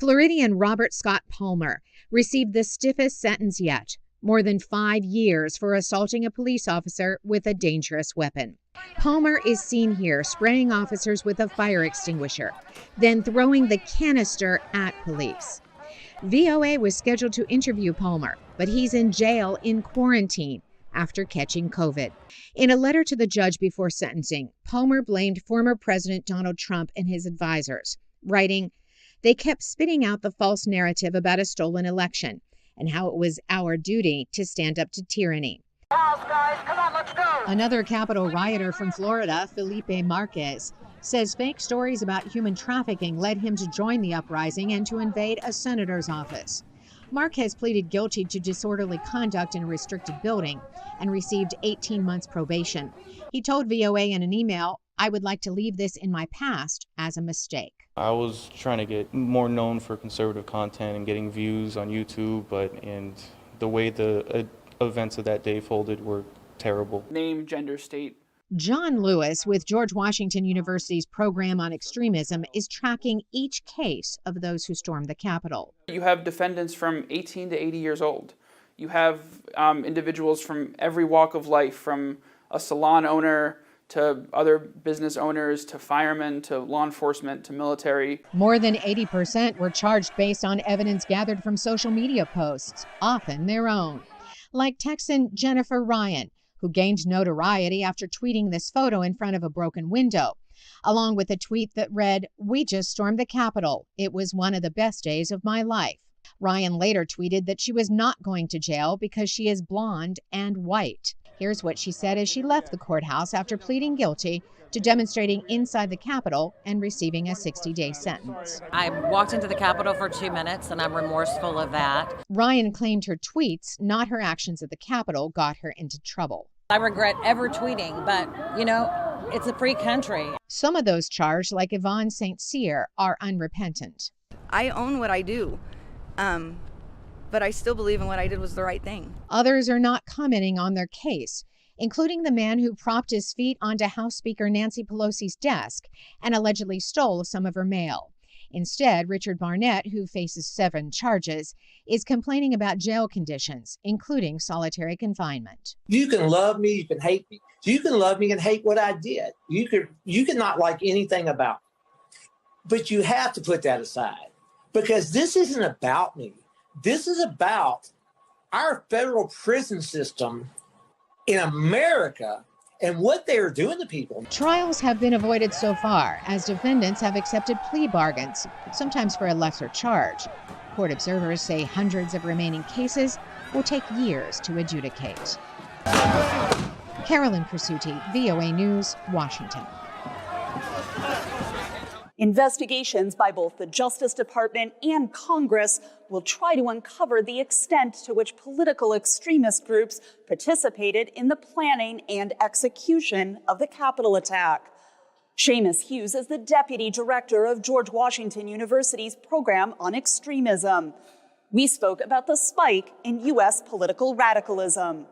Floridian Robert Scott Palmer received the stiffest sentence yet, more than 5 years for assaulting a police officer with a dangerous weapon. Palmer is seen here spraying officers with a fire extinguisher, then throwing the canister at police. VOA was scheduled to interview Palmer, but he's in jail in quarantine after catching COVID. In a letter to the judge before sentencing, Palmer blamed former President Donald Trump and his advisors, writing, "They kept spitting out the false narrative about a stolen election and how it was our duty to stand up to tyranny." Another Capitol rioter from Florida, Felipe Marquez, says fake stories about human trafficking led him to join the uprising and to invade a senator's office. Marquez pleaded guilty to disorderly conduct in a restricted building and received 18 months probation. He told VOA in an email, "I would like to leave this in my past as a mistake." I was trying to get more known for conservative content and getting views on YouTube, and the way the events of that day folded were terrible. Name, gender, state. John Lewis with George Washington University's program on extremism is tracking each case of those who stormed the Capitol. You have defendants from 18 to 80 years old. You have individuals from every walk of life, from a salon owner to other business owners to firemen to law enforcement to military. More than 80% were charged based on evidence gathered from social media posts, often their own. Like Texan Jennifer Ryan, who gained notoriety after tweeting this photo in front of a broken window, along with a tweet that read, "We just stormed the Capitol. It was one of the best days of my life." Ryan later tweeted that she was not going to jail because she is blonde and white. Here's what she said as she left the courthouse after pleading guilty to demonstrating inside the Capitol and receiving a 60-day sentence. I walked into the Capitol for 2 minutes, and I'm remorseful of that. Ryan claimed her tweets, not her actions at the Capitol, got her into trouble. I regret ever tweeting, but, it's a free country. Some of those charged, like Yvonne St. Cyr, are unrepentant. I own what I do, but I still believe in what I did was the right thing. Others are not commenting on their case, including the man who propped his feet onto House Speaker Nancy Pelosi's desk and allegedly stole some of her mail. Instead, Richard Barnett, who faces 7 charges, is complaining about jail conditions, including solitary confinement. You can love me, you can hate me. You can love me and hate what I did. You can not like anything about me. But you have to put that aside, because this isn't about me. This is about our federal prison system in America and what they're doing to people. Trials have been avoided so far, as defendants have accepted plea bargains, sometimes for a lesser charge. Court observers say hundreds of remaining cases will take years to adjudicate. Carolyn Persutti, VOA News, Washington. Investigations by both the Justice Department and Congress will try to uncover the extent to which political extremist groups participated in the planning and execution of the Capitol attack. Seamus Hughes is the deputy director of George Washington University's program on extremism. We spoke about the spike in U.S. political radicalism.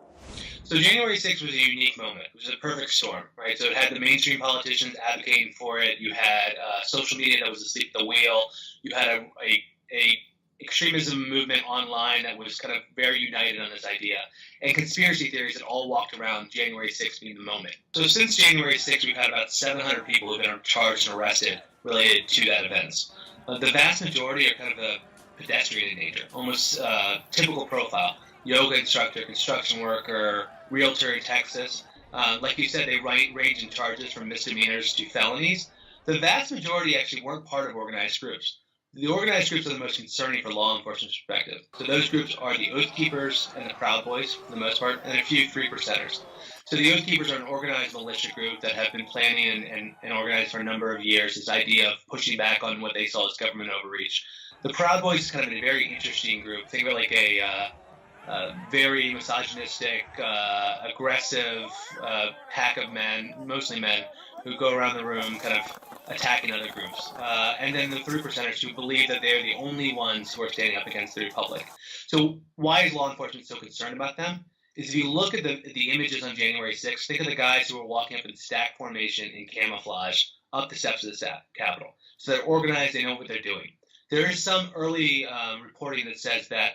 So January 6th was a unique moment. It was a perfect storm, right? So it had the mainstream politicians advocating for it. You had social media that was asleep at the wheel. You had a extremism movement online that was kind of very united on this idea. And conspiracy theories that all walked around January 6th being the moment. So since January 6th, we've had about 700 people who've been charged and arrested related to that event. The vast majority are kind of a pedestrian in nature, almost typical profile. Yoga instructor, construction worker, realtor in Texas. Like you said, they range in charges from misdemeanors to felonies. The vast majority actually weren't part of organized groups. The organized groups are the most concerning for law enforcement perspective. So those groups are the Oath Keepers and the Proud Boys, for the most part, and a few 3%ers. So the Oath Keepers are an organized militia group that have been planning and organized for a number of years, this idea of pushing back on what they saw as government overreach. The Proud Boys is kind of a very interesting group. Think of it like a very misogynistic, aggressive pack of men, mostly men, who go around the room kind of attacking other groups. And then the 3%ers who believe that they're the only ones who are standing up against the Republic. So why is law enforcement so concerned about them? Is if you look at the images on January 6th, think of the guys who were walking up in stack formation in camouflage up the steps of the Capitol. So they're organized, they know what they're doing. There is some early reporting that says that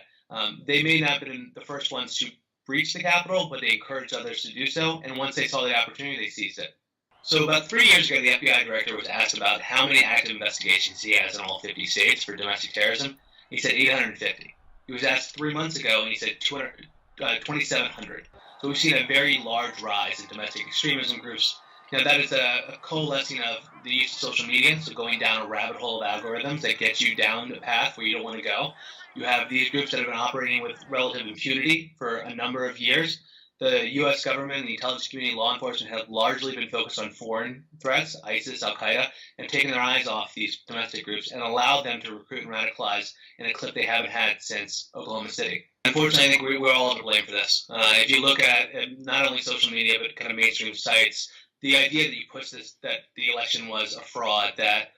they may not have been the first ones to breach the Capitol, but they encouraged others to do so. And once they saw the opportunity, they seized it. So about 3 years ago, the FBI director was asked about how many active investigations he has in all 50 states for domestic terrorism. He said 850. He was asked 3 months ago, and he said 2,700. So we've seen a very large rise in domestic extremism groups. Now, that is a coalescing of the use of social media, so going down a rabbit hole of algorithms that get you down the path where you don't want to go. You have these groups that have been operating with relative impunity for a number of years. The U.S. government, the intelligence community, law enforcement have largely been focused on foreign threats, ISIS, Al-Qaeda, and taken their eyes off these domestic groups and allowed them to recruit and radicalize in a clip they haven't had since Oklahoma City. Unfortunately, I think we're all to blame for this. If you look at not only social media, but kind of mainstream sites, the idea that you push this, that the election was a fraud, that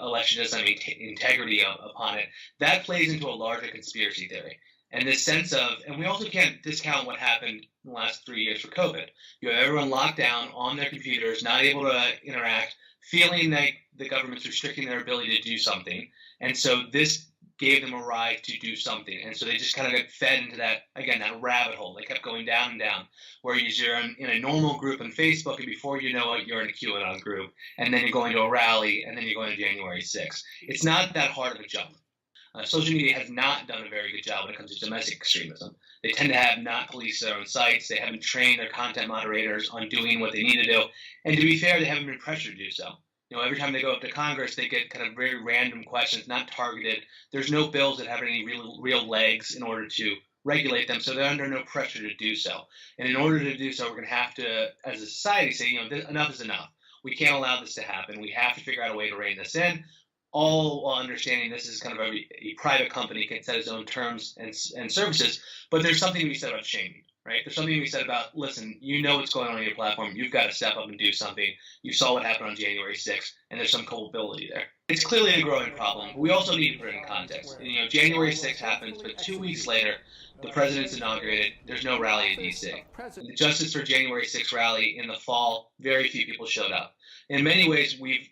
election doesn't have integrity upon it, that plays into a larger conspiracy theory. And this sense of, and we also can't discount what happened in the last 3 years for COVID. You have everyone locked down on their computers, not able to interact, feeling like the government's restricting their ability to do something. And so this gave them a ride to do something. And so they just kind of got fed into that, again, that rabbit hole. They kept going down and down, where you're in a normal group on Facebook, and before you know it, you're in a QAnon group. And then you're going to a rally, and then you're going to January 6th. It's not that hard of a jump. Social media has not done a very good job when it comes to domestic extremism. They tend to have not policed their own sites. They haven't trained their content moderators on doing what they need to do. And to be fair, they haven't been pressured to do so. You know, every time they go up to Congress, they get kind of very random questions, not targeted. There's no bills that have any real legs in order to regulate them, so they're under no pressure to do so. And in order to do so, we're going to have to, as a society, say, enough is enough. We can't allow this to happen. We have to figure out a way to rein this in, all while understanding this is kind of a private company can set its own terms and services, but there's something to be said about shaming. Right? There's something to be said about, listen, you know what's going on your platform. You've got to step up and do something. You saw what happened on January 6th, and there's some culpability there. It's clearly a growing problem. We also need to put it in context. And, January 6th happens, but 2 weeks later, the president's inaugurated. There's no rally in D.C. The Justice for January 6th rally in the fall, very few people showed up. In many ways, we've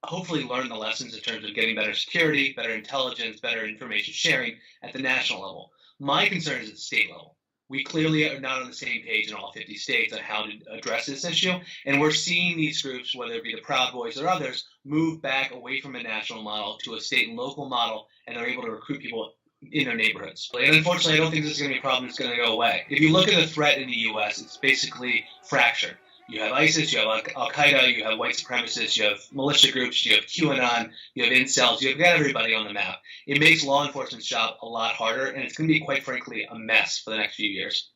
hopefully learned the lessons in terms of getting better security, better intelligence, better information sharing at the national level. My concern is at the state level. We clearly are not on the same page in all 50 states on how to address this issue. And we're seeing these groups, whether it be the Proud Boys or others, move back away from a national model to a state and local model, and they're able to recruit people in their neighborhoods. And unfortunately, I don't think this is going to be a problem that's going to go away. If you look at the threat in the U.S., it's basically fractured. You have ISIS, you have Al Qaeda, you have white supremacists, you have militia groups, you have QAnon, you have incels, you've got everybody on the map. It makes law enforcement's job a lot harder, and it's going to be, quite frankly, a mess for the next few years.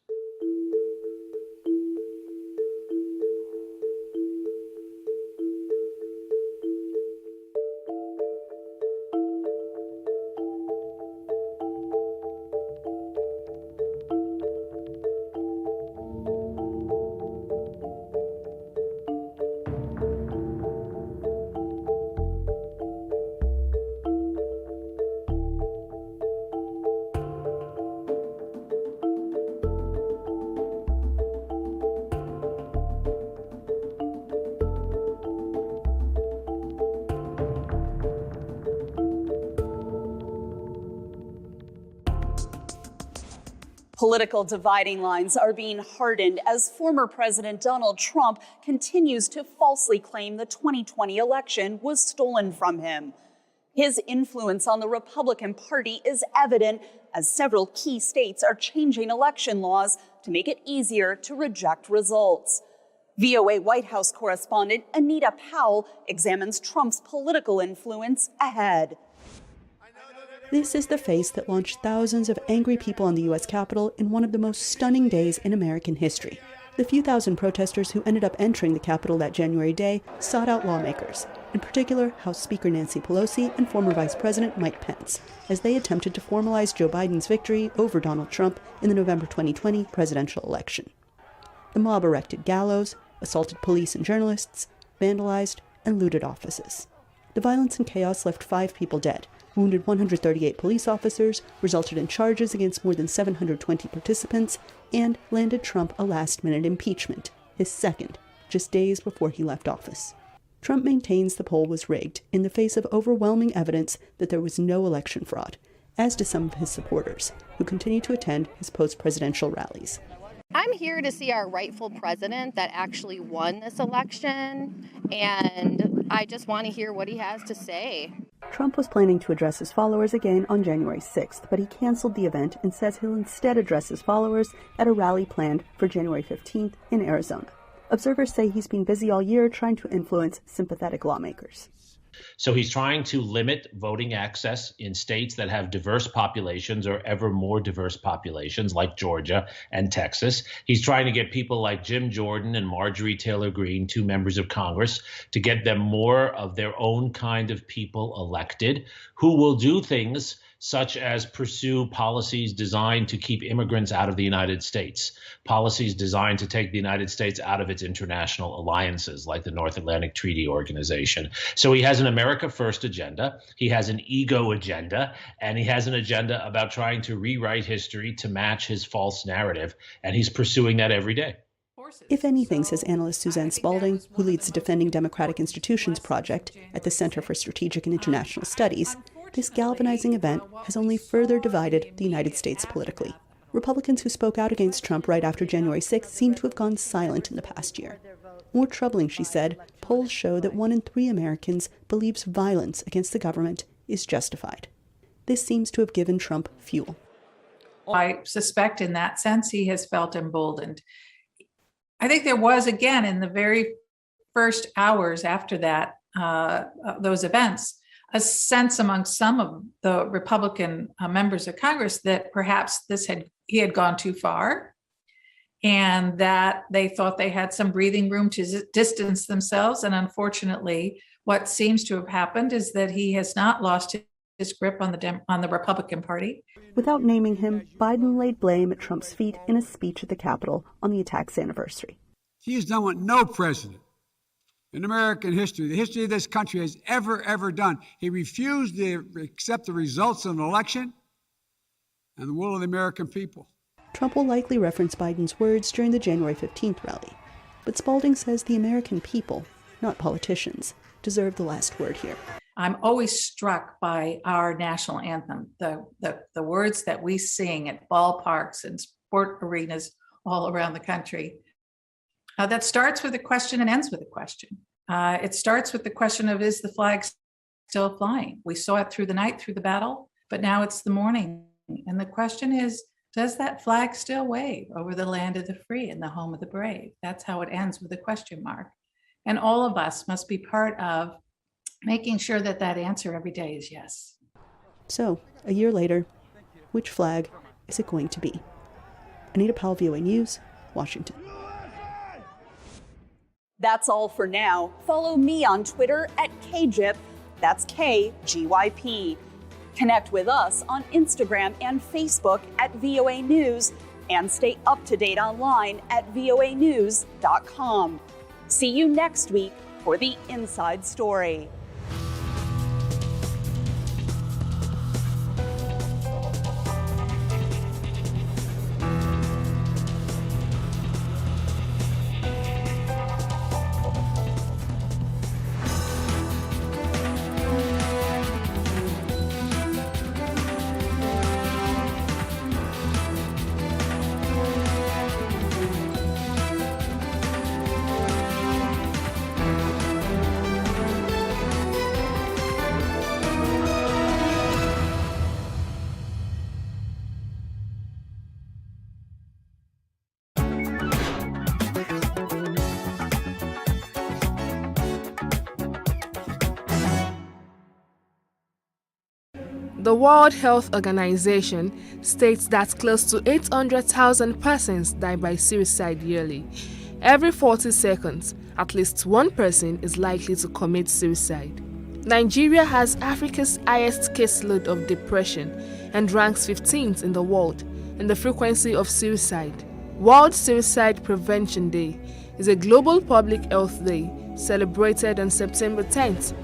Political dividing lines are being hardened as former President Donald Trump continues to falsely claim the 2020 election was stolen from him. His influence on the Republican Party is evident as several key states are changing election laws to make it easier to reject results. VOA White House correspondent Anita Powell examines Trump's political influence ahead. This is the face that launched thousands of angry people on the U.S. Capitol in one of the most stunning days in American history. The few thousand protesters who ended up entering the Capitol that January day sought out lawmakers, in particular House Speaker Nancy Pelosi and former Vice President Mike Pence, as they attempted to formalize Joe Biden's victory over Donald Trump in the November 2020 presidential election. The mob erected gallows, assaulted police and journalists, vandalized, and looted offices. The violence and chaos left 5 people dead, wounded 138 police officers, resulted in charges against more than 720 participants, and landed Trump a last-minute impeachment, his second, just days before he left office. Trump maintains the poll was rigged in the face of overwhelming evidence that there was no election fraud, as do some of his supporters, who continue to attend his post-presidential rallies. I'm here to see our rightful president that actually won this election, and I just want to hear what he has to say. Trump was planning to address his followers again on January 6th, but he canceled the event and says he'll instead address his followers at a rally planned for January 15th in Arizona. Observers say he's been busy all year trying to influence sympathetic lawmakers. So he's trying to limit voting access in states that have diverse populations or ever more diverse populations like Georgia and Texas. He's trying to get people like Jim Jordan and Marjorie Taylor Greene, 2 members of Congress, to get them more of their own kind of people elected who will do things such as pursue policies designed to keep immigrants out of the United States, policies designed to take the United States out of its international alliances like the North Atlantic Treaty Organization. So he has an America First agenda, he has an ego agenda, and he has an agenda about trying to rewrite history to match his false narrative, and he's pursuing that every day. If anything, says analyst Suzanne Spalding, who leads the Defending Democratic Institutions project at the Center for Strategic and International Studies, this galvanizing event has only further divided the United States politically. Republicans who spoke out against Trump right after January 6th seem to have gone silent in the past year. More troubling, she said, polls show that 1 in 3 Americans believes violence against the government is justified. This seems to have given Trump fuel. I suspect in that sense he has felt emboldened. I think there was, again, in the very first hours after that, those events, a sense among some of the Republican members of Congress that perhaps he had gone too far, and that they thought they had some breathing room to distance themselves. And unfortunately, what seems to have happened is that he has not lost his grip on the Republican Party. Without naming him, Biden laid blame at Trump's feet in a speech at the Capitol on the attack's anniversary. He has done what no president in American history, the history of this country, has ever done. He refused to accept the results of an election and the will of the American people. Trump will likely reference Biden's words during the January 15th rally. But Spalding says the American people, not politicians, deserve the last word here. I'm always struck by our national anthem, the words that we sing at ballparks and sport arenas all around the country. That starts with a question and ends with a question. It starts with the question of, is the flag still flying? We saw it through the night, through the battle, but now it's the morning. And the question is, does that flag still wave over the land of the free and the home of the brave? That's how it ends, with a question mark. And all of us must be part of making sure that that answer every day is yes. So, a year later, which flag is it going to be? Anita Powell, VOA News, Washington. That's all for now. Follow me on Twitter at KGYP. That's KGYP. Connect with us on Instagram and Facebook at VOA News, and stay up to date online at voanews.com. See you next week for the Inside Story. The World Health Organization states that close to 800,000 persons die by suicide yearly. Every 40 seconds, at least one person is likely to commit suicide. Nigeria has Africa's highest caseload of depression and ranks 15th in the world in the frequency of suicide. World Suicide Prevention Day is a global public health day celebrated on September 10th,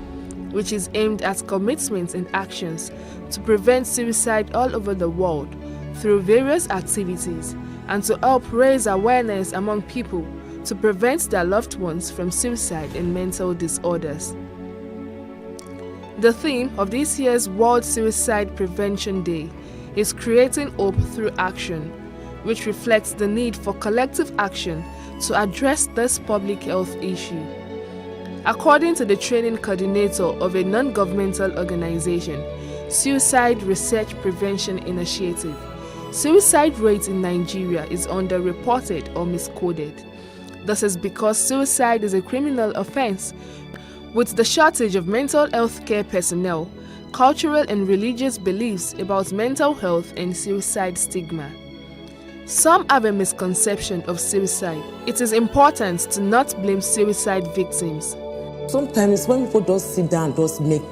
which is aimed at commitments and actions to prevent suicide all over the world through various activities and to help raise awareness among people to prevent their loved ones from suicide and mental disorders. The theme of this year's World Suicide Prevention Day is Creating Hope Through Action, which reflects the need for collective action to address this public health issue. According to the training coordinator of a non-governmental organization, Suicide Research Prevention Initiative, suicide rate in Nigeria is underreported or miscoded. This is because suicide is a criminal offense. With the shortage of mental health care personnel, cultural and religious beliefs about mental health and suicide stigma. Some have a misconception of suicide. It is important to not blame suicide victims. Sometimes when people just sit down and just make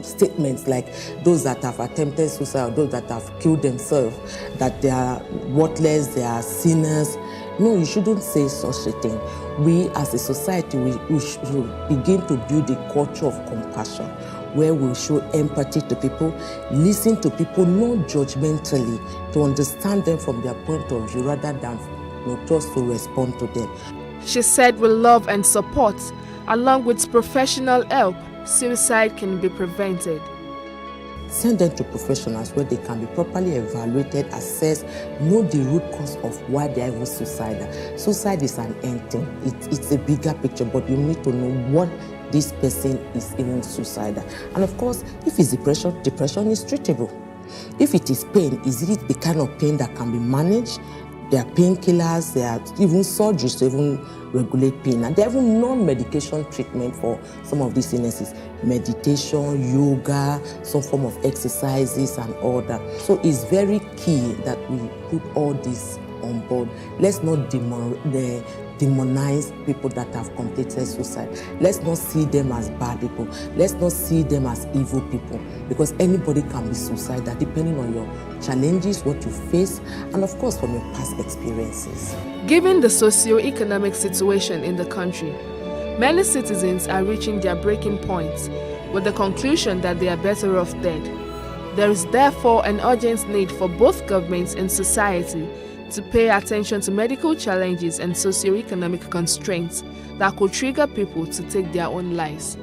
statements like those that have attempted suicide or those that have killed themselves, that they are worthless, they are sinners. No, you shouldn't say such a thing. We as a society, we should begin to build a culture of compassion where we show empathy to people, listen to people non-judgmentally, to understand them from their point of view rather than just to respond to them. She said with love and support, along with professional help, suicide can be prevented. Send them to professionals where they can be properly evaluated, assessed, know the root cause of why they are even suicidal. Suicide is an end thing. It's a bigger picture, but you need to know what this person is even suicidal. And of course, if it's depression is treatable. If it is pain, is it the kind of pain that can be managed? There are painkillers, there are even surgeries to even regulate pain, and there are even non-medication treatment for some of these illnesses. Meditation, yoga, some form of exercises and all that. So it's very key that we put all this on board. Let's not demonize people that have completed suicide. Let's not see them as bad people. Let's not see them as evil people, because anybody can be suicidal depending on your challenges, what you face, and of course from your past experiences. Given the socio-economic situation in the country, many citizens are reaching their breaking points with the conclusion that they are better off dead. There is therefore an urgent need for both governments and society to pay attention to medical challenges and socio-economic constraints that could trigger people to take their own lives.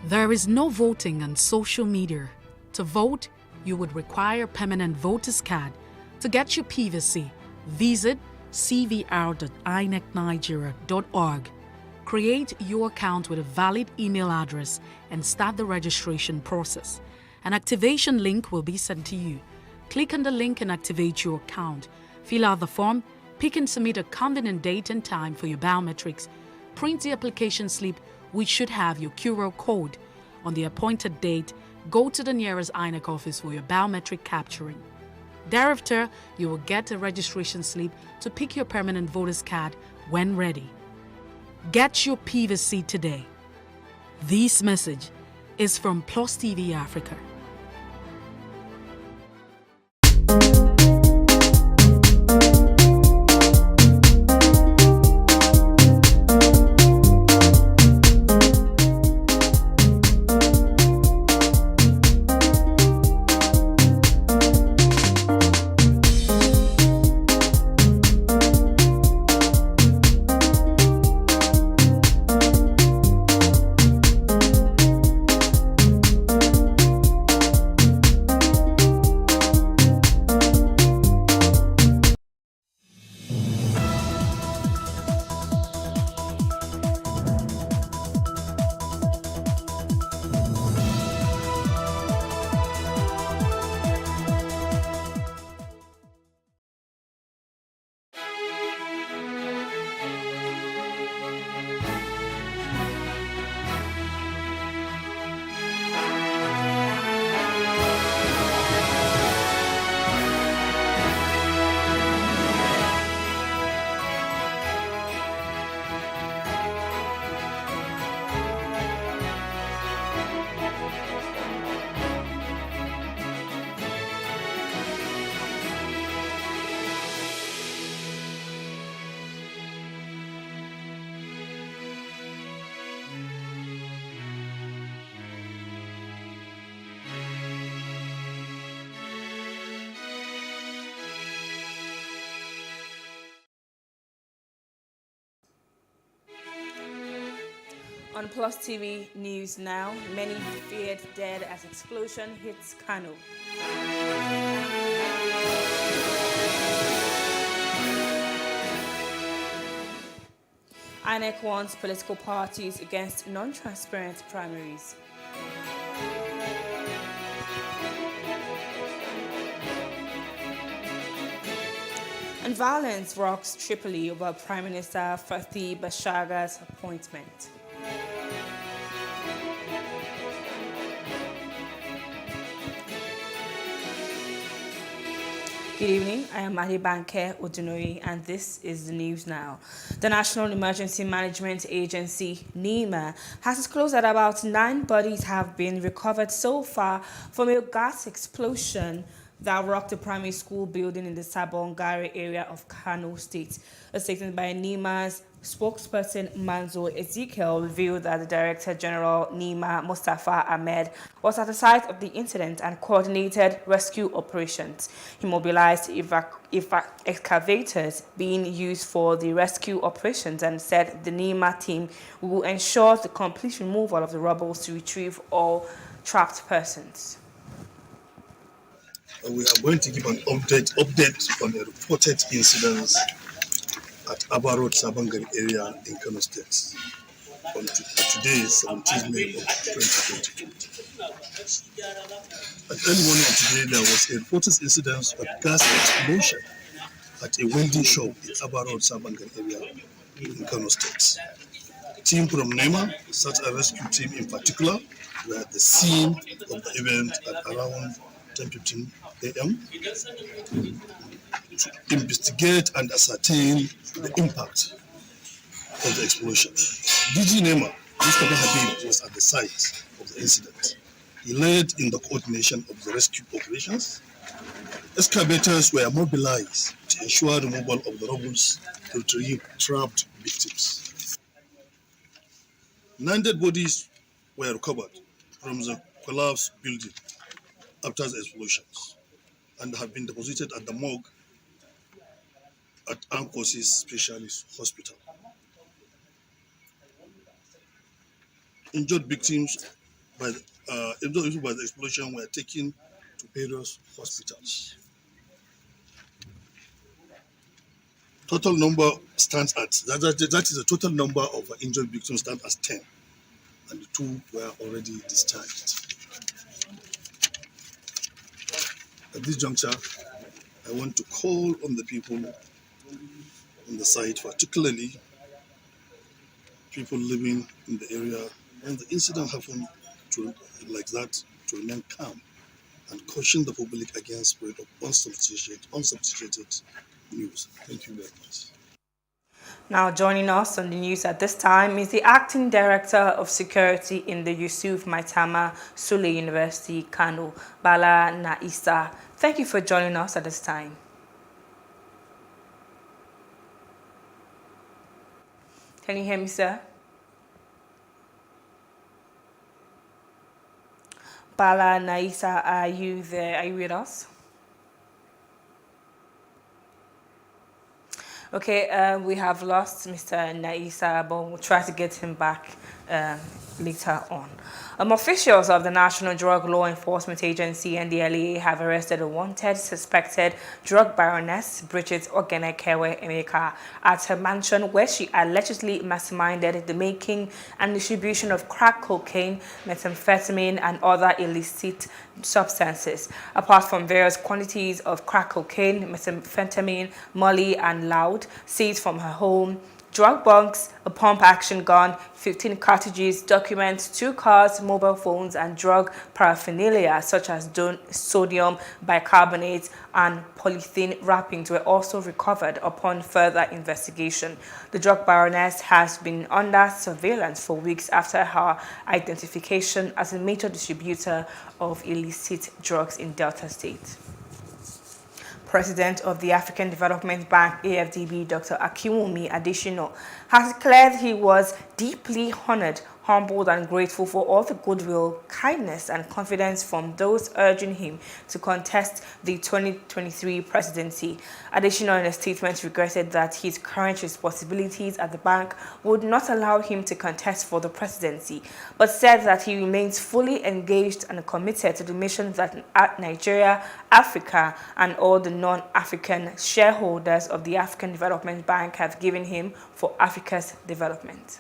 There is no voting on social media. To vote, you would require a permanent voter's card. To get your PVC, visit cvr.inecnigeria.org. Create your account with a valid email address and start the registration process. An activation link will be sent to you. Click on the link and activate your account. Fill out the form, pick and submit a convenient date and time for your biometrics. Print the application slip, which should have your QR code. On the appointed date, go to the nearest INEC office for your biometric capturing. Thereafter, you will get a registration slip to pick your permanent voter's card when ready. Get your PVC today. This message is from Plus TV Africa. On Plus TV News Now, many feared dead as explosion hits Kano. INEC warns political parties against non-transparent primaries. And violence rocks Tripoli over Prime Minister Fathi Bashagha's appointment. Good evening, I am Adebanke Odunori and this is the news now. The National Emergency Management Agency, NEMA, has disclosed that about 9 bodies have been recovered so far from a gas explosion that rocked a primary school building in the Sabongari area of Kano State. A statement by NEMA's spokesperson Manzo Ezekiel revealed that the Director General NEMA, Mustafa Ahmed, was at the site of the incident and coordinated rescue operations. He mobilized excavators being used for the rescue operations and said the NEMA team will ensure the complete removal of the rubble to retrieve all trapped persons. We are going to give an update on the reported incidents at Aba Road, Sabongari area in Kano State on today, 17th May of 2022. At early morning of today, there was a reported incident of gas explosion at a welding shop in Aba Road, Sabongari area in Kano State. Team from NEMA, such a rescue team in particular, were at the scene of the event at around 10:15 a.m. to investigate and ascertain the impact of the explosion. DG NEMA, Mustafa Habib, was at the site of the incident. He led in the coordination of the rescue operations. Excavators were mobilized to ensure removal of the rubble to retrieve trapped victims. 9 dead bodies were recovered from the collapsed building after the explosions and have been deposited at the morgue at Armed Forces Specialist Hospital. Injured victims by the explosion were taken to various hospitals. Total number stands at, that is the total number of injured victims stands as 10, and the 2 were already discharged. At this juncture, I want to call on the people on the site, particularly people living in the area when the incident happened like that, to remain calm and caution the public against spread of unsubstantiated news. Thank you very much. Now joining us on the news at this time is the Acting Director of Security in the Yusuf Maitama Sule University, Kano, Bala Naisa. Thank you for joining us at this time. Can you hear me, sir? Bala Naisa, are you there? Are you with us? Okay, we have lost Mr. Naisa, but we'll try to get him back later on. Officials of the National Drug Law Enforcement Agency, NDLEA, have arrested a wanted suspected drug baroness, Bridget Ogenekewe Emeka, at her mansion where she allegedly masterminded the making and distribution of crack cocaine, methamphetamine, and other illicit substances. Apart from various quantities of crack cocaine, methamphetamine, molly, and loud seized from her home, drug bunks, a pump-action gun, 15 cartridges, documents, 2 cars, mobile phones, and drug paraphernalia such as sodium bicarbonate and polythene wrappings were also recovered upon further investigation. The drug baroness has been under surveillance for weeks after her identification as a major distributor of illicit drugs in Delta State. President of the African Development Bank, AFDB, Dr. Akinwumi Adesina, has declared he was deeply honored, humbled, and grateful for all the goodwill, kindness, and confidence from those urging him to contest the 2023 presidency. Adesina, in a statement, regretted that his current responsibilities at the bank would not allow him to contest for the presidency, but said that he remains fully engaged and committed to the mission that Nigeria, Africa, and all the non-African shareholders of the African Development Bank have given him for Africa's development.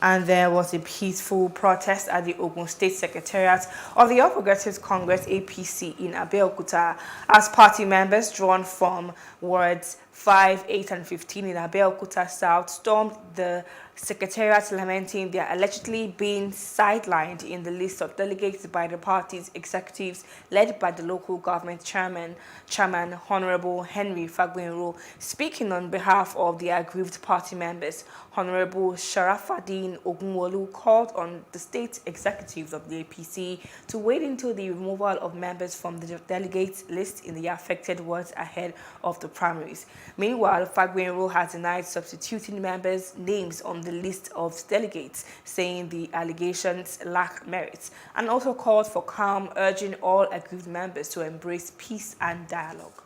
And there was a peaceful protest at the Ogun State Secretariat of the All Progressives Congress APC in Abeokuta as party members drawn from wards 5, 8, and 15 in Abeokuta South stormed the Secretariat, lamenting their allegedly being sidelined in the list of delegates by the party's executives led by the local government chairman Honorable Henry Fagbinro. Speaking on behalf of the aggrieved party members, Honorable Sharafaddin Ogunwolu called on the state executives of the APC to wait until the removal of members from the delegates list in the affected wards ahead of the primaries. Meanwhile, Fagbinro has denied substituting members' names on the list of delegates, saying the allegations lack merit, and also called for calm, urging all aggrieved members to embrace peace and dialogue.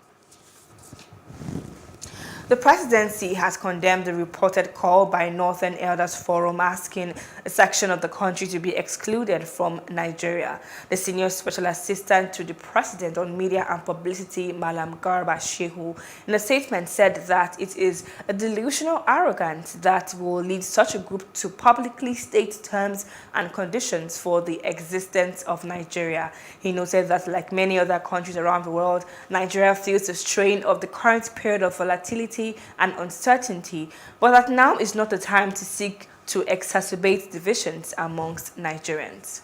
The presidency has condemned the reported call by Northern Elders Forum asking a section of the country to be excluded from Nigeria. The senior special assistant to the president on media and publicity, Malam Garba Shehu, in a statement said that it is a delusional arrogance that will lead such a group to publicly state terms and conditions for the existence of Nigeria. He noted that, like many other countries around the world, Nigeria feels the strain of the current period of volatility and uncertainty, but that now is not the time to seek to exacerbate divisions amongst Nigerians.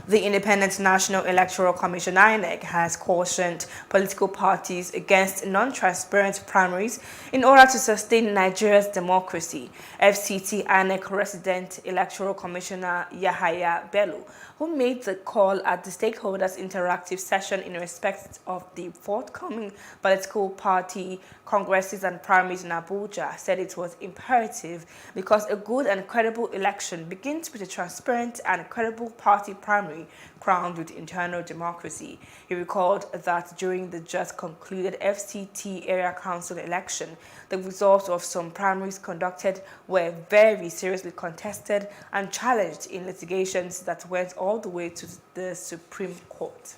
The Independent National Electoral Commission, INEC, has cautioned political parties against non-transparent primaries in order to sustain Nigeria's democracy. FCT INEC resident Electoral Commissioner Yahaya Bello, who made the call at the stakeholders' interactive session in respect of the forthcoming political party congresses and primaries in Abuja, said it was imperative because a good and credible election begins with a transparent and credible party primary primary crowned with internal democracy. He recalled that during the just concluded FCT Area Council election, the results of some primaries conducted were very seriously contested and challenged in litigations that went all the way to the Supreme Court.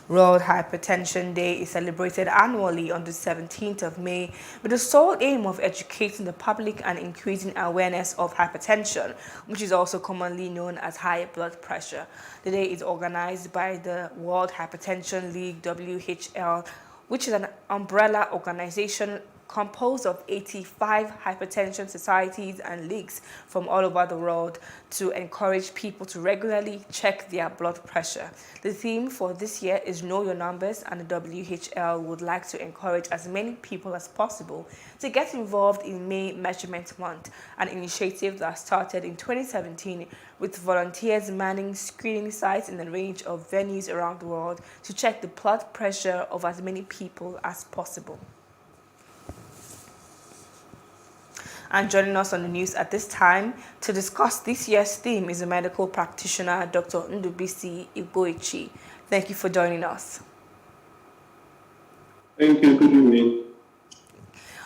World Hypertension Day is celebrated annually on the 17th of May with the sole aim of educating the public and increasing awareness of hypertension, which is also commonly known as high blood pressure. The day is organized by the World Hypertension League, WHL, which is an umbrella organization composed of 85 hypertension societies and leagues from all over the world to encourage people to regularly check their blood pressure. The theme for this year is Know Your Numbers, and the WHL would like to encourage as many people as possible to get involved in May Measurement Month, an initiative that started in 2017 with volunteers manning screening sites in a range of venues around the world to check the blood pressure of as many people as possible. And joining us on the news at this time to discuss this year's theme is a medical practitioner, Dr. Ndubisi Igboechi. Thank you for joining us. Thank you. Good evening.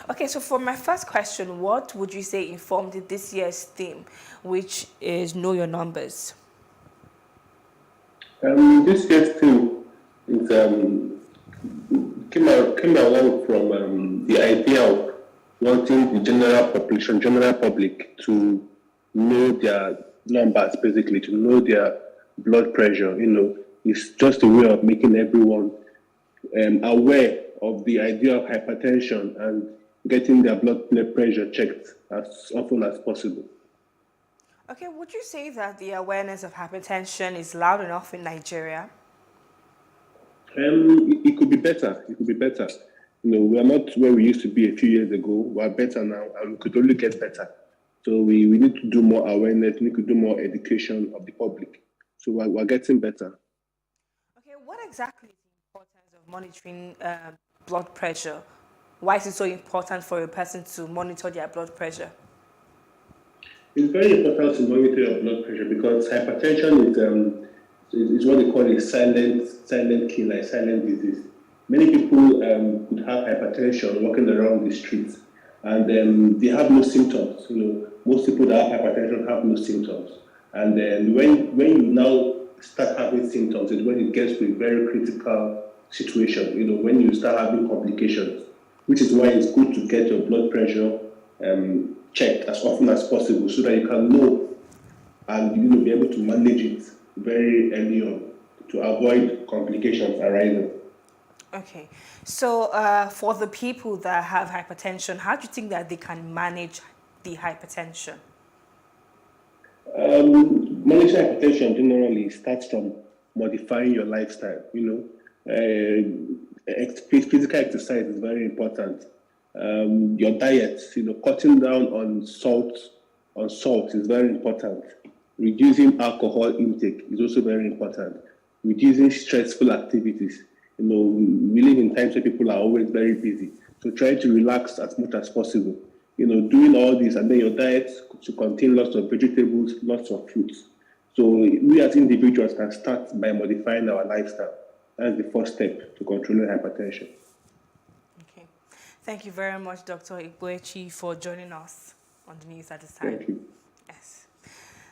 Okay, so for my first question, what would you say informed this year's theme, which is Know Your Numbers? This year's theme is, came along from the idea of wanting the general population, general public to know their numbers, basically, to know their blood pressure. It's just a way of making everyone aware of the idea of hypertension and getting their blood pressure checked as often as possible. Okay, would you say that the awareness of hypertension is loud enough in Nigeria? It could be better. It could be better. We are not where we used to be a few years ago. We are better now, and we could only get better. So we need to do more awareness. We need to do more education of the public. So we're getting better. Okay, what exactly is the importance of monitoring blood pressure? Why is it so important for a person to monitor their blood pressure? It's very important to monitor your blood pressure because hypertension is what they call a silent killer, a silent disease. Many people could have hypertension walking around the streets, and they have no symptoms. Most people that have hypertension have no symptoms. And then when you now start having symptoms, it's when it gets to a very critical situation. When you start having complications, which is why it's good to get your blood pressure checked as often as possible, so that you can know and be able to manage it very early on to avoid complications arising. Okay, so for the people that have hypertension, how do you think that they can manage the hypertension? Managing hypertension generally starts from modifying your lifestyle. Physical exercise is very important. Your diet, cutting down on salt is very important. Reducing alcohol intake is also very important. Reducing stressful activities. We live in times where people are always very busy. So try to relax as much as possible. Doing all this, and then your diet to contain lots of vegetables, lots of fruits. So we as individuals can start by modifying our lifestyle. That's the first step to controlling hypertension. Okay. Thank you very much, Dr. Igboechi, for joining us on the news at this time. Thank you. Yes.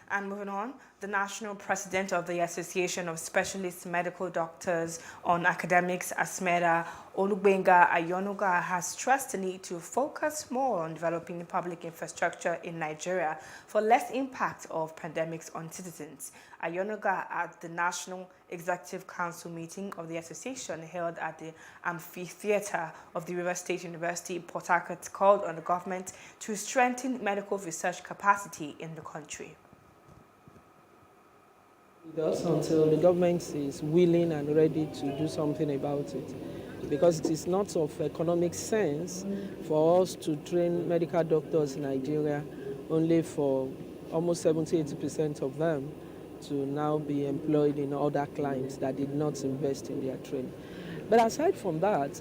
And moving on, the national president of the Association of Specialist Medical Doctors on Academics, ASMEDA, Olugbenga Ayonuga, has stressed the need to focus more on developing public infrastructure in Nigeria for less impact of pandemics on citizens. Ayonuga, at the National Executive Council meeting of the association held at the amphitheater of the River State University, Port Harcourt, called on the government to strengthen medical research capacity in the country. Until the government is willing and ready to do something about it, because it is not of economic sense for us to train medical doctors in Nigeria, only for almost 70-80% of them to now be employed in other climes that did not invest in their training. But aside from that,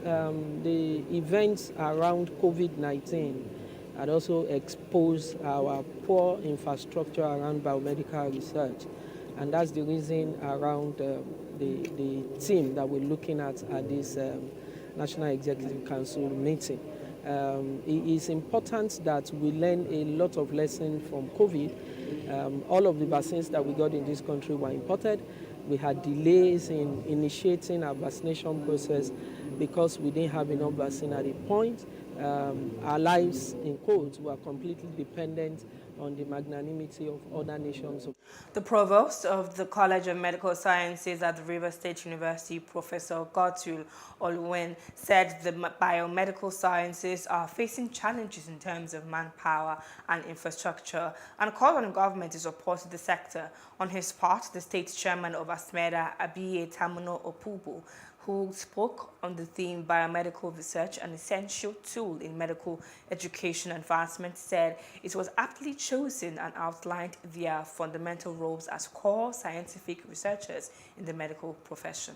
the events around COVID-19 and also expose our poor infrastructure around biomedical research. And that's the reason around the team that we're looking at this National Executive Council meeting. It is important that we learn a lot of lessons from COVID. All of the vaccines that we got in this country were imported. We had delays in initiating our vaccination process because we didn't have enough vaccine at a point. Our lives, in quotes, were completely dependent on the magnanimity of other nations. The provost of the College of Medical Sciences at the Rivers State University, Professor Gotul Oluwen, said the biomedical sciences are facing challenges in terms of manpower and infrastructure, and called on the government to support the sector. On his part, the state chairman of ASMEDA, Abiye Tamuno Opubu, who spoke on the theme biomedical research, an essential tool in medical education advancement, said it was aptly chosen and outlined their fundamental roles as core scientific researchers in the medical profession.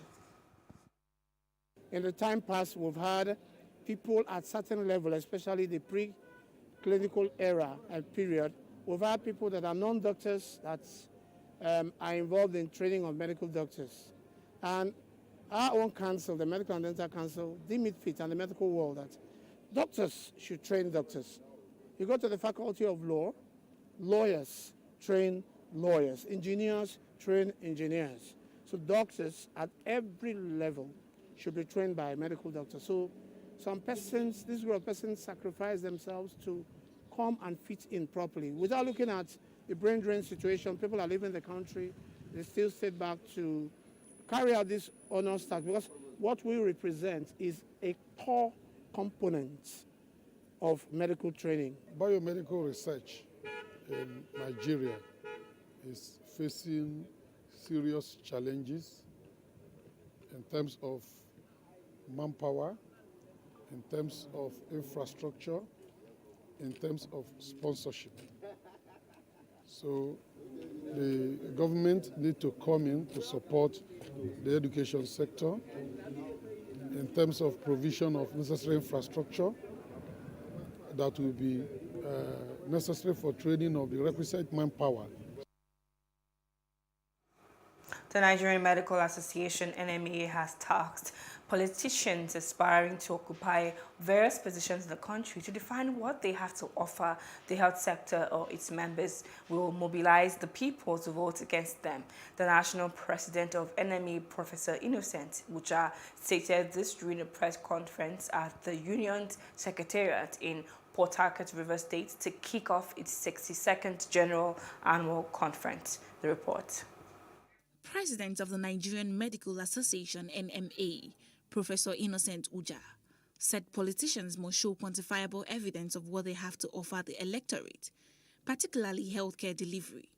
In the time past, we've had people at certain level, especially the pre-clinical era and period. We've had people that are non-doctors that are involved in training of medical doctors. And our own council, the Medical and Dental Council, deem it fit, and the medical world, that doctors should train doctors. You go to the Faculty of Law, lawyers train lawyers, engineers train engineers. So doctors at every level should be trained by medical doctors. So some persons, this group of persons sacrifice themselves to come and fit in properly. Without looking at the brain drain situation, people are leaving the country, they still stay back to carry out this honors task, because what we represent is a core component of medical training. Biomedical research in Nigeria is facing serious challenges in terms of manpower, in terms of infrastructure, in terms of sponsorship. So the government need to come in to support the education sector in terms of provision of necessary infrastructure that will be necessary for training of the requisite manpower. The Nigerian Medical Association, NMA, has tasked politicians aspiring to occupy various positions in the country to define what they have to offer the health sector or its members. Will mobilize the people to vote against them. The national president of NMA, Professor Innocent Uja, stated this during a press conference at the Union's Secretariat in Port Harcourt, Rivers State, to kick off its 62nd General Annual Conference. The report. President of the Nigerian Medical Association, NMA, Professor Innocent Uja, said politicians must show quantifiable evidence of what they have to offer the electorate, particularly healthcare delivery.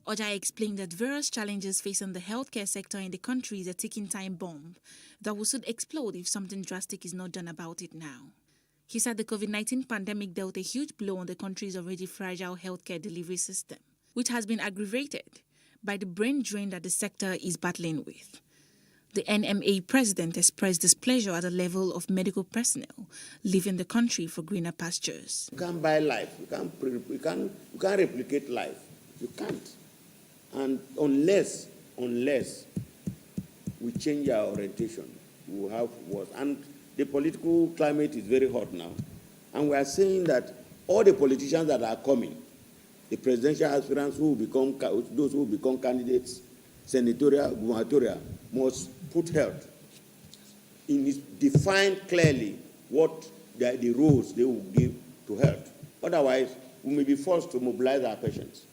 Uja explained that various challenges facing the healthcare sector in the country is a ticking time bomb that will soon explode if something drastic is not done about it now. He said the COVID-19 pandemic dealt a huge blow on the country's already fragile healthcare delivery system, which has been aggravated by the brain drain that the sector is battling with. The NMA president expressed displeasure at the level of medical personnel leaving the country for greener pastures. You can't buy life. You can't replicate life. You can't. And unless we change our orientation, we will have worse. And the political climate is very hot now. And we are saying that all the politicians that are coming, the presidential aspirants those who will become candidates, senatorial, gubernatorial, must put health define clearly what the roles they will give to health. Otherwise, we may be forced to mobilize our patients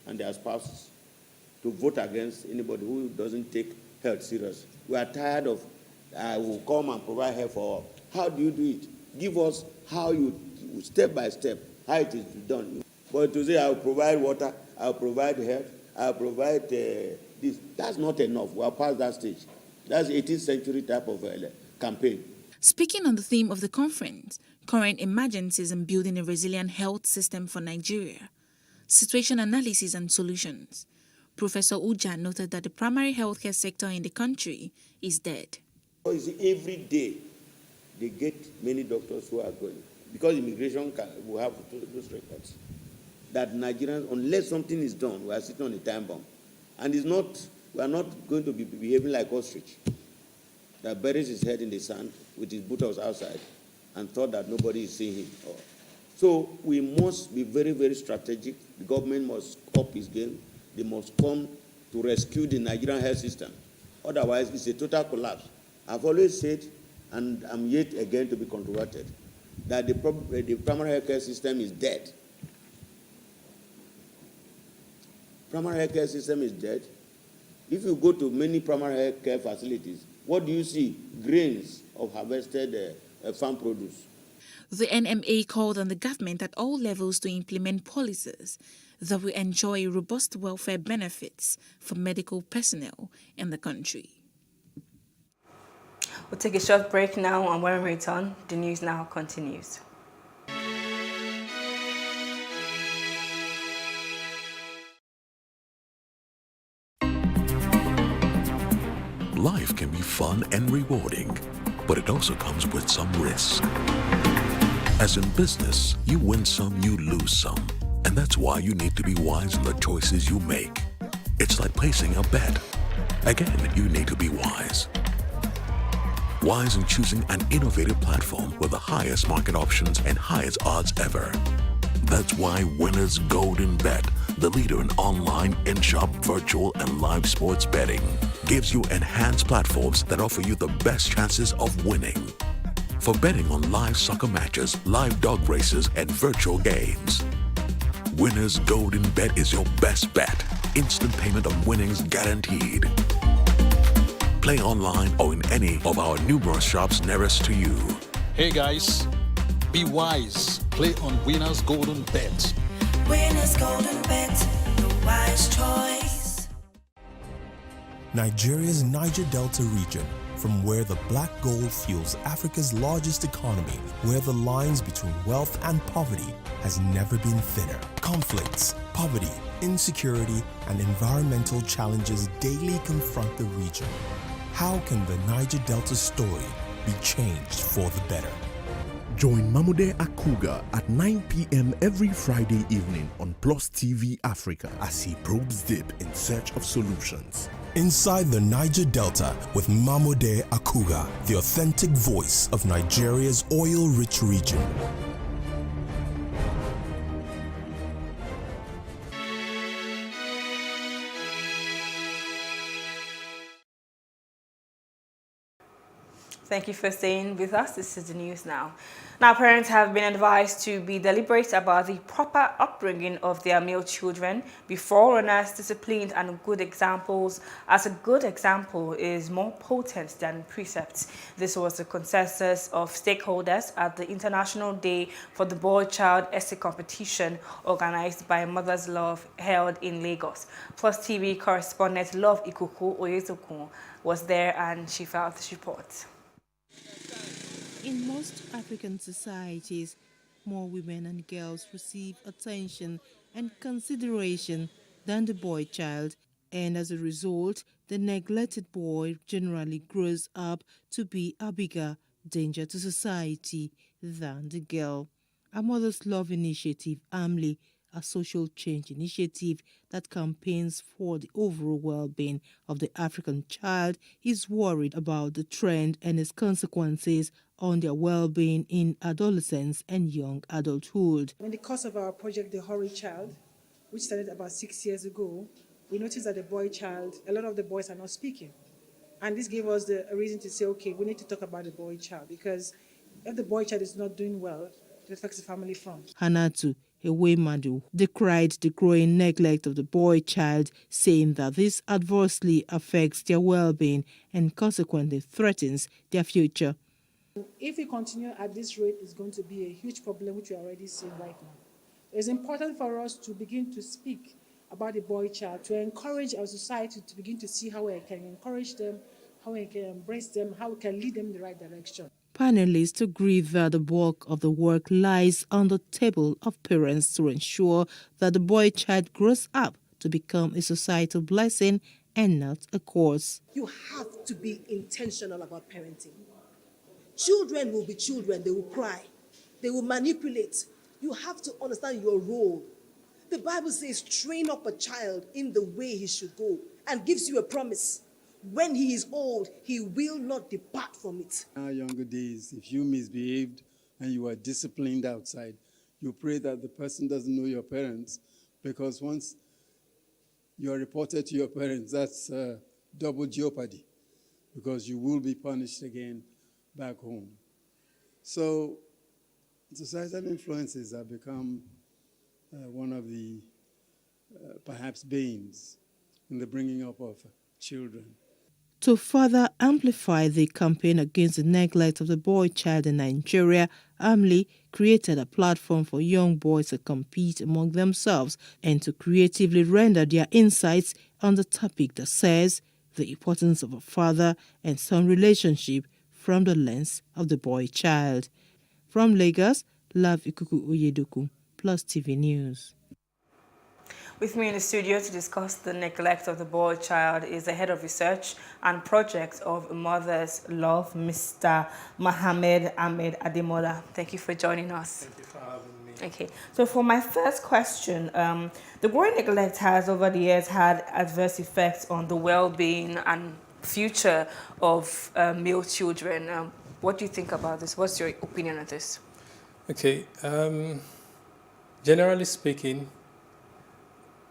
and their spouses to vote against anybody who doesn't take health serious. We are tired of, will come and provide health for all. How do you do it? Give us how you, step by step, how it is done. But to say, I'll provide water, I'll provide health, I'll provide this, that's not enough. We are past that stage. That's 18th century type of campaign. Speaking on the theme of the conference, current emergencies in building a resilient health system for Nigeria, situation analysis and solutions, Professor Uja noted that the primary healthcare sector in the country is dead. Every day, they get many doctors who are going. because immigration will have those records, that Nigerians, unless something is done, we are sitting on a time bomb. And we are not going to be behaving like ostrich that buries his head in the sand with his buttocks outside and thought that nobody is seeing him. So we must be very, very strategic. The government must up its game. They must come to rescue the Nigerian health system. Otherwise, it's a total collapse. I've always said, and I'm yet again to be controverted, that the primary health care system is dead. Primary health care system is dead. If you go to many primary health care facilities, what do you see? Grains of harvested farm produce. The NMA called on the government at all levels to implement policies that will enjoy robust welfare benefits for medical personnel in the country. We'll take a short break now, and when we return, the news now continues. Life can be fun and rewarding, but it also comes with some risk. As in business, you win some, you lose some. And that's why you need to be wise in the choices you make. It's like placing a bet. Again, you need to be wise. Wise in choosing an innovative platform with the highest market options and highest odds ever. That's why Winners Golden Bet, the leader in online, in-shop, virtual, and live sports betting, gives you enhanced platforms that offer you the best chances of winning. For betting on live soccer matches, live dog races, and virtual games. Winners Golden Bet is your best bet. Instant payment of winnings guaranteed. Play online or in any of our numerous shops nearest to you. Hey guys, be wise. Play on Winners Golden Bet. Winners Golden Bet, the wise choice. Nigeria's Niger Delta region, from where the black gold fuels Africa's largest economy, where the lines between wealth and poverty has never been thinner. Conflicts, poverty, insecurity, and environmental challenges daily confront the region. How can the Niger Delta story be changed for the better? Join Mamude Akuga at 9 p.m. every Friday evening on Plus TV Africa as he probes deep in search of solutions. Inside the Niger Delta with Mamude Akuga, the authentic voice of Nigeria's oil-rich region. Thank you for staying with us. This is the news now. Now, parents have been advised to be deliberate about the proper upbringing of their male children, be forerunners, disciplined, and good examples, as a good example is more potent than precepts. This was the consensus of stakeholders at the International Day for the Boy-Child Essay Competition organized by Mother's Love held in Lagos. Plus TV correspondent Love Ikuku Oyezokun was there and she filed this report. In most African societies, more women and girls receive attention and consideration than the boy child, and as a result, the neglected boy generally grows up to be a bigger danger to society than the girl. A Mother's Love initiative, AMLI, a social change initiative that campaigns for the overall well-being of the African child, is worried about the trend and its consequences on their well-being in adolescence and young adulthood. In the course of our project, The Hoary Child, which started about 6 years ago, we noticed that the boy child, a lot of the boys are not speaking. And this gave us a reason to say, okay, we need to talk about the boy child, because if the boy child is not doing well, it affects the family front. Hanatu Ewemadu decried the growing neglect of the boy child, saying that this adversely affects their well-being and consequently threatens their future. If we continue at this rate, it's going to be a huge problem, which we are already seeing right now. It's important for us to begin to speak about the boy child, to encourage our society to begin to see how we can encourage them, how we can embrace them, how we can lead them in the right direction. Panelists agree that the bulk of the work lies on the table of parents to ensure that the boy child grows up to become a societal blessing and not a curse. You have to be intentional about parenting. Children will be children, they will cry. They will manipulate. You have to understand your role. The Bible says, train up a child in the way he should go, and gives you a promise. When he is old, he will not depart from it. In our younger days, if you misbehaved and you were disciplined outside, you pray that the person doesn't know your parents, because once you're reported to your parents, that's double jeopardy, because you will be punished again back home. So societal influences have become one of the perhaps banes in the bringing up of children. To further amplify the campaign against the neglect of the boy child in Nigeria, AMLI created a platform for young boys to compete among themselves and to creatively render their insights on the topic that says the importance of a father and son relationship from the lens of the boy child. From Lagos, Love Ikuku Oyedoku, Plus TV News. With me in the studio to discuss the neglect of the boy child is the head of research and project of Mother's Love, Mr. Mohammed Ahmed Ademola. Thank you for joining us. Thank you for having me. Okay, so for my first question, the growing neglect has over the years had adverse effects on the well-being and future of male children. What do you think about this? What's your opinion on this? Okay, generally speaking,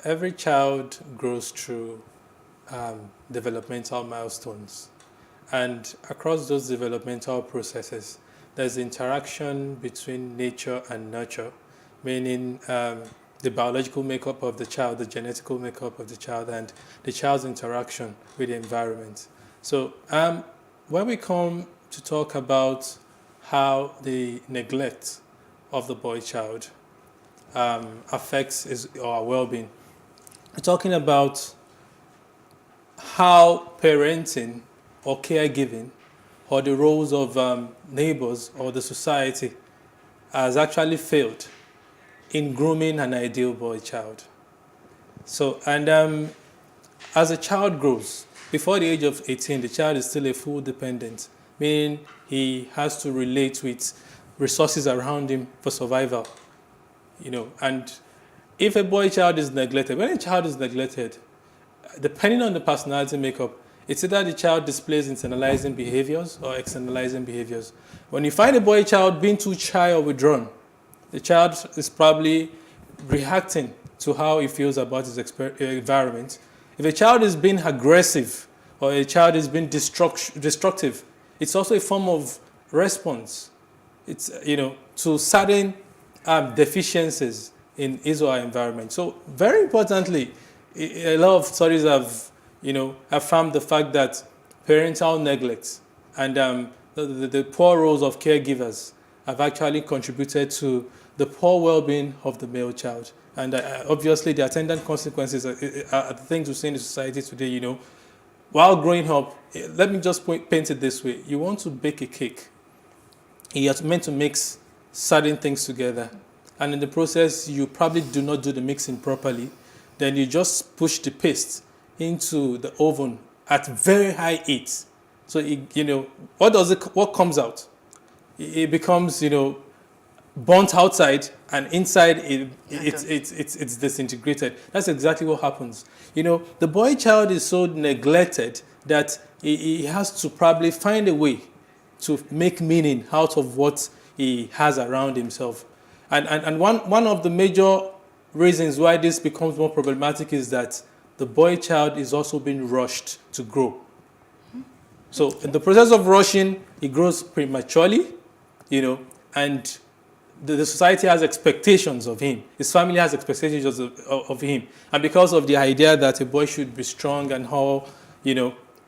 every child grows through developmental milestones. And across those developmental processes, there's interaction between nature and nurture, meaning the biological makeup of the child, the genetical makeup of the child, and the child's interaction with the environment. So when we come to talk about how the neglect of the boy child affects our well-being, we're talking about how parenting or caregiving or the roles of neighbors or the society has actually failed in grooming an ideal boy child. So, and as a child grows, before the age of 18, the child is still a full dependent, meaning he has to relate with resources around him for survival, and if a boy child is neglected, when a child is neglected, depending on the personality makeup, it's either the child displays internalizing behaviors or externalizing behaviors. When you find a boy child being too shy or withdrawn, the child is probably reacting to how he feels about his environment. If a child is being aggressive or a child is being destructive, it's also a form of response. It's, to certain deficiencies in his or her environment. So very importantly, a lot of studies have found the fact that parental neglect and the poor roles of caregivers have actually contributed to the poor well-being of the male child. And obviously the attendant consequences are the things we see in the society today, While growing up, let me just paint it this way. You want to bake a cake. You're meant to mix certain things together. And in the process, you probably do not do the mixing properly. Then you just push the paste into the oven at very high heat. So, what comes out? It becomes, burnt outside, and inside it's disintegrated. That's exactly what happens. The boy child is so neglected that he has to probably find a way to make meaning out of what he has around himself. And one of the major reasons why this becomes more problematic is that the boy child is also being rushed to grow. So in the process of rushing, he grows prematurely, and the society has expectations of him. His family has expectations of him. And because of the idea that a boy should be strong and how,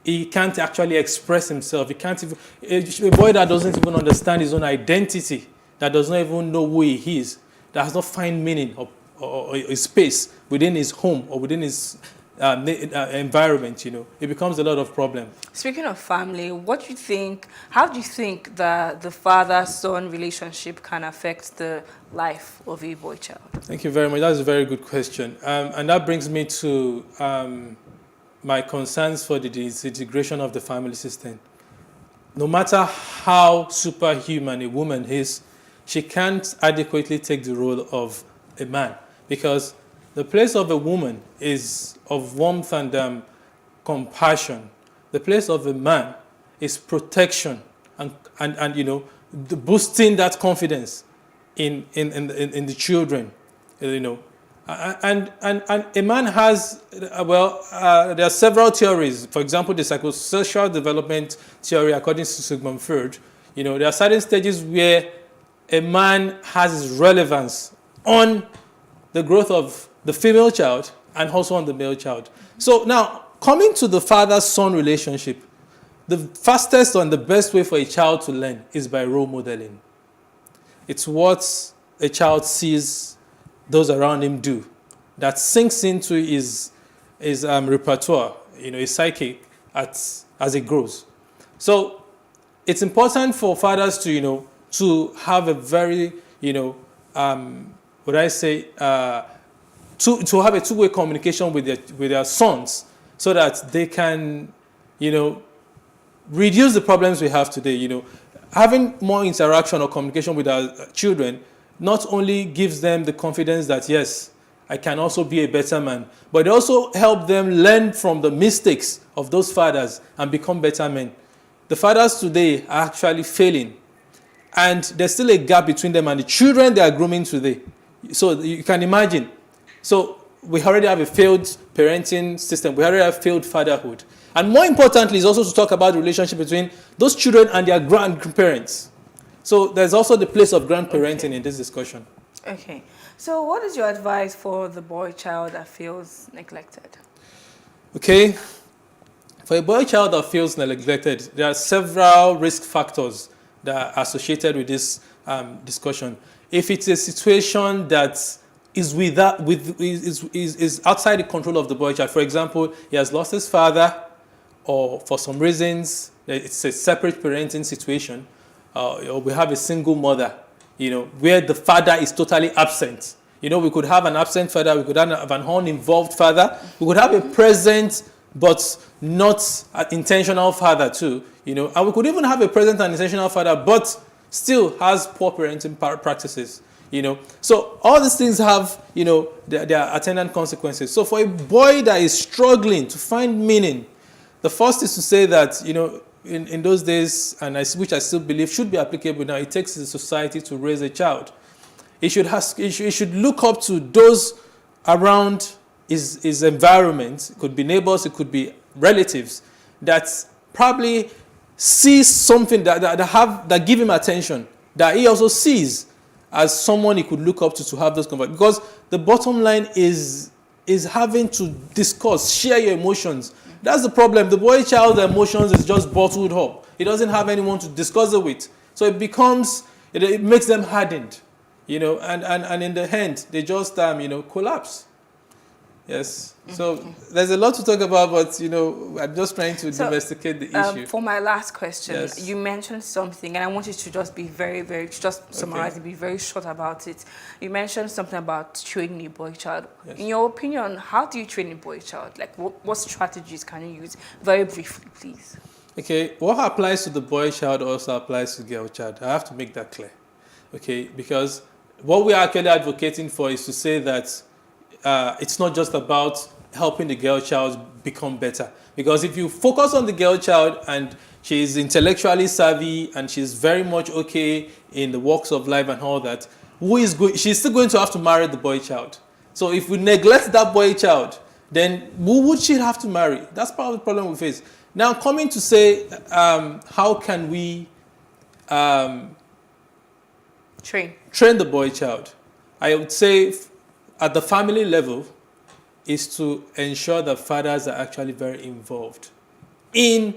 he can't actually express himself. He can't even, a boy that doesn't even understand his own identity, that does not even know who he is, that has not found meaning or a space within his home or within his environment, it becomes a lot of problem. Speaking of family, how do you think that the father-son relationship can affect the life of a boy child? Thank you very much. That's a very good question. And that brings me to my concerns for the disintegration of the family system. No matter how superhuman a woman is, she can't adequately take the role of a man, because the place of a woman is of warmth and compassion. The place of a man is protection and you know, boosting that confidence in the children, you know. And a man has, there are several theories. For example, the psychosocial development theory, according to Sigmund Freud, you know, there are certain stages where a man has his relevance on the growth of the female child and also on the male child. So now, coming to the father-son relationship, the fastest and the best way for a child to learn is by role modeling. It's what a child sees those around him do that sinks into his repertoire, you know, his psyche as it grows. So it's important for fathers to, you know, to have a very, you know, to have a two-way communication with their sons, so that they can, you know, reduce the problems we have today. You know, having more interaction or communication with our children not only gives them the confidence that, yes, I can also be a better man, but it also helps them learn from the mistakes of those fathers and become better men. The fathers today are actually failing, and there's still a gap between them and the children they are grooming today. So you can imagine. So we already have a failed parenting system. We already have failed fatherhood. And more importantly is also to talk about the relationship between those children and their grandparents. So there's also the place of grandparenting in this discussion. Okay. So what is your advice for the boy child that feels neglected? Okay. For a boy child that feels neglected, there are several risk factors that are associated with this discussion. If it's a situation that is is outside the control of the boy child, for example, he has lost his father, or for some reasons it's a separate parenting situation, or we have a single mother, you know, where the father is totally absent. You know, we could have an absent father, we could have an uninvolved father, we could have a present but not an intentional father too, you know, and we could even have a present and intentional father but still has poor parenting practices, you know. So all these things have, you know, their attendant consequences. So for a boy that is struggling to find meaning, the first is to say that, you know, in those days, and which I still believe should be applicable now, it takes a society to raise a child. He should look up to those around his environment. It could be neighbors, it could be relatives, that probably sees something that give him attention, that he also sees as someone he could look up to have those conversations. Because the bottom line is having to discuss, share your emotions. That's the problem. The boy child's emotions is just bottled up. He doesn't have anyone to discuss it with. So it makes them hardened, you know, and in the end, they just, you know, collapse. Yes. So there's a lot to talk about, but, you know, I'm just trying to domesticate the issue. For my last question, yes. You mentioned something, and I want you to just be just summarize and be very short about it. You mentioned something about training a boy child. Yes. In your opinion, how do you train a boy child? Like, what strategies can you use? Very briefly, please. Okay. What applies to the boy child also applies to the girl child. I have to make that clear. Okay. Because what we are actually advocating for is to say that it's not just about helping the girl child become better. Because if you focus on the girl child and she's intellectually savvy and she's very much okay in the walks of life and all that, she's still going to have to marry the boy child. So if we neglect that boy child, then who would she have to marry? That's part of the problem we face. Now, coming to say, how can we train the boy child? I would say at the family level is to ensure that fathers are actually very involved in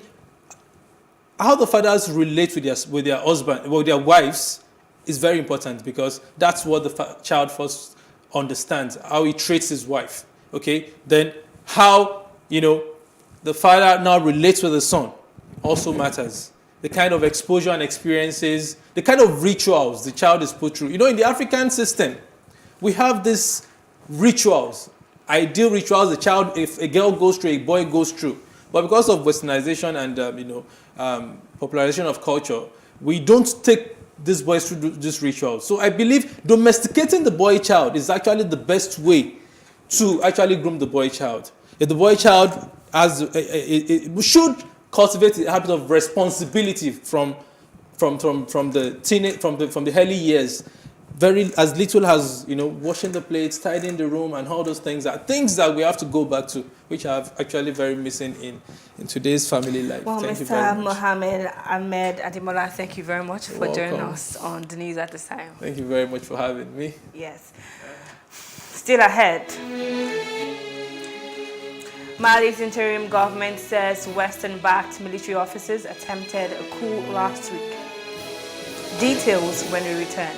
how the fathers relate with their husband, with their wives is very important, because that's what the child first understands, how he treats his wife. Okay, then how, you know, the father now relates with the son also matters. The kind of exposure and experiences, the kind of rituals the child is put through. You know, in the African system, we have these rituals, ideal rituals the child, if a girl goes through, a boy goes through. But because of westernization and popularization of culture, we don't take these boys through this ritual. So I believe domesticating the boy child is actually the best way to actually groom the boy child. If the boy child we should cultivate the habit of responsibility from the early years, very as little as washing the plates, tidying the room, and all those things are things that we have to go back to, which are actually very missing in today's family life. Well, Thank you very Mr. much. Mohammed Ahmed Ademola, thank you very much for joining welcome. us on the news at this time. Thank you very much for having me. Yes. Still ahead. Mali's interim government says Western-backed military officers attempted a coup last week. Details when we return.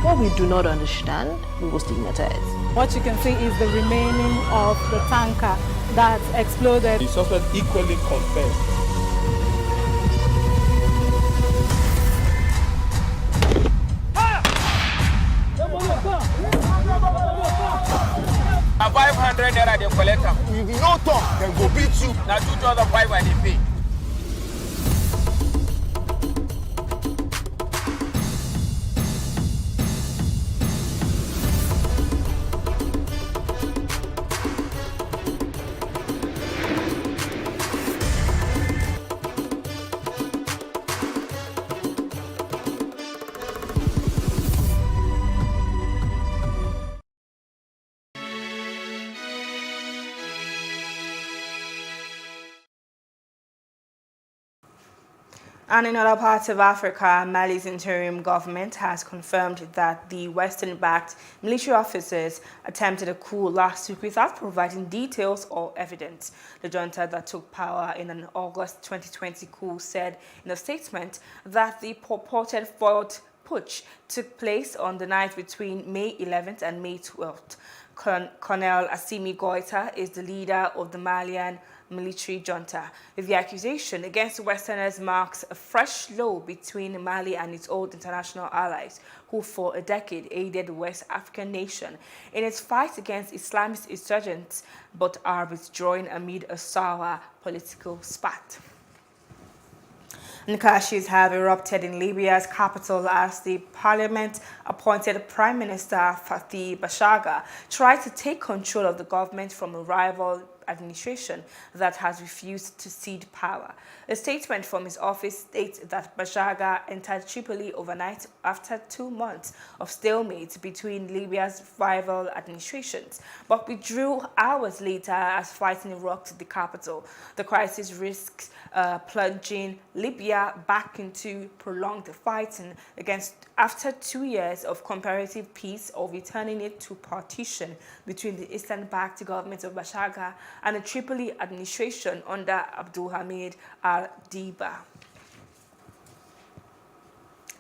What we do not understand, we will stigmatize. What you can see is the remaining of the tanker that exploded. The suspect equally confessed. A 500 naira they collect them. If you no talk, then go beat you. Now 2,500 they pay. And in other parts of Africa, Mali's interim government has confirmed that the Western-backed military officers attempted a coup last week without providing details or evidence. The junta that took power in an August 2020 coup said in a statement that the purported foiled putsch took place on the night between May 11th and May 12th. Colonel Assimi Goïta is the leader of the Malian military junta. The accusation against Westerners marks a fresh low between Mali and its old international allies, who for a decade aided the West African nation in its fight against Islamist insurgents, but are withdrawing amid a sour political spat. And clashes have erupted in Libya's capital as the parliament-appointed Prime Minister Fathi Bashagha tried to take control of the government from a rival administration that has refused to cede power. A statement from his office states that Bashagha entered Tripoli overnight after 2 months of stalemate between Libya's rival administrations, but withdrew hours later as fighting rocked the capital. The crisis risks plunging Libya back into prolonged fighting after 2 years of comparative peace, or returning it to partition between the Eastern-backed government of Bashagha and the Tripoli administration under Abdulhamid al-Dibba.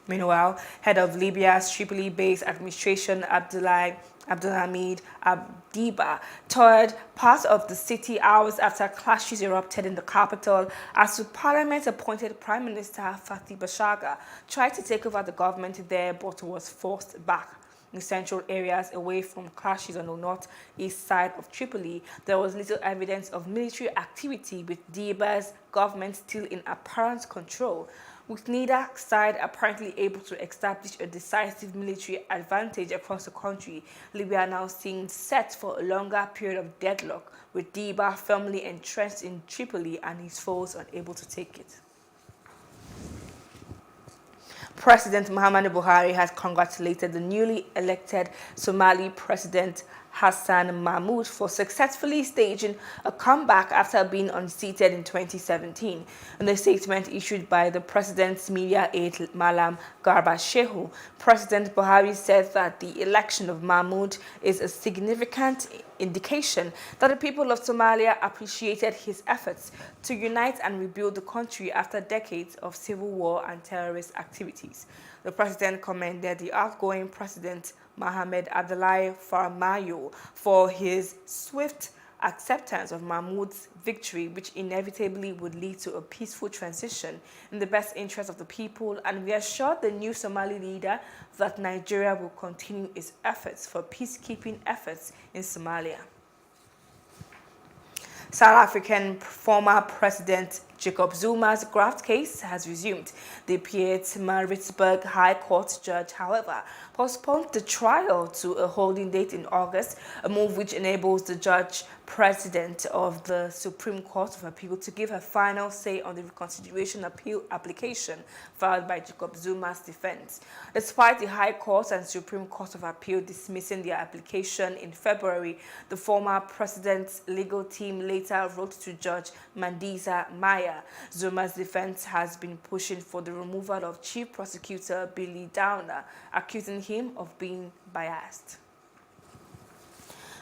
Meanwhile, head of Libya's Tripoli-based administration, Abdulhamid al-Dibba, toured part of the city hours after clashes erupted in the capital as the parliament-appointed Prime Minister Fathi Bashagha tried to take over the government there but was forced back. In central areas away from clashes on the northeast side of Tripoli, there was little evidence of military activity, with Dibba's government still in apparent control. With neither side apparently able to establish a decisive military advantage across the country, Libya now seems set for a longer period of deadlock, with Dibba firmly entrenched in Tripoli and his foes unable to take it. President Muhammadu Buhari has congratulated the newly elected Somali President Hassan Mahmoud for successfully staging a comeback after being unseated in 2017. In a statement issued by the president's media aide Malam Garba Shehu, President Buhari said that the election of Mahmoud is a significant indication that the people of Somalia appreciated his efforts to unite and rebuild the country after decades of civil war and terrorist activities. The president commended the outgoing president Mohamed Abdullahi Farmajo for his swift acceptance of Mahmoud's victory, which inevitably would lead to a peaceful transition in the best interest of the people, and reassured the new Somali leader that Nigeria will continue its efforts for peacekeeping efforts in Somalia. South African former President Jacob Zuma's graft case has resumed. The Pietermaritzburg High Court judge, however, postponed the trial to a holding date in August, a move which enables the judge president of the Supreme Court of Appeal to give her final say on the reconsideration appeal application filed by Jacob Zuma's defense. Despite the High Court and Supreme Court of Appeal dismissing their application in February, the former president's legal team later wrote to Judge Mandiza Maya. Zuma's defense has been pushing for the removal of Chief Prosecutor Billy Downer, accusing him of being biased.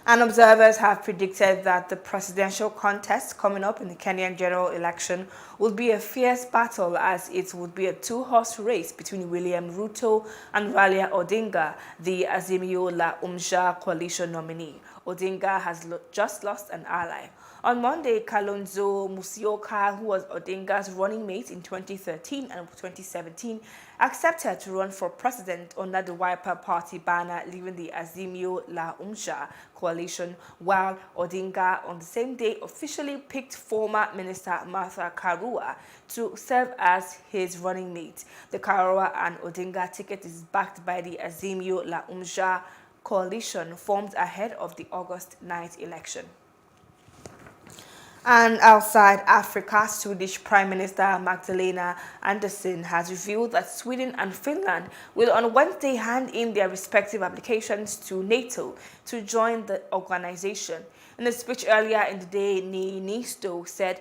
And observers have predicted that the presidential contest coming up in the Kenyan general election will be a fierce battle, as it would be a two-horse race between William Ruto and Raila Odinga, the Azimio la Umoja coalition nominee. Odinga has just lost an ally. On Monday, Kalonzo Musyoka, who was Odinga's running mate in 2013 and 2017, accepted to run for president under the Wiper Party banner, leaving the Azimio la Umoja coalition, while Odinga on the same day officially picked former Minister Martha Karua to serve as his running mate. The Karua and Odinga ticket is backed by the Azimio la Umoja coalition formed ahead of the August 9th election. And outside Africa, Swedish Prime Minister Magdalena Andersson has revealed that Sweden and Finland will on Wednesday hand in their respective applications to NATO to join the organization. In a speech earlier in the day, Niinisto said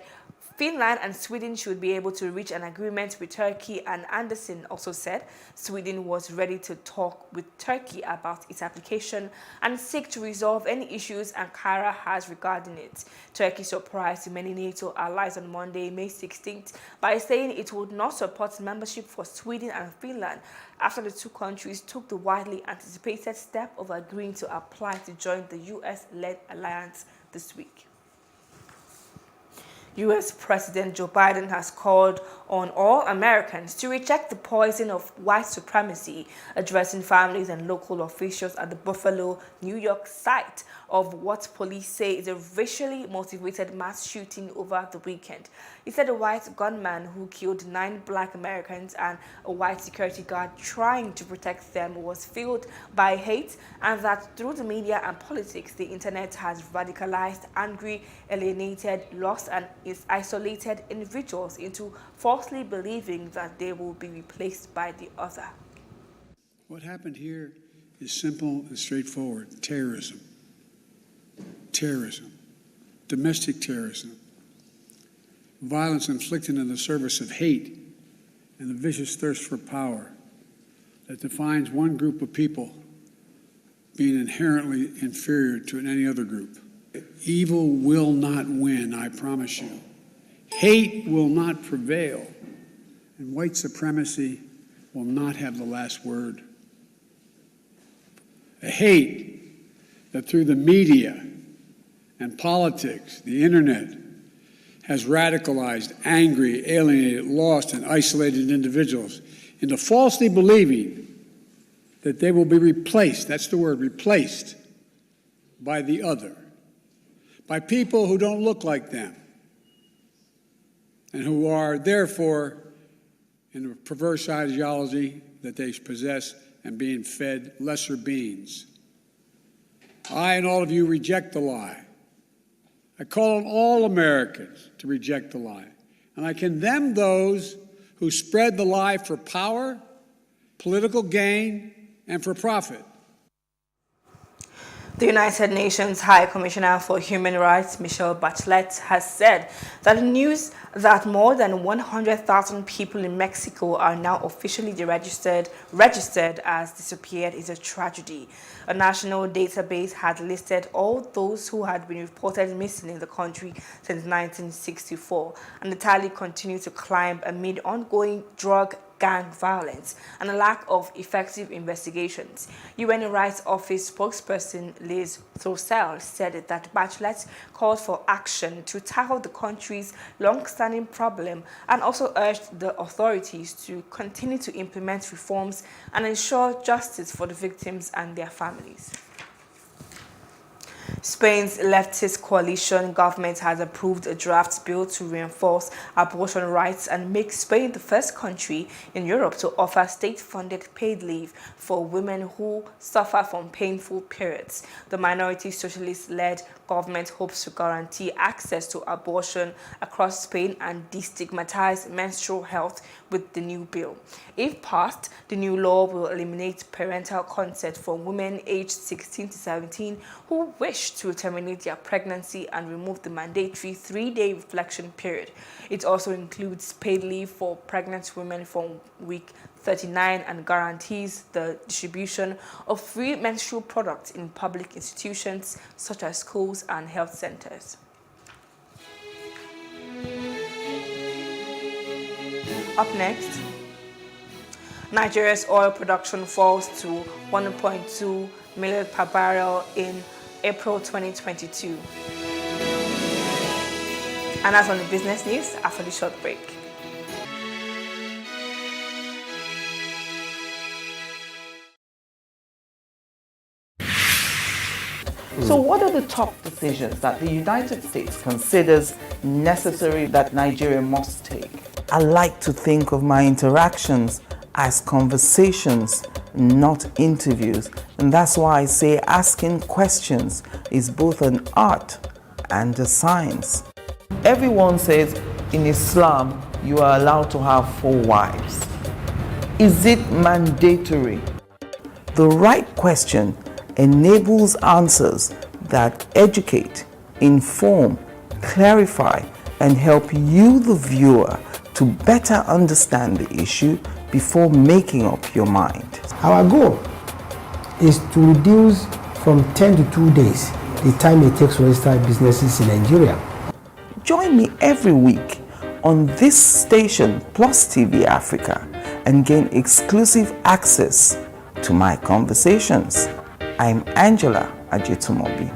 Finland and Sweden should be able to reach an agreement with Turkey, and Andersson also said Sweden was ready to talk with Turkey about its application and seek to resolve any issues Ankara has regarding it. Turkey surprised many NATO allies on Monday, May 16th, by saying it would not support membership for Sweden and Finland after the two countries took the widely anticipated step of agreeing to apply to join the US-led alliance this week. U.S. President Joe Biden has called on all Americans to reject the poison of white supremacy, addressing families and local officials at the Buffalo, New York site of what police say is a racially motivated mass shooting over the weekend. He said a white gunman who killed 9 black Americans and a white security guard trying to protect them was fueled by hate, and that through the media and politics, the internet has radicalized angry, alienated, lost, and isolated individuals into falsely believing that they will be replaced by the other. What happened here is simple and straightforward. Terrorism. Terrorism. Domestic terrorism. Violence inflicted in the service of hate and the vicious thirst for power that defines one group of people being inherently inferior to any other group. Evil will not win, I promise you. Hate will not prevail, and white supremacy will not have the last word. A hate that through the media and politics, the internet, has radicalized, angry, alienated, lost, and isolated individuals into falsely believing that they will be replaced, that's the word, replaced, by the other, by people who don't look like them, and who are therefore in a perverse ideology that they possess and being fed lesser beings. I and all of you reject the lie. I call on all Americans to reject the lie. And I condemn those who spread the lie for power, political gain, and for profit. The United Nations High Commissioner for Human Rights, Michelle Bachelet, has said that the news that more than 100,000 people in Mexico are now officially registered as disappeared is a tragedy. A national database had listed all those who had been reported missing in the country since 1964, and the tally continued to climb amid ongoing drug gang violence and a lack of effective investigations. UN Rights Office spokesperson Liz Throssell said that Bachelet called for action to tackle the country's long-standing problem and also urged the authorities to continue to implement reforms and ensure justice for the victims and their families. Spain's leftist coalition government has approved a draft bill to reinforce abortion rights and make Spain the first country in Europe to offer state-funded paid leave for women who suffer from painful periods. The minority socialist-led government hopes to guarantee access to abortion across Spain and destigmatize menstrual health with the new bill. If passed, the new law will eliminate parental consent for women aged 16 to 17 who wish to terminate their pregnancy and remove the mandatory 3-day reflection period. It also includes paid leave for pregnant women from week 39 and guarantees the distribution of free menstrual products in public institutions such as schools and health centers. Up next, Nigeria's oil production falls to 1.2 million per barrel in April 2022. And that's on the business news after the short break. So what are the top decisions that the United States considers necessary that Nigeria must take? I like to think of my interactions as conversations, not interviews. And that's why I say asking questions is both an art and a science. Everyone says in Islam you are allowed to have 4 wives. Is it mandatory? The right question enables answers that educate, inform, clarify, and help you, the viewer, to better understand the issue before making up your mind. Our goal is to reduce from 10 to 2 days the time it takes to register businesses in Nigeria. Join me every week on this station, Plus TV Africa, and gain exclusive access to my conversations. I'm Angela Ajetumobi.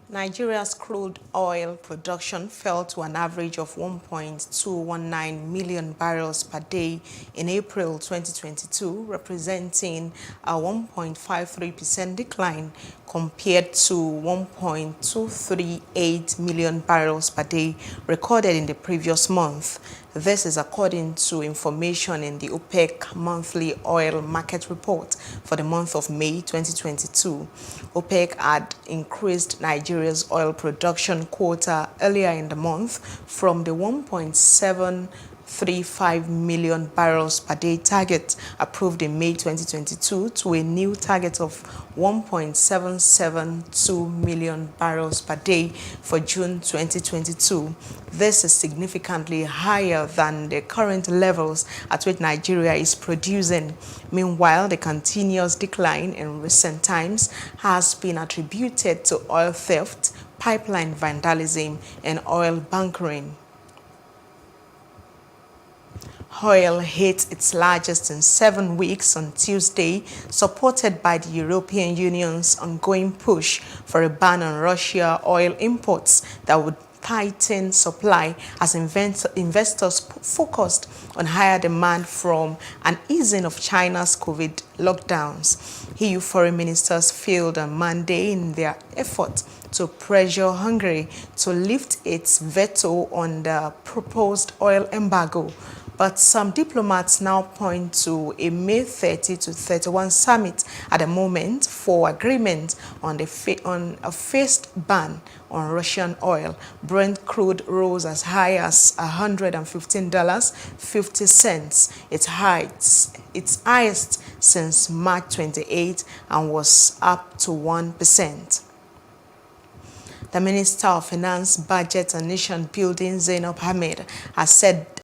Nigeria's crude oil production fell to an average of 1.219 million barrels per day in April 2022, representing a 1.53% decline compared to 1.238 million barrels per day recorded in the previous month. This is according to information in the OPEC monthly oil market report for the month of May 2022. OPEC had increased Nigeria's oil production quota earlier in the month from the 1.735 million barrels per day target approved in May 2022 to a new target of 1.772 million barrels per day for June 2022. This is significantly higher than the current levels at which Nigeria is producing. Meanwhile, the continuous decline in recent times has been attributed to oil theft, pipeline vandalism, and oil bunkering. Oil hit its largest in 7 weeks on Tuesday, supported by the European Union's ongoing push for a ban on Russia oil imports that would tighten supply as investors focused on higher demand from an easing of China's COVID lockdowns. EU foreign ministers failed on Monday in their effort to pressure Hungary to lift its veto on the proposed oil embargo. But some diplomats now point to a May 30 to 31 summit at the moment for agreement on a phased ban on Russian oil. Brent crude rose as high as $115.50, its highest since March 28, and was up to 1%. The Minister of Finance, Budget and Nation Building, Zainab Ahmed, has said